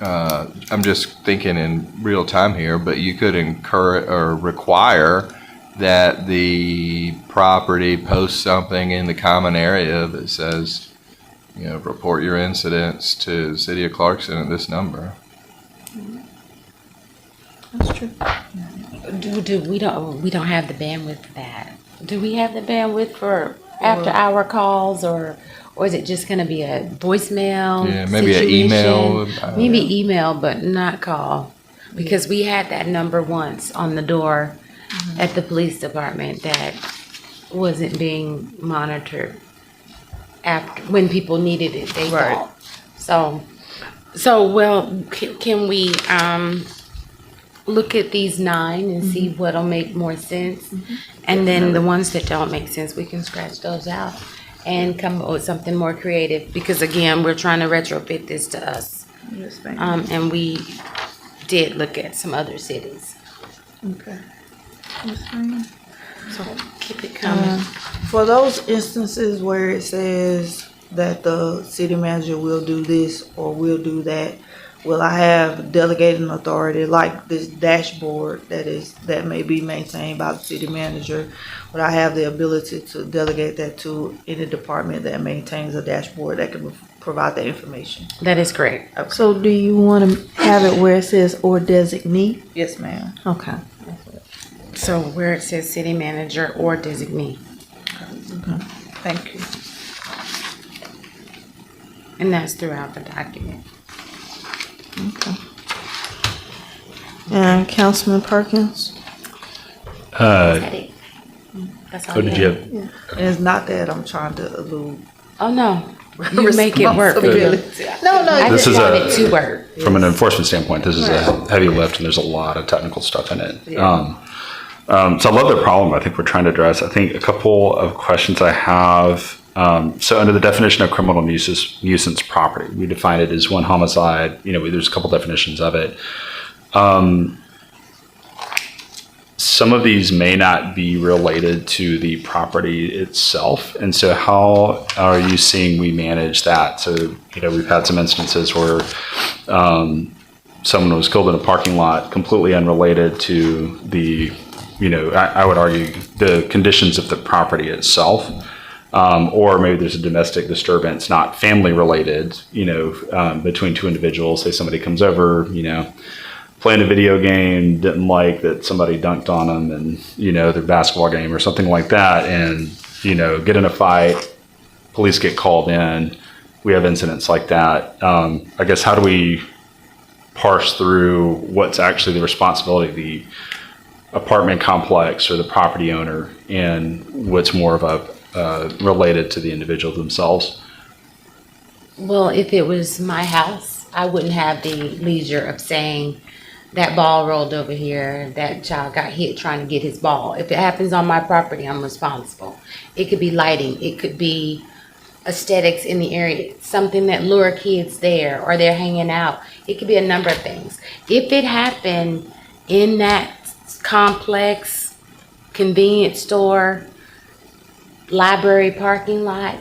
I'm just thinking in real time here, but you could encourage or require that the property post something in the common area that says, report your incidents to the city of Clarkston at this number. That's true. We don't have the bandwidth for that. Do we have the bandwidth for after hour calls, or is it just going to be a voicemail? Yeah, maybe an email. Maybe email, but not call, because we had that number once on the door at the police department that wasn't being monitored after when people needed it. They called. So well, can we look at these 9 and see what'll make more sense, and then the ones that don't make sense, we can scratch those out and come up with something more creative. Because again, we're trying to retrofit this to us, Yes, ma'am. and we did look at some other cities. Okay. Yes, ma'am. So keep it coming. For those instances where it says that the city manager will do this or will do that, will I have delegating authority like this dashboard that may be maintained by the city manager? Would I have the ability to delegate that to any department that maintains a dashboard that can provide that information? That is correct. So do you want to have it where it says or designee? Yes, ma'am. Okay. So where it says city manager or designee, Okay. Thank you. and that's throughout the document. Okay. And Councilman Perkins? That's all What did you have? And it's not that I'm trying to elude. Oh, no. You make it work for you. No, I This just is want it to work. From an enforcement standpoint, this is a heavy lift, and there's a lot of technical stuff in it. Yeah. So I love the problem I think we're trying to address. I think a couple of questions I have. So under the definition of criminal nuisance property, we define it as one homicide. There's a couple definitions of it. Some of these may not be related to the property itself. And so how are you seeing we manage that? So, we've had some instances where someone was killed in a parking lot completely unrelated to the, I would argue the conditions of the property itself. Or maybe there's a domestic disturbance, not family related, between two individuals. Say somebody comes over, playing a video game, didn't like that somebody dunked on them and, their basketball game or something like that. And, get in a fight, police get called in. We have incidents like that. I guess, how do we parse through what's actually the responsibility of the apartment complex or the property owner and what's more of a related to the individual themselves? Well, if it was my house, I wouldn't have the leisure of saying that ball rolled over here, that child got hit trying to get his ball. If it happens on my property, I'm responsible. It could be lighting. It could be aesthetics in the area, something that lure kids there or they're hanging out. It could be a number of things. If it happened in that complex, convenience store, library parking lot,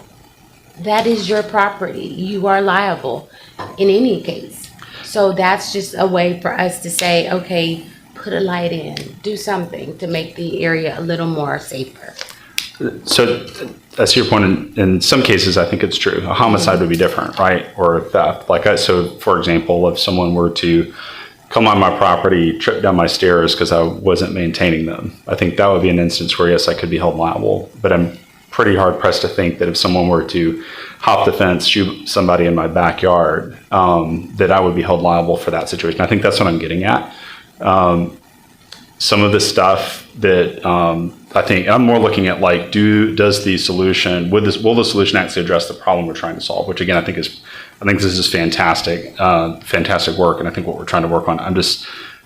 that is your property. You are liable in any case. So that's just a way for us to say, okay, put a light in, do something to make the area a little more safer. So that's your point. In some cases, I think it's true. A homicide would be different, right? Or theft. So for example, if someone were to come on my property, trip down my stairs because I wasn't maintaining them, I think that would be an instance where, yes, I could be held liable. But I'm pretty hard pressed to think that if someone were to hop the fence, shoot somebody in my backyard, that I would be held liable for that situation. I think that's what I'm getting at. Some of the stuff that I think I'm more looking at, like, will the solution actually address the problem we're trying to solve? Which again, I think is I think this is fantastic, fantastic work, and I think what we're trying to work on, I'm just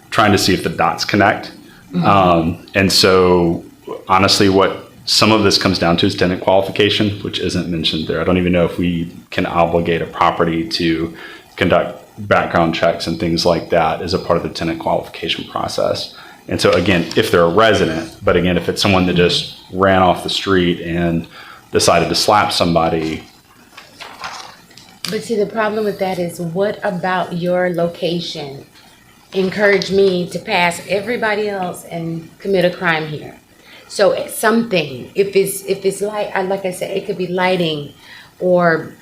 trying to see if the dots connect. And so, honestly, what some of this comes down to is tenant qualification, which isn't mentioned there. I don't even know if we can obligate a property to conduct background checks and things like that as a part of the tenant qualification process. And so, again, if they're a resident, but again, if it's someone that just ran off the street and decided to slap somebody. But see, the problem with that is, what about your location encouraged me to pass everybody else and commit a crime here? So it's something, if it's light, like I said, it could be lighting or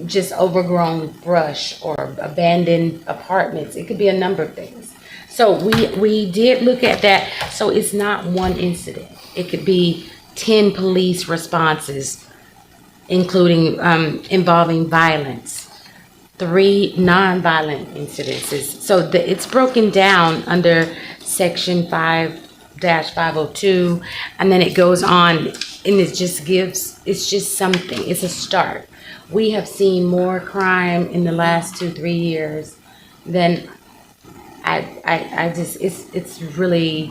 just overgrown brush or abandoned apartments. It could be a number of things. So we did look at that. So it's not one incident. It could be 10 police responses, including involving violence, 3 non-violent incidences. So it's broken down under section 5-502, and then it goes on, and it's just something. It's a start. We have seen more crime in the last 2-3 years than it's really,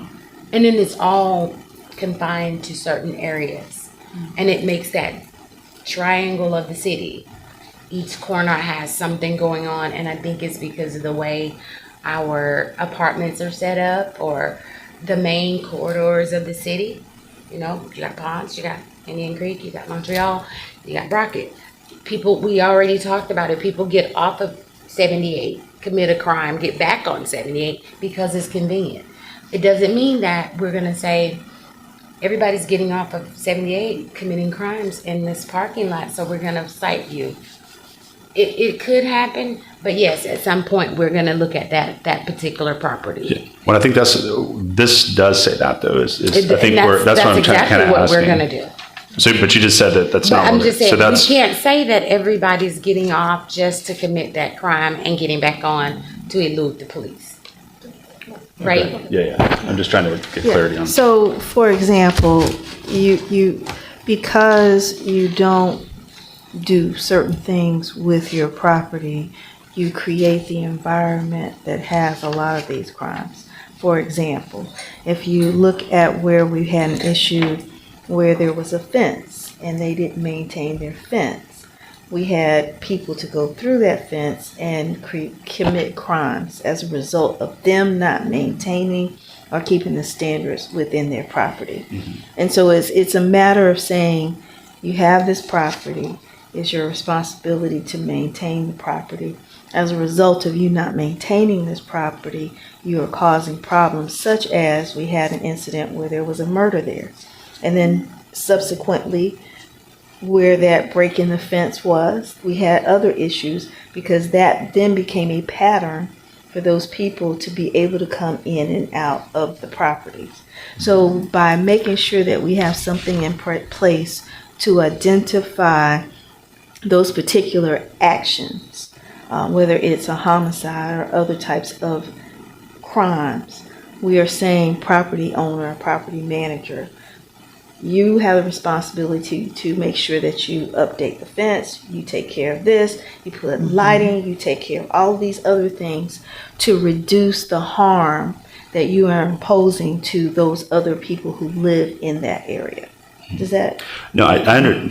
and then it's all confined to certain areas, and it makes that triangle of the city. Each corner has something going on, and I think it's because of the way our apartments are set up, or the main corridors of the city. You know, you got Ponce, you got Indian Creek, you got Montreal, you got Brockett. People, we already talked about it, people get off of 78, commit a crime, get back on 78 because it's convenient. It doesn't mean that we're gonna say everybody's getting off of 78 committing crimes in this parking lot, so we're gonna cite you. It could happen, but yes, at some point we're gonna look at that particular property. Yeah. Well, I think this does say that though. Is I think that's what I'm exactly kind of what asking. we're gonna do. So, but you just said that's But not. I'm what just it- saying, so that's you can't say that everybody's getting off just to commit that crime and getting back on to elude the police. Right? Okay. Yeah. I'm just trying to get clarity on. So, for example, you because you don't do certain things with your property, you create the environment that has a lot of these crimes. For example, if you look at where we had an issue where there was a fence and they didn't maintain their fence, we had people to go through that fence and commit crimes as a result of them not maintaining or keeping the standards within their property. And so it's a matter of saying, you have this property, it's your responsibility to maintain the property. As a result of you not maintaining this property, you are causing problems, such as we had an incident where there was a murder there. And then subsequently, where that break in the fence was, we had other issues, because that then became a pattern for those people to be able to come in and out of the properties. So by making sure that we have something in place to identify those particular actions, whether it's a homicide or other types of crimes, we are saying property owner, property manager, you have a responsibility to make sure that you update the fence, you take care of this, you put lighting, you take care of all of these other things to reduce the harm that you are imposing to those other people who live in that area. Does that? No,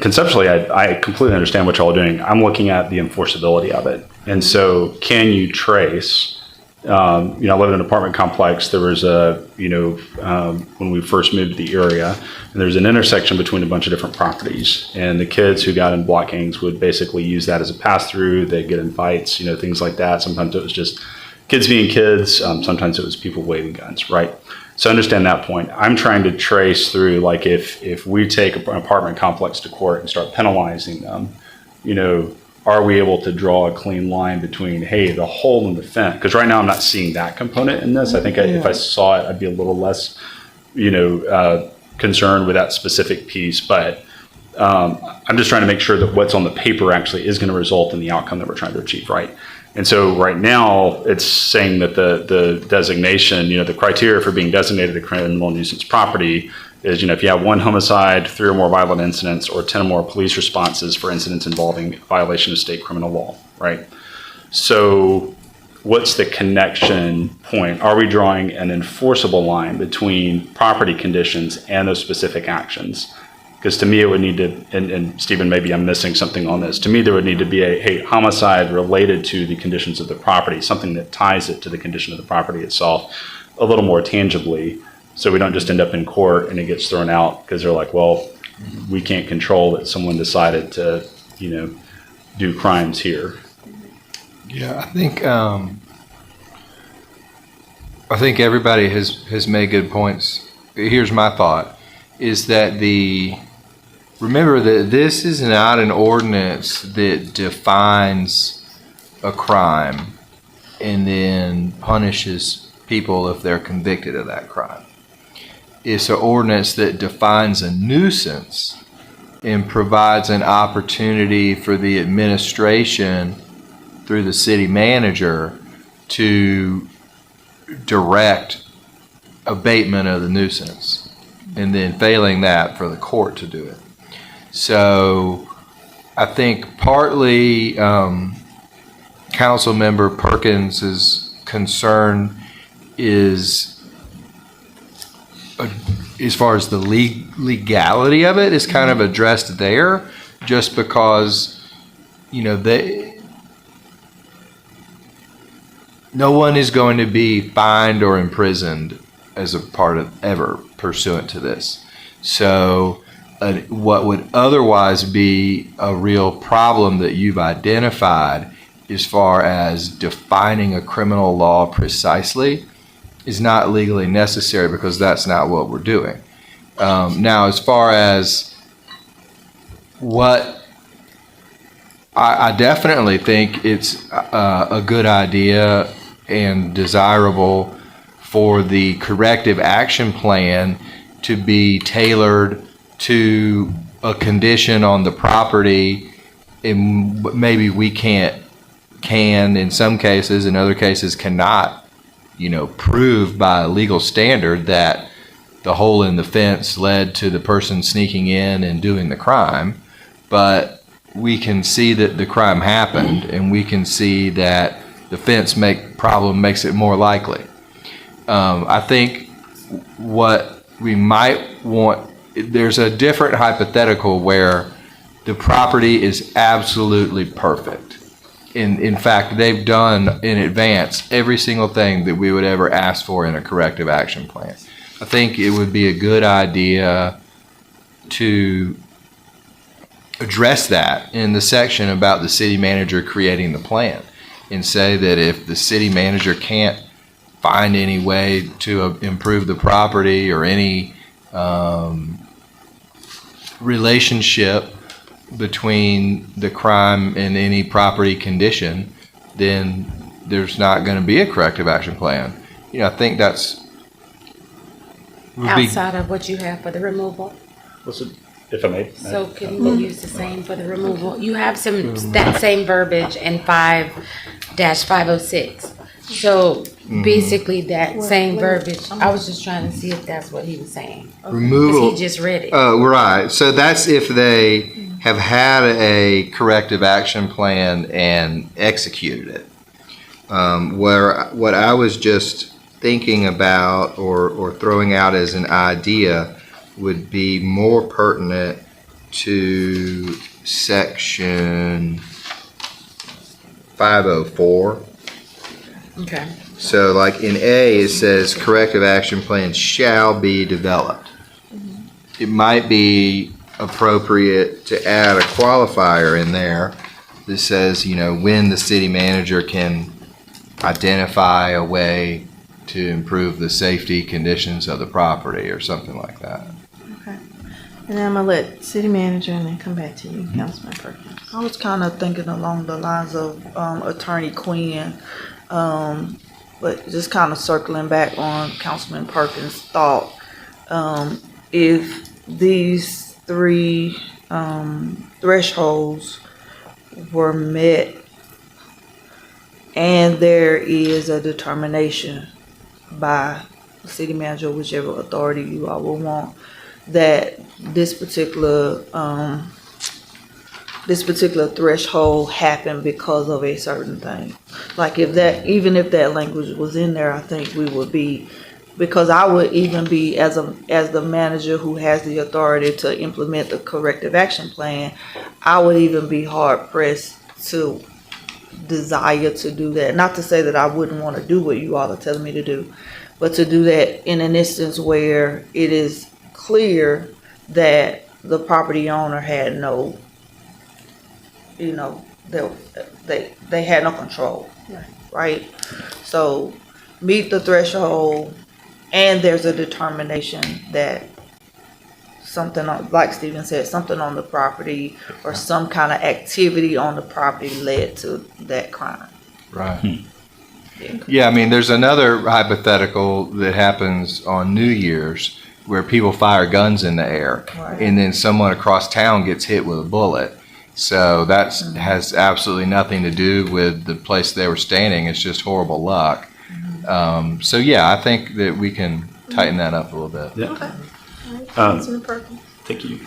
conceptually, I completely understand what y'all are doing. I'm looking at the enforceability of it. And so can you trace, I live in an apartment complex. There was when we first moved to the area, and there's an intersection between a bunch of different properties. And the kids who got in block gangs would basically use that as a pass-through. They'd get in fights, things like that. Sometimes it was just kids being kids. Sometimes it was people waving guns, right? So I understand that point. I'm trying to trace through, like, if we take an apartment complex to court and start penalizing them, are we able to draw a clean line between, hey, the hole in the fence? Because right now I'm not seeing that component in this. I think if I saw it, I'd be a little less, concerned with that specific piece. But I'm just trying to make sure that what's on the paper actually is going to result in the outcome that we're trying to achieve, right? And so right now, it's saying that the designation, the criteria for being designated a criminal nuisance property is, if you have 1 homicide, 3 or more violent incidents, or 10 or more police responses for incidents involving violation of state criminal law. right? So what's the connection point? Are we drawing an enforceable line between property conditions and those specific actions? Because to me, it would need to, and Stephen, maybe I'm missing something on this. To me, there would need to be a, hey, homicide related to the conditions of the property, something that ties it to the condition of the property itself a little more tangibly, so we don't just end up in court and it gets thrown out because they're like, well, we can't control that someone decided to, do crimes here. Yeah, I think everybody has made good points. Here's my thought, is that remember that this is not an ordinance that defines a crime and then punishes people if they're convicted of that crime. It's an ordinance that defines a nuisance and provides an opportunity for the administration through the city manager to direct abatement of the nuisance, and then failing that for the court to do it. So I think partly Council Member Perkins's concern is as far as the legality of it is kind of addressed there, just because no one is going to be fined or imprisoned as a part of ever pursuant to this. So what would otherwise be a real problem that you've identified as far as defining a criminal law precisely is not legally necessary, because that's not what we're doing. Now, as far as what I definitely think it's a good idea and desirable for the corrective action plan to be tailored to a condition on the property, and maybe we can in some cases, in other cases cannot, prove by a legal standard that the hole in the fence led to the person sneaking in and doing the crime. But we can see that the crime happened, and we can see that the fence problem makes it more likely. I think what we might want, there's a different hypothetical where the property is absolutely perfect. In fact, they've done in advance every single thing that we would ever ask for in a corrective action plan. I think it would be a good idea to address that in the section about the city manager creating the plan, and say that if the city manager can't find any way to improve the property or any relationship between the crime and any property condition, then there's not going to be a corrective action plan. I think that's Outside of what you have for the removal. If I may. So can we use the same for the removal? You have that same verbiage in 5-506. So basically that same verbiage, I was just trying to see if that's what he was saying. Removal. Because he just read it. Right. So that's if they have had a corrective action plan and executed it. What I was just thinking about or throwing out as an idea would be more pertinent to section 504. Okay. So like in A, it says corrective action plans shall be developed. It might be appropriate to add a qualifier in there that says, when the city manager can identify a way to improve the safety conditions of the property or something like that. Okay. And then I'm gonna let city manager and then come back to you, Councilman Perkins. I was kind of thinking along the lines of Attorney Quinn, but just kind of circling back on Councilman Perkins' thought. If these three thresholds were met and there is a determination by the city manager, whichever authority you all will want, that this particular this particular threshold happened because of a certain thing. Like if that, even if that language was in there, I think we would be, because I would even be as the manager who has the authority to implement the corrective action plan, I would even be hard pressed to desire to do that. Not to say that I wouldn't want to do what you all are telling me to do, but to do that in an instance where it is clear that the property owner had no, they had no control, right? So meet the threshold, and there's a determination that something, like Stephen said, something on the property or some kind of activity on the property led to that crime. Right. Yeah, I mean, there's another hypothetical that happens on New Year's where people fire guns in the air, Right. and then someone across town gets hit with a bullet. So that has absolutely nothing to do with the place they were standing. It's just horrible luck. So yeah, I think that we can tighten that up a little bit. Yeah. Okay. Thank you.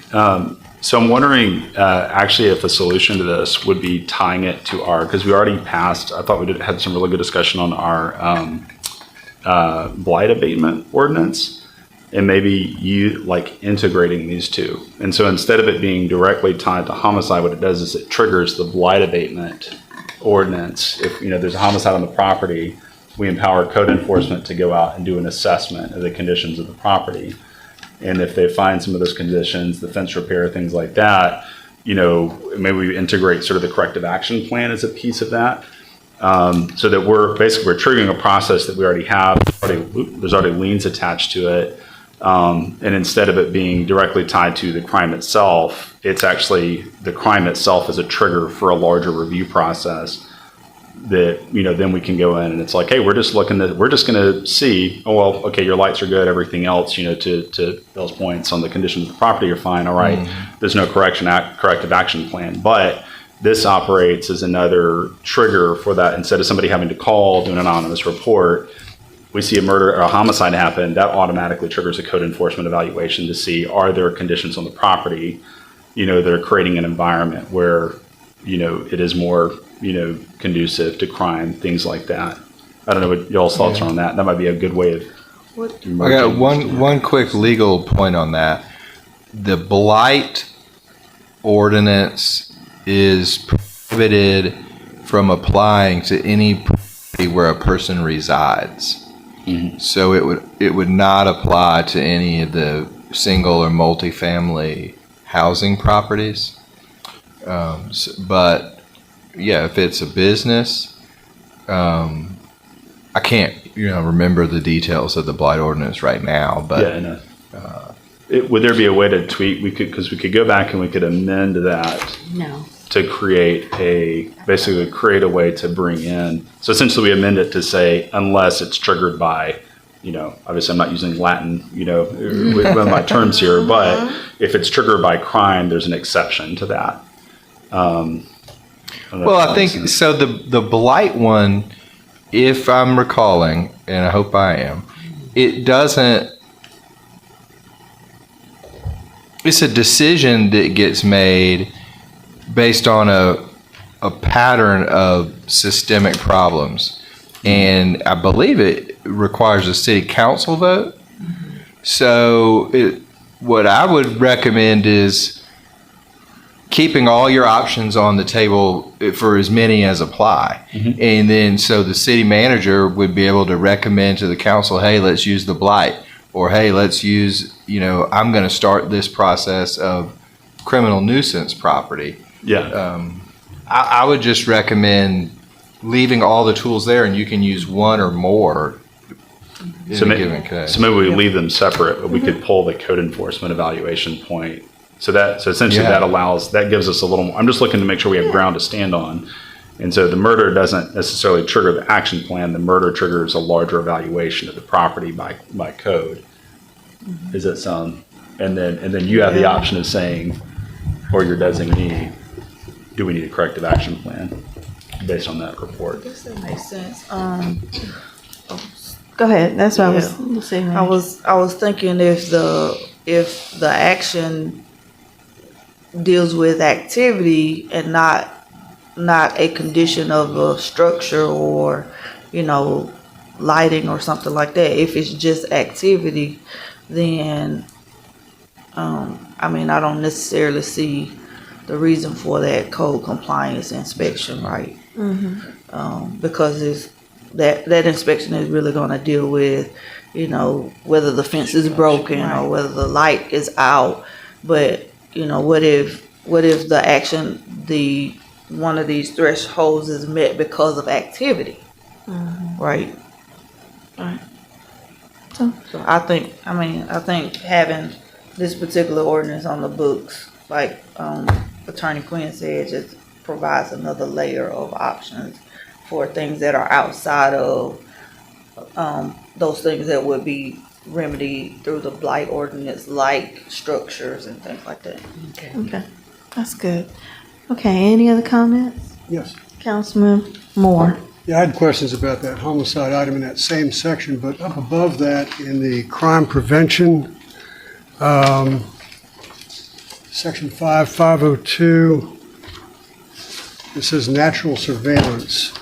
So I'm wondering, actually, if a solution to this would be tying it to our, because we already passed, I thought we had some really good discussion on our blight abatement ordinance, and maybe you like integrating these two. And so instead of it being directly tied to homicide, what it does is it triggers the blight abatement ordinance. If there's a homicide on the property, we empower code enforcement to go out and do an assessment of the conditions of the property. And if they find some of those conditions, the fence repair, things like that, maybe we integrate sort of the corrective action plan as a piece of that. So that we're triggering a process that we already have. There's already liens attached to it. And instead of it being directly tied to the crime itself, it's actually the crime itself as a trigger for a larger review process that, then we can go in and it's like, hey, we're just going to see, oh, well, okay, your lights are good, everything else, to Bill's points on the conditions of the property are fine. All right. There's no corrective action plan, but this operates as another trigger for that. Instead of somebody having to call, do an anonymous report, we see a murder or a homicide happen, that automatically triggers a code enforcement evaluation to see, are there conditions on the property, that are creating an environment where, it is more, conducive to crime, things like that. I don't know what y'all's thoughts are on that. That might be a good way of. I got one quick legal point on that. The blight ordinance is prohibited from applying to any property where a person resides. So it would not apply to any of the single or multifamily housing properties. But yeah, if it's a business, I can't remember the details of the blight ordinance right now. But yeah, I know. Would there be a way to tweak? We could go back and we could amend that. No. To create a way to bring in. So essentially, we amend it to say unless it's triggered by, obviously I'm not using Latin, with my terms here, but if it's triggered by crime, there's an exception to that. I think so. The blight one, if I'm recalling, and I hope I am, it doesn't. It's a decision that gets made based on a pattern of systemic problems, and I believe it requires a city council vote. So what I would recommend is keeping all your options on the table for as many as apply. And then so the city manager would be able to recommend to the council, hey, let's use the blight, or hey, let's use, I'm going to start this process of criminal nuisance property. Yeah. I would just recommend leaving all the tools there, and you can use one or more in a given case. So maybe we leave them separate, but we could pull the code enforcement evaluation point. So essentially that gives us a little more. I'm just looking to make sure we have ground to stand on. And so the murder doesn't necessarily trigger the action plan. The murder triggers a larger evaluation of the property by code. Does that sound? And then you have the option of saying, or your designee, do we need a corrective action plan based on that report? I guess that makes sense. Go ahead. That's what I was saying. I was thinking if the action deals with activity and not a condition of a structure or, lighting or something like that. If it's just activity, then, I don't necessarily see the reason for that code compliance inspection, right? Because that inspection is really going to deal with, whether the fence is broken or whether the light is out. But, what if the action, one of these thresholds is met because of activity, right? Right. So I think having this particular ordinance on the books, like Attorney Quinn said, just provides another layer of options for things that are outside of those things that would be remedied through the blight ordinance, like structures and things like that. Okay, that's good. Okay, any other comments? Yes. Councilman Moore. Yeah, I had questions about that homicide item in that same section, but up above that in the crime prevention, section 502, it says natural surveillance.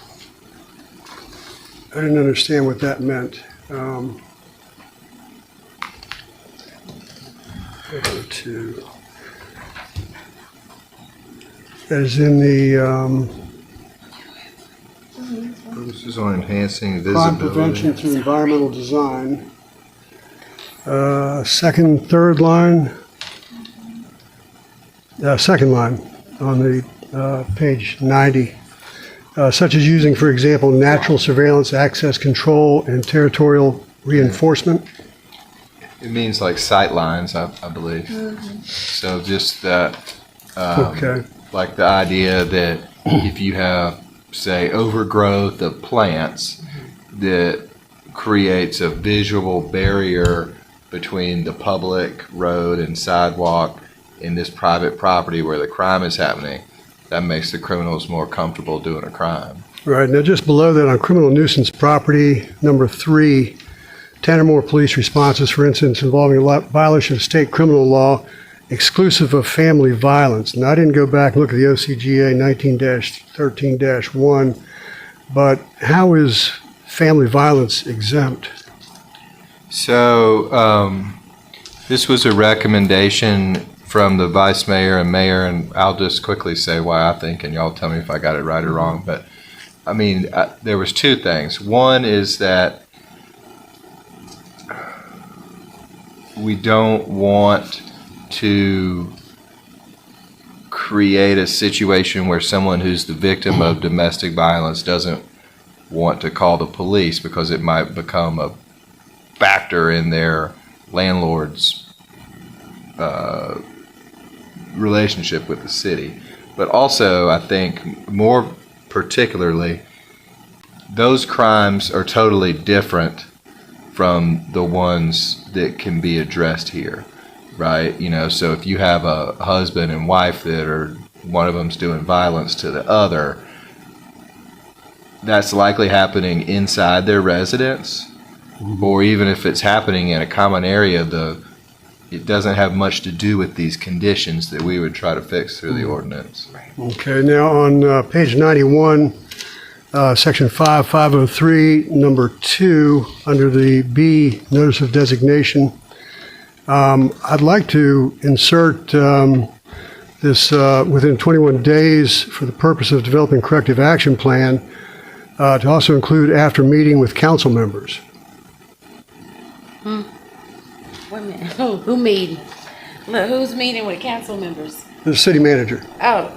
I didn't understand what that meant. 502. That is in the This is on enhancing crime visibility. prevention through environmental design. Third line. Second line on the page 90. Such as using, for example, natural surveillance, access control, and territorial reinforcement. It means like sight lines, I believe. So just that, Okay. like the idea that if you have, say, overgrowth of plants that creates a visual barrier between the public road and sidewalk in this private property where the crime is happening, that makes the criminals more comfortable doing a crime. Right, now just below that on criminal nuisance property, number 3, 10 or more police responses for incidents involving a violation of state criminal law exclusive of family violence. Now, I didn't go back and look at the OCGA 19-13-1, but how is family violence exempt? So this was a recommendation from the vice mayor and mayor, and I'll just quickly say why I think, and y'all tell me if I got it right or wrong. But I mean, there was two things. One is that we don't want to create a situation where someone who's the victim of domestic violence doesn't want to call the police because it might become a factor in their landlord's relationship with the city. But also, I think more particularly, those crimes are totally different from the ones that can be addressed here, right? So if you have a husband and wife that are, one of them's doing violence to the other, that's likely happening inside their residence, or even if it's happening in a common area, it doesn't have much to do with these conditions that we would try to fix through the ordinance. Okay, now on page 91, section 503, number 2, under the B, notice of designation, I'd like to insert this within 21 days for the purpose of developing corrective action plan to also include after meeting with council members. Wait a minute. Who meeting? Look, who's meeting with council members? The city manager. Oh,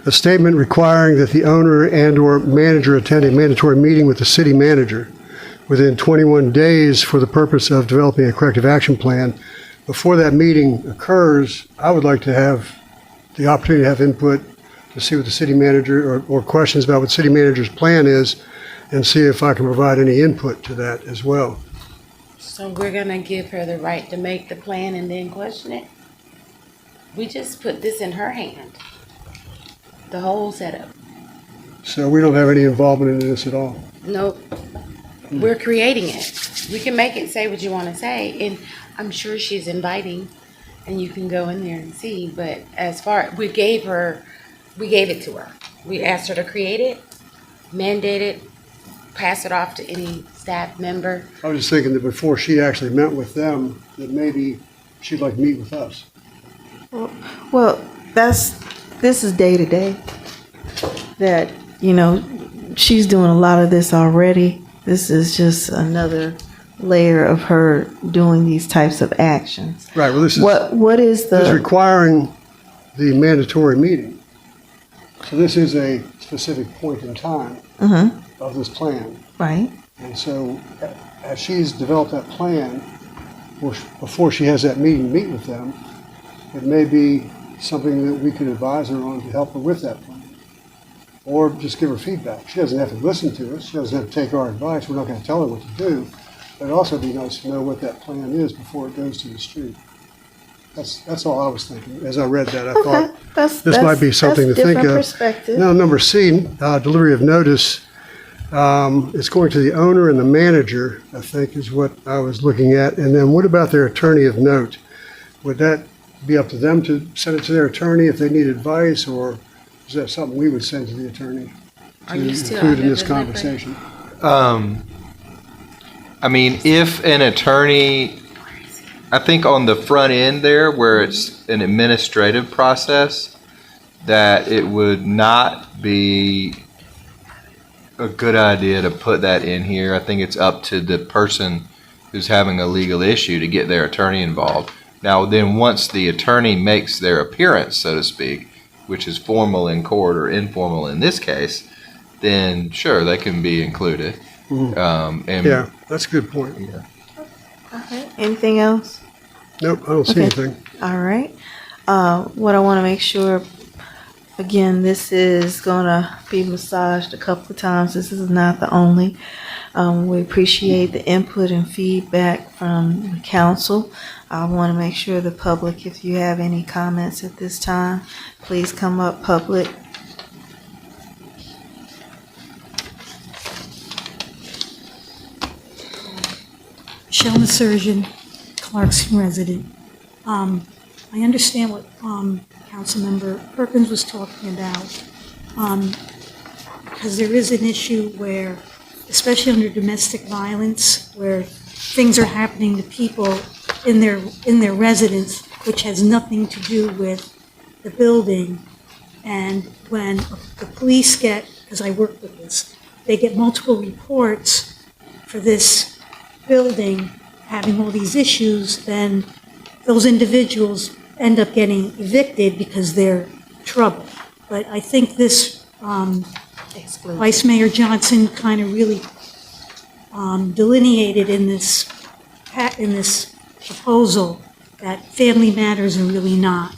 A statement requiring that the owner and/or manager attend a mandatory meeting with the city manager within 21 days for the purpose of developing a corrective action plan. Before that meeting occurs, I would like to have the opportunity to have input to see what the city manager, or questions about what city manager's plan is, and see if I can provide any input to that as well. so we're gonna give her the right to make the plan and then question it? We just put this in her hand. The whole setup. So we don't have any involvement in this at all. Nope. We're creating it. We can make it say what you want to say, and I'm sure she's inviting and you can go in there and see, but as far, we gave it to her. We asked her to create it, mandate it, pass it off to any staff member. I was just thinking that before she actually met with them, that maybe she'd like to meet with us. Well, this is day to day. That, you know, she's doing a lot of this already. This is just another layer of her doing these types of actions. Right, well, this is. What is This is the, requiring the mandatory meeting. So this is a specific point in time of this plan. right? And so as she's developed that plan, before she has that meeting to meet with them, it may be something that we could advise her on to help her with that plan. Or just give her feedback. She doesn't have to listen to us. She doesn't have to take our advice. We're not going to tell her what to do. But it'd also be nice to know what that plan is before it goes to the street. That's all I was thinking. As I read that, I thought this might be something to think of. Perspective. Now, number C, delivery of notice. It's going to the owner and the manager, I think, is what I was looking at. And then what about their attorney of note? Would that be up to them to send it to their attorney if they need advice, or is that something we would send to the attorney Are to you still include in under this the conversation? I mean, if an attorney, I think on the front end there, where it's an administrative process, that it would not be a good idea to put that in here. I think it's up to the person who's having a legal issue to get their attorney involved. Now, then once the attorney makes their appearance, so to speak, which is formal in court or informal in this case, then sure, they can be included. And Yeah, that's a good point. Yeah. Okay. Anything else? Nope, I don't see anything. All right. What I want to make sure, again, this is going to be massaged a couple of times. This is not the only. We appreciate the input and feedback from the council. I want to make sure the public, if you have any comments at this time, please come up public. Michelle Surgeon, Clarkston resident. I understand what Councilmember Perkins was talking about, because there is an issue where, especially under domestic violence, where things are happening to people in their residence, which has nothing to do with the building. And when the police get, because I work with this, they get multiple reports for this building having all these issues, then those individuals end up getting evicted because they're trouble. But I think this Vice Mayor Johnson kind of really delineated in this proposal that family matters are really not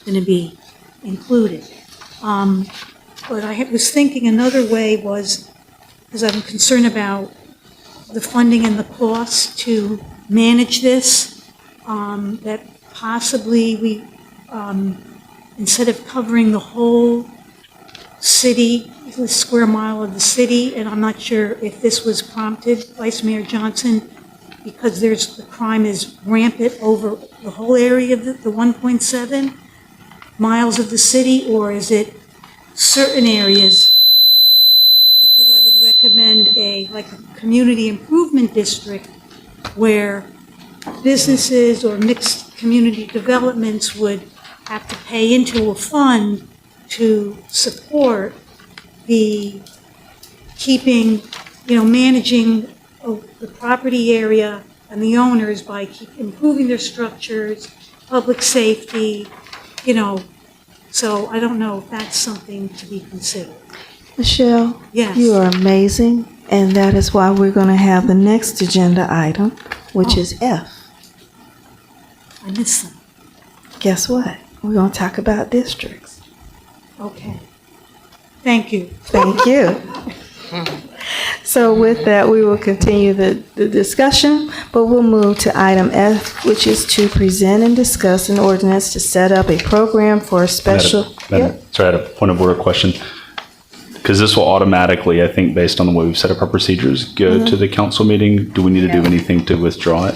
going to be included. But I was thinking another way was, because I'm concerned about the funding and the cost to manage this, that possibly we, instead of covering the whole city, the square mile of the city, and I'm not sure if this was prompted, Vice Mayor Johnson, because the crime is rampant over the whole area of the 1.7 miles of the city, or is it certain areas? Because I would recommend a community improvement district where businesses or mixed community developments would have to pay into a fund to support the managing the property area and the owners by improving their structures, public safety, so I don't know if that's something to be considered. Michelle, Yes. you are amazing, and that is why we're going to have the next agenda item, which is F. I missed them. Guess what? We're going to talk about districts. Okay. Thank you. Thank you. So with that, we will continue the discussion, but we'll move to item F, which is to present and discuss an ordinance to set up a program for a special. Sorry, I had a point of order question. Because this will automatically, I think, based on the way we've set up our procedures, go to the council meeting. Do we need to do anything to withdraw it?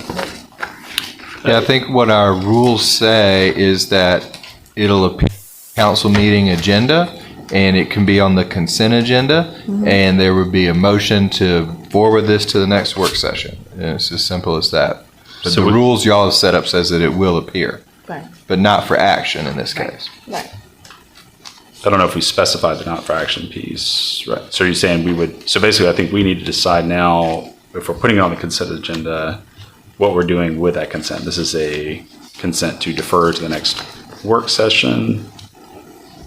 Yeah, I think what our rules say is that it'll appear on the council meeting agenda, and it can be on the consent agenda, and there would be a motion to forward this to the next work session. And it's as simple as that. But So the we- rules y'all have set up says that it will appear, Right. but not for action in this case. Right. I don't know if we specified the not for action piece, right? So you're saying we would, so basically I think we need to decide now, if we're putting it on the consent agenda, what we're doing with that consent. This is a consent to defer to the next work session.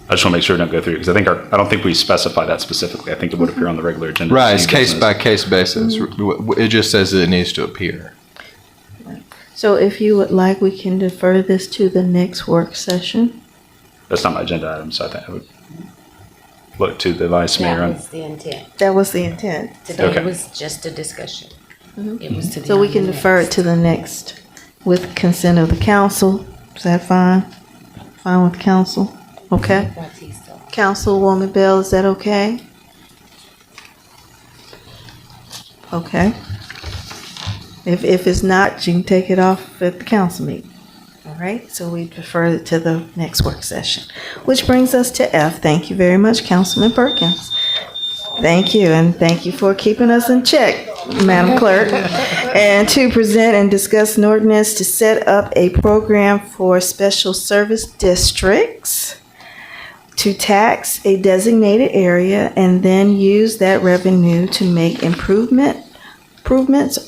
I just want to make sure we don't go through it, because I don't think we specify that specifically. I think it would appear on the regular agenda. Right, it's See case business. by case basis. It just says that it needs to appear. So if you would like, we can defer this to the next work session. That's not my agenda item, so I think I would look to the vice mayor. That on- was the intent. That was the intent. Today Okay. was just a discussion. It was to be So we on can the defer it to the next with consent of the council. Is that fine? Fine with council? Okay. next. Councilwoman Bell, is that okay? Okay. If it's not, you can take it off at the council meeting. All right, so we defer it to the next work session. Which brings us to F. Thank you very much, Councilman Perkins. Thank you, and thank you for keeping us in check, Madam Clerk. And to present and discuss an ordinance to set up a program for special service districts to tax a designated area and then use that revenue to make improvements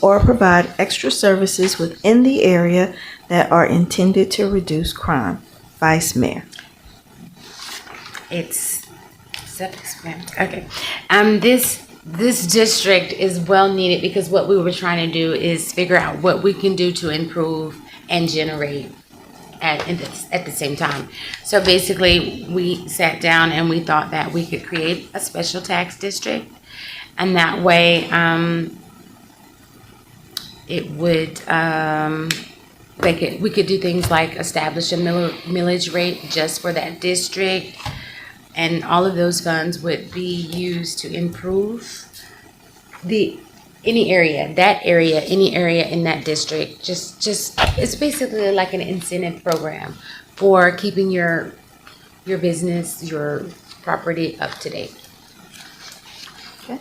or provide extra services within the area that are intended to reduce crime. Vice Mayor. It's self-explanatory. Okay. This district is well needed because what we were trying to do is figure out what we can do to improve and generate at the same time. So basically, we sat down and we thought that we could create a special tax district, and that way, it would we could do things like establish a millage rate just for that district, and all of those funds would be used to improve any area in that district. Just it's basically like an incentive program for keeping your business, your property up to date. Okay.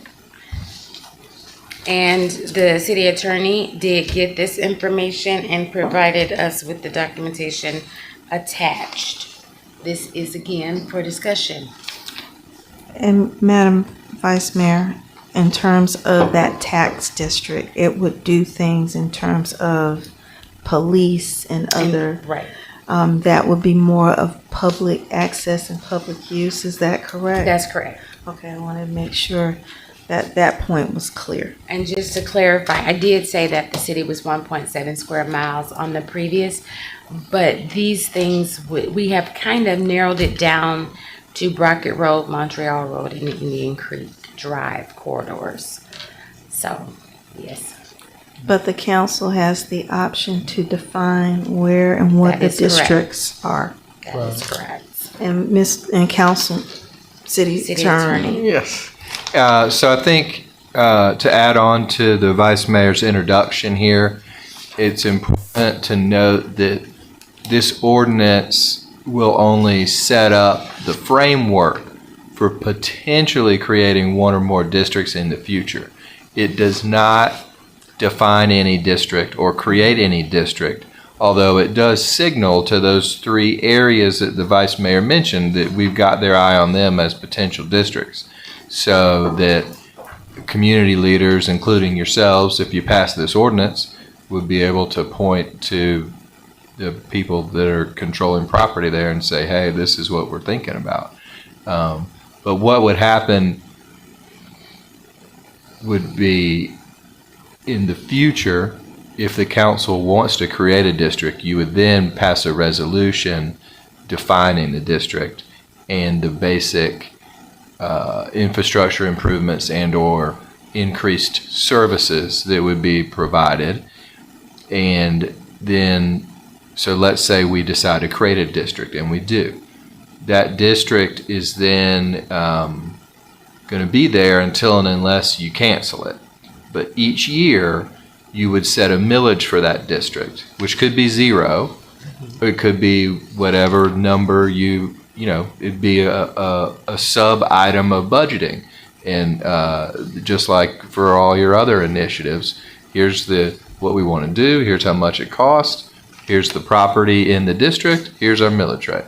And the city attorney did get this information and provided us with the documentation attached. This is again for discussion. And Madam Vice Mayor, in terms of that tax district, it would do things in terms of police and other. Right. That would be more of public access and public use. Is that correct? That's correct. Okay, I wanted to make sure that that point was clear. And just to clarify, I did say that the city was 1.7 square miles on the previous, but these things, we have kind of narrowed it down to Brockett Road, Montreal Road, and Indian Creek Drive corridors. So, yes. But the council has the option to define where and what That the is correct. districts are. That is correct. And council, city attorney. Yes. So I think to add on to the Vice Mayor's introduction here, it's important to note that this ordinance will only set up the framework for potentially creating one or more districts in the future. It does not define any district or create any district, although it does signal to those three areas that the Vice Mayor mentioned that we've got their eye on them as potential districts, so that community leaders, including yourselves, if you pass this ordinance, would be able to point to the people that are controlling property there and say, hey, this is what we're thinking about. But what would happen would be, in the future, if the council wants to create a district, you would then pass a resolution defining the district and the basic infrastructure improvements and or increased services that would be provided. And then, so let's say we decide to create a district, and we do. That district is then going to be there until and unless you cancel it. But each year, you would set a millage for that district, which could be 0. It could be whatever number it'd be a sub item of budgeting. And just like for all your other initiatives, here's what we want to do, here's how much it costs, here's the property in the district, here's our millage rate.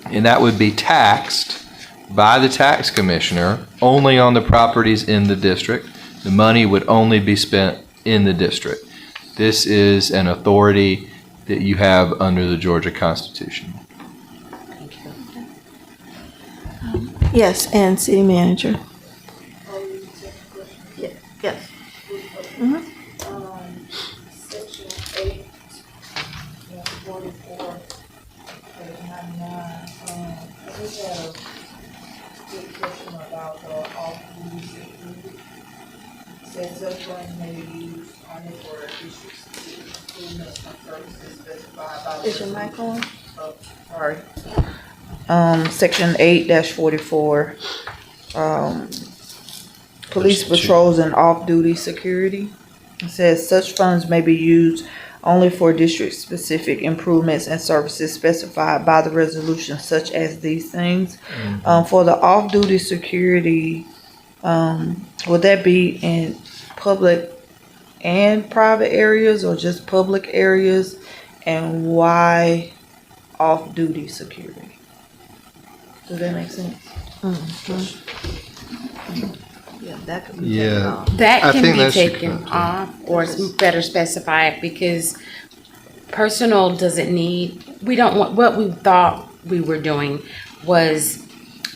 And that would be taxed by the tax commissioner only on the properties in the district. The money would only be spent in the district. This is an authority that you have under the Georgia Constitution. Yes, and city manager. Yes. Mhm. Section 8, 44, page 99, I just had a quick question about the off-duty security. Says such funds may be used only for district improvements and services specified by the. Is your mic on? Oh, sorry. Section 8-44, police patrols and off-duty security. It says such funds may be used only for district-specific improvements and services specified by the resolution, such as these things. For the off-duty security, would that be in public and private areas or just public areas? And why off-duty security? Does that make sense? Yeah, that could be taken off. That can be taken off, or it's better specified, because personal doesn't need, we don't want, what we thought we were doing was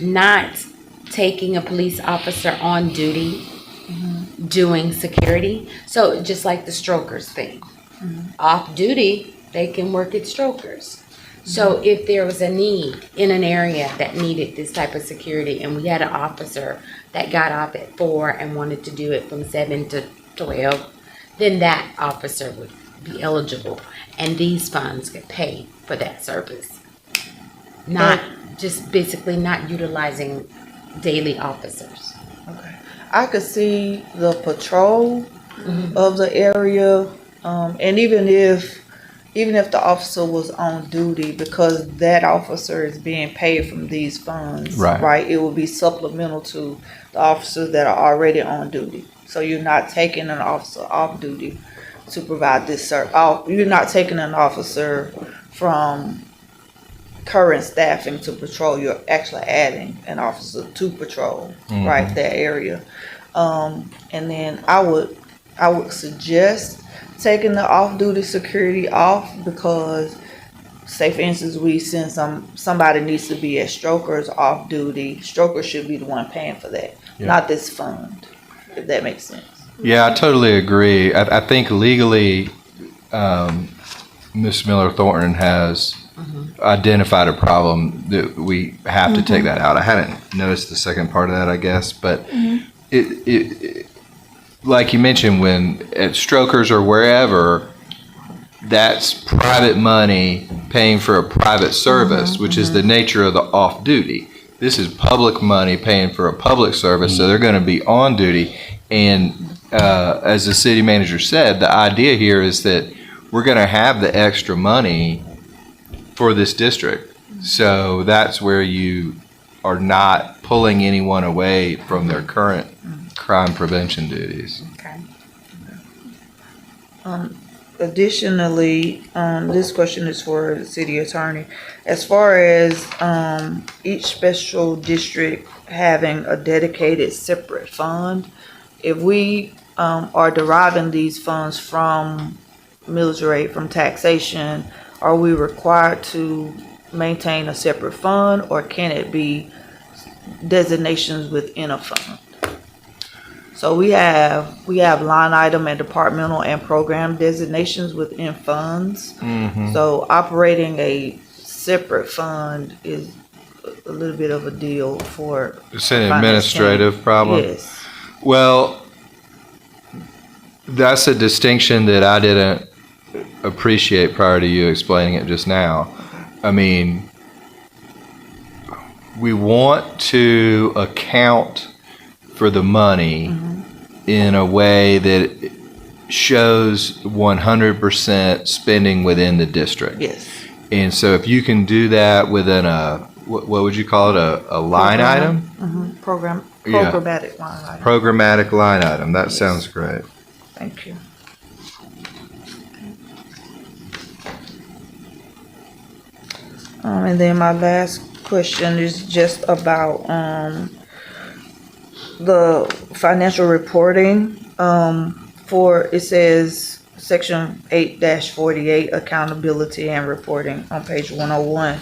not taking a police officer on duty doing security. So just like the strokers thing. Off duty, they can work at strokers. So if there was a need in an area that needed this type of security, and we had an officer that got off at 4 and wanted to do it from 7 to 12, then that officer would be eligible, and these funds get paid for that service. Not just basically not utilizing daily officers. Okay. I could see the patrol of the area, and even if the officer was on duty, because that officer is being paid from these funds, right? It will be supplemental to the officers that are already on duty. So you're not taking an officer off duty to provide this service. You're not taking an officer from current staffing to patrol. You're actually adding an officer to patrol, right, that area. And then I would suggest taking the off-duty security off, because say for instance we send somebody needs to be at strokers off duty, strokers should be the one paying for that, not this fund, if that makes sense. Yeah, I totally agree. I think legally Ms. Miller Thornton has identified a problem that we have to take that out. I hadn't noticed the second part of that, I guess, but it like you mentioned, when at strokers or wherever, that's private money paying for a private service, which is the nature of the off-duty. This is public money paying for a public service, so they're going to be on duty. And as the city manager said, the idea here is that we're going to have the extra money for this district. So that's where you are not pulling anyone away from their current crime prevention duties. Okay. Additionally, this question is for the city attorney. As far as each special district having a dedicated separate fund, if we are deriving these funds from millage rate, from taxation, are we required to maintain a separate fund, or can it be designations within a fund? So we have line item and departmental and program designations within funds. So operating a separate fund is a little bit of a deal for. It's an administrative problem. Yes. Well, that's a distinction that I didn't appreciate prior to you explaining it just now. I mean, we want to account for the money in a way that shows 100% spending within the district. Yes. And so if you can do that within what would you call it, a line item? Programmatic line item. Programmatic line item. That sounds great. Thank you. And then my last question is just about the financial reporting. It says section 8-48 accountability and reporting on page 101.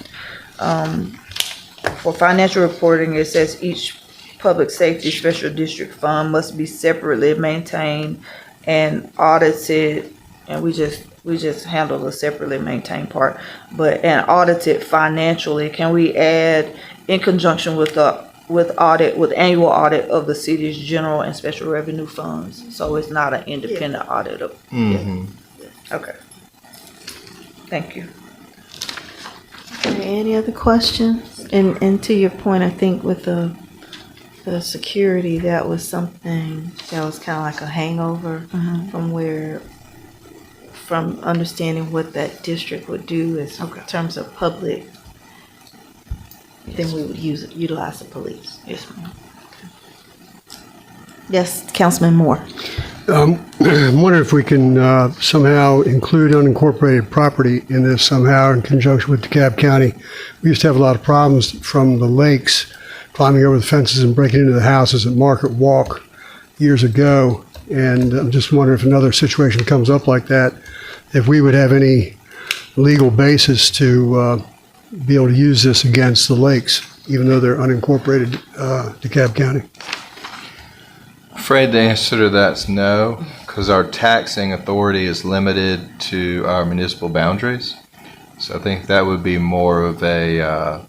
For financial reporting, it says each public safety special district fund must be separately maintained and audited, and we just handle the separately maintained part, and audited financially. Can we add in conjunction with annual audit of the city's general and special revenue funds? So it's not an independent audit of. Mm-hmm. Okay. Thank you. Okay, any other questions? And to your point, I think with the security, that was something that was kind of like a hangover from understanding what that district would do in terms of public. Then we would utilize the police. Yes, ma'am. Yes, Councilman Moore. I'm wondering if we can somehow include unincorporated property in this somehow in conjunction with DeKalb County. We used to have a lot of problems from the lakes climbing over the fences and breaking into the houses at Market Walk years ago. And I'm just wondering if another situation comes up like that, if we would have any legal basis to be able to use this against the lakes, even though they're unincorporated DeKalb County. Afraid the answer to that's no, because our taxing authority is limited to our municipal boundaries. So I think that would be more of a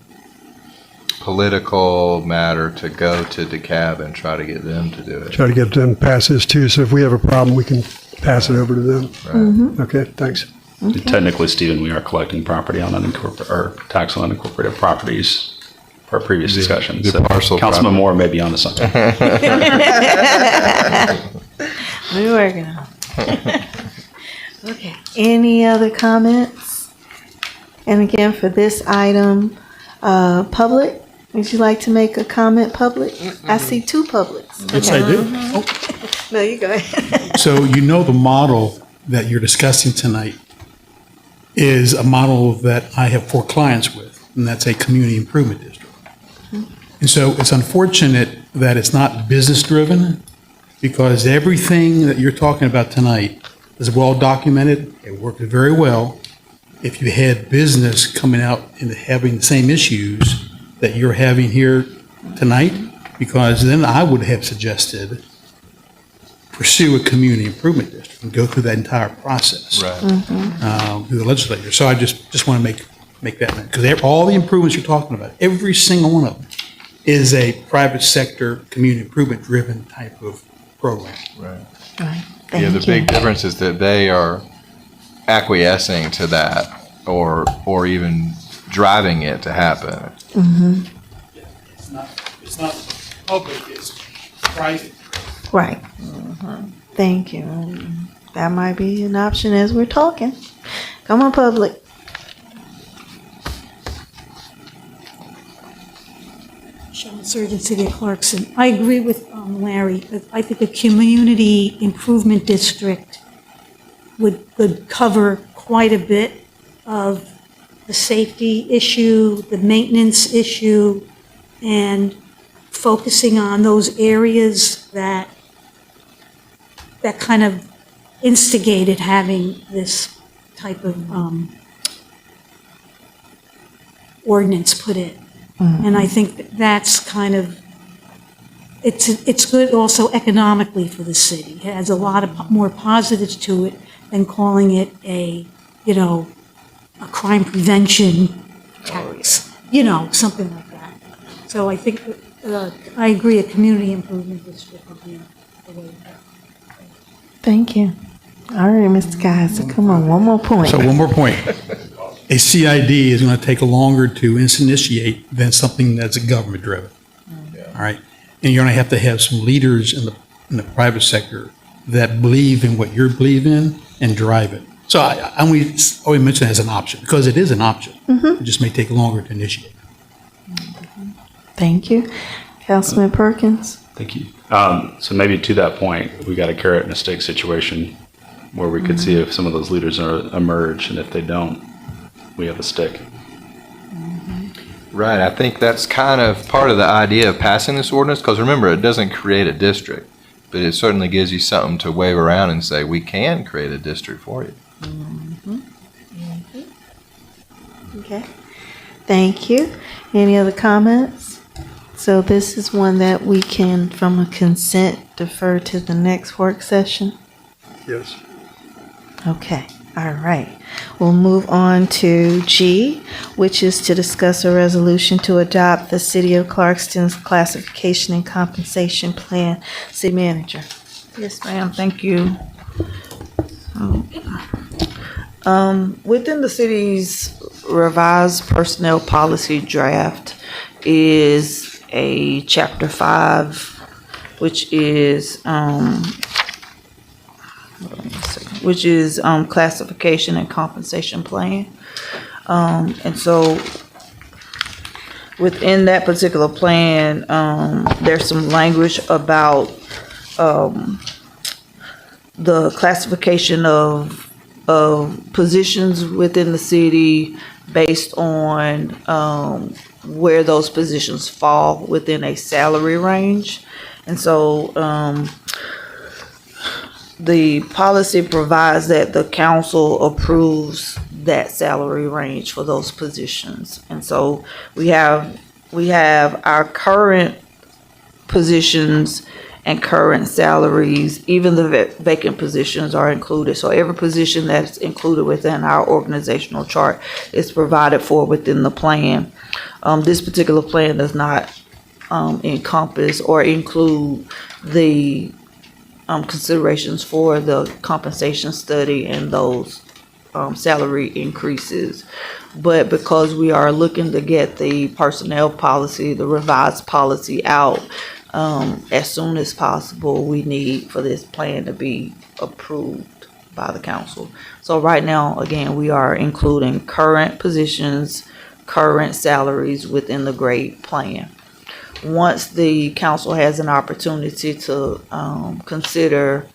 political matter to go to DeKalb and try to get them to do it. Try to get them to pass this too, so if we have a problem, we can pass it over to them. Right. Okay, thanks. Okay. Technically, Stephen, we are collecting property on or tax on unincorporated properties per previous discussion. The So parcel Councilman property. Moore may be on to something. We're working on it. Okay, any other comments? And again, for this item, public, would you like to make a comment, public? I see two publics. Yes, I do. No, you go ahead. So you know the model that you're discussing tonight is a model that I have 4 clients with, and that's a community improvement district. And so it's unfortunate that it's not business-driven, because everything that you're talking about tonight is well documented. It worked very well. If you had business coming out and having the same issues that you're having here tonight, because then I would have suggested pursue a community improvement district and go through that entire process. Right. Through the legislature. So I just want to make that, because all the improvements you're talking about, every single one of them is a private sector, community improvement driven type of program. Right. Right. Yeah, the Thank you. big difference is that they are acquiescing to that or even driving it to happen. It's not public, it's private. Right. Thank you. That might be an option as we're talking. Come on, public. Michelle Surgeon, City of Clarkston. I agree with Larry. I think a community improvement district would cover quite a bit of the safety issue, the maintenance issue, and focusing on those areas that kind of instigated having this type of ordinance put in. And I think that's kind of, it's good also economically for the city. It has a lot of more positives to it than calling it a crime prevention tax, something like that. So I think, I agree, a community improvement district would be the way to go. Thank you. All right, Mr. Kaiser, come on, one more point. So one more point. A CID is going to take longer to initiate than something that's government driven. All right. And you're going to have some leaders in the private sector that believe in what you believe in and drive it. So I always mention it as an option, because it is an option. It just may take longer to initiate. Thank you. Councilman Perkins? Thank you. So maybe to that point, we got a carrot and a stick situation where we could see if some of those leaders emerge, and if they don't, we have a stick. Right, I think that's kind of part of the idea of passing this ordinance, because remember, it doesn't create a district, but it certainly gives you something to wave around and say, we can create a district for you. Okay. Thank you. Any other comments? So this is one that we can, from a consent, defer to the next work session? Yes. Okay, all right. We'll move on to G, which is to discuss a resolution to adopt the City of Clarkston's classification and compensation plan. City Manager. Yes, ma'am, thank you. Within the city's revised personnel policy draft is a chapter 5, which is classification and compensation plan. And so within that particular plan, there's some language about the classification of positions within the city based on where those positions fall within a salary range. And so the policy provides that the council approves that salary range for those positions. And so we have our current positions and current salaries, even the vacant positions are included. So every position that's included within our organizational chart is provided for within the plan. This particular plan does not encompass or include the considerations for the compensation study and those salary increases. But because we are looking to get the personnel policy, the revised policy out as soon as possible, we need for this plan to be approved by the council. So right now, again, we are including current positions, current salaries within the grade plan. Once the council has an opportunity to consider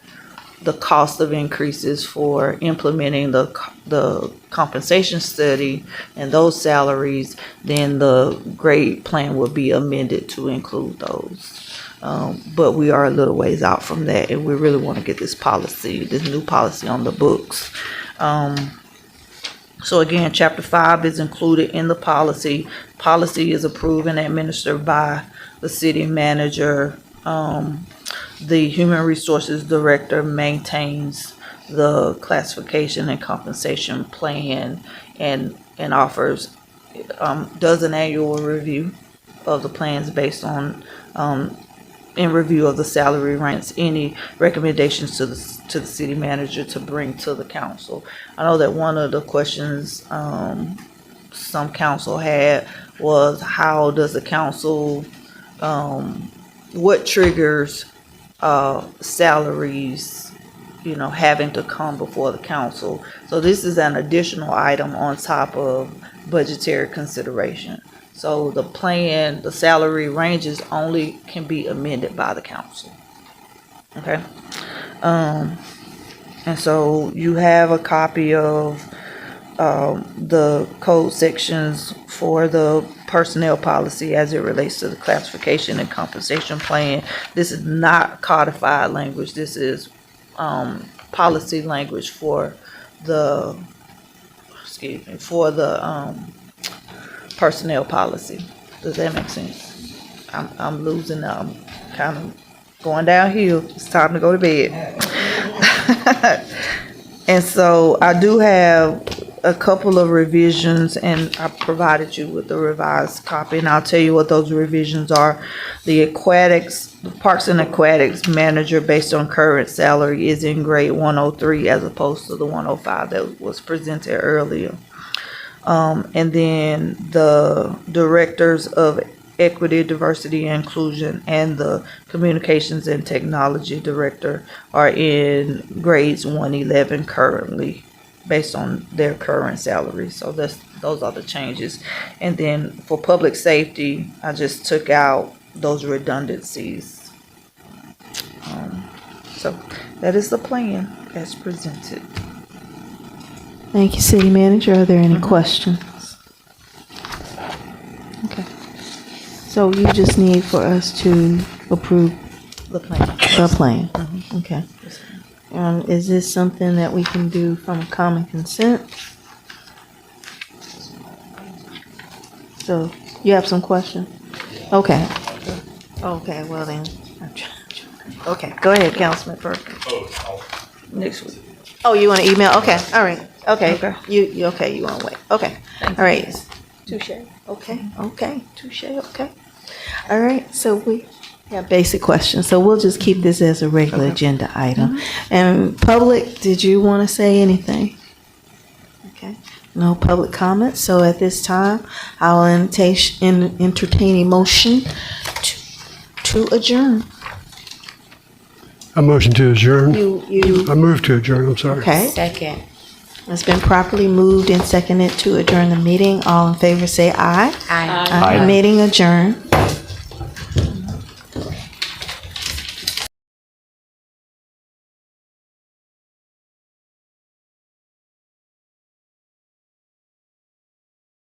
the cost of increases for implementing the compensation study and those salaries, then the grade plan will be amended to include those. But we are a little ways out from that, and we really want to get this new policy on the books. So again, Chapter 5 is included in the policy. Policy is approved and administered by the city manager. The Human Resources Director maintains the classification and compensation plan and offers, does an annual review of the plans based on, in review of the salary ranks, any recommendations to the city manager to bring to the council. I know that one of the questions some council had was, how does the council, what triggers salaries, having to come before the council? So this is an additional item on top of budgetary consideration. So the plan, the salary ranges only can be amended by the council. Okay. And so you have a copy of the code sections for the personnel policy as it relates to the classification and compensation plan. This is not codified language. This is policy language for the personnel policy. Does that make sense? I'm losing. I'm kind of going downhill. It's time to go to bed. And so I do have a couple of revisions, and I provided you with the revised copy, and I'll tell you what those revisions are. The Parks and Aquatics manager based on current salary is in grade 103 as opposed to the 105 that was presented earlier. And then the directors of Equity, Diversity, and Inclusion, and the Communications and Technology Director are in grades 111 currently, based on their current salary. So those are the changes. And then for public safety, I just took out those redundancies. So that is the plan as presented. Thank you, City Manager. Are there any questions? Okay. So you just need for us to approve The plan. the plan? Okay. Is this something that we can do from common consent? So you have some questions? Okay. Okay, well then. Okay, go ahead, Councilman Perkins. Next week. Oh, you want to email? Okay, all right. Okay. You want to wait. Okay. All right. Touche. Okay. Touche. Okay. All right. So we have basic questions. So we'll just keep this as a regular agenda item. And public, did you want to say anything? Okay. No public comments. So at this time, I'll entertain a motion to adjourn. A motion to adjourn. You. I move to adjourn, I'm sorry. Okay. Second. It's been properly moved and seconded to adjourn the meeting. All in favor say aye. Aye. Meeting adjourned.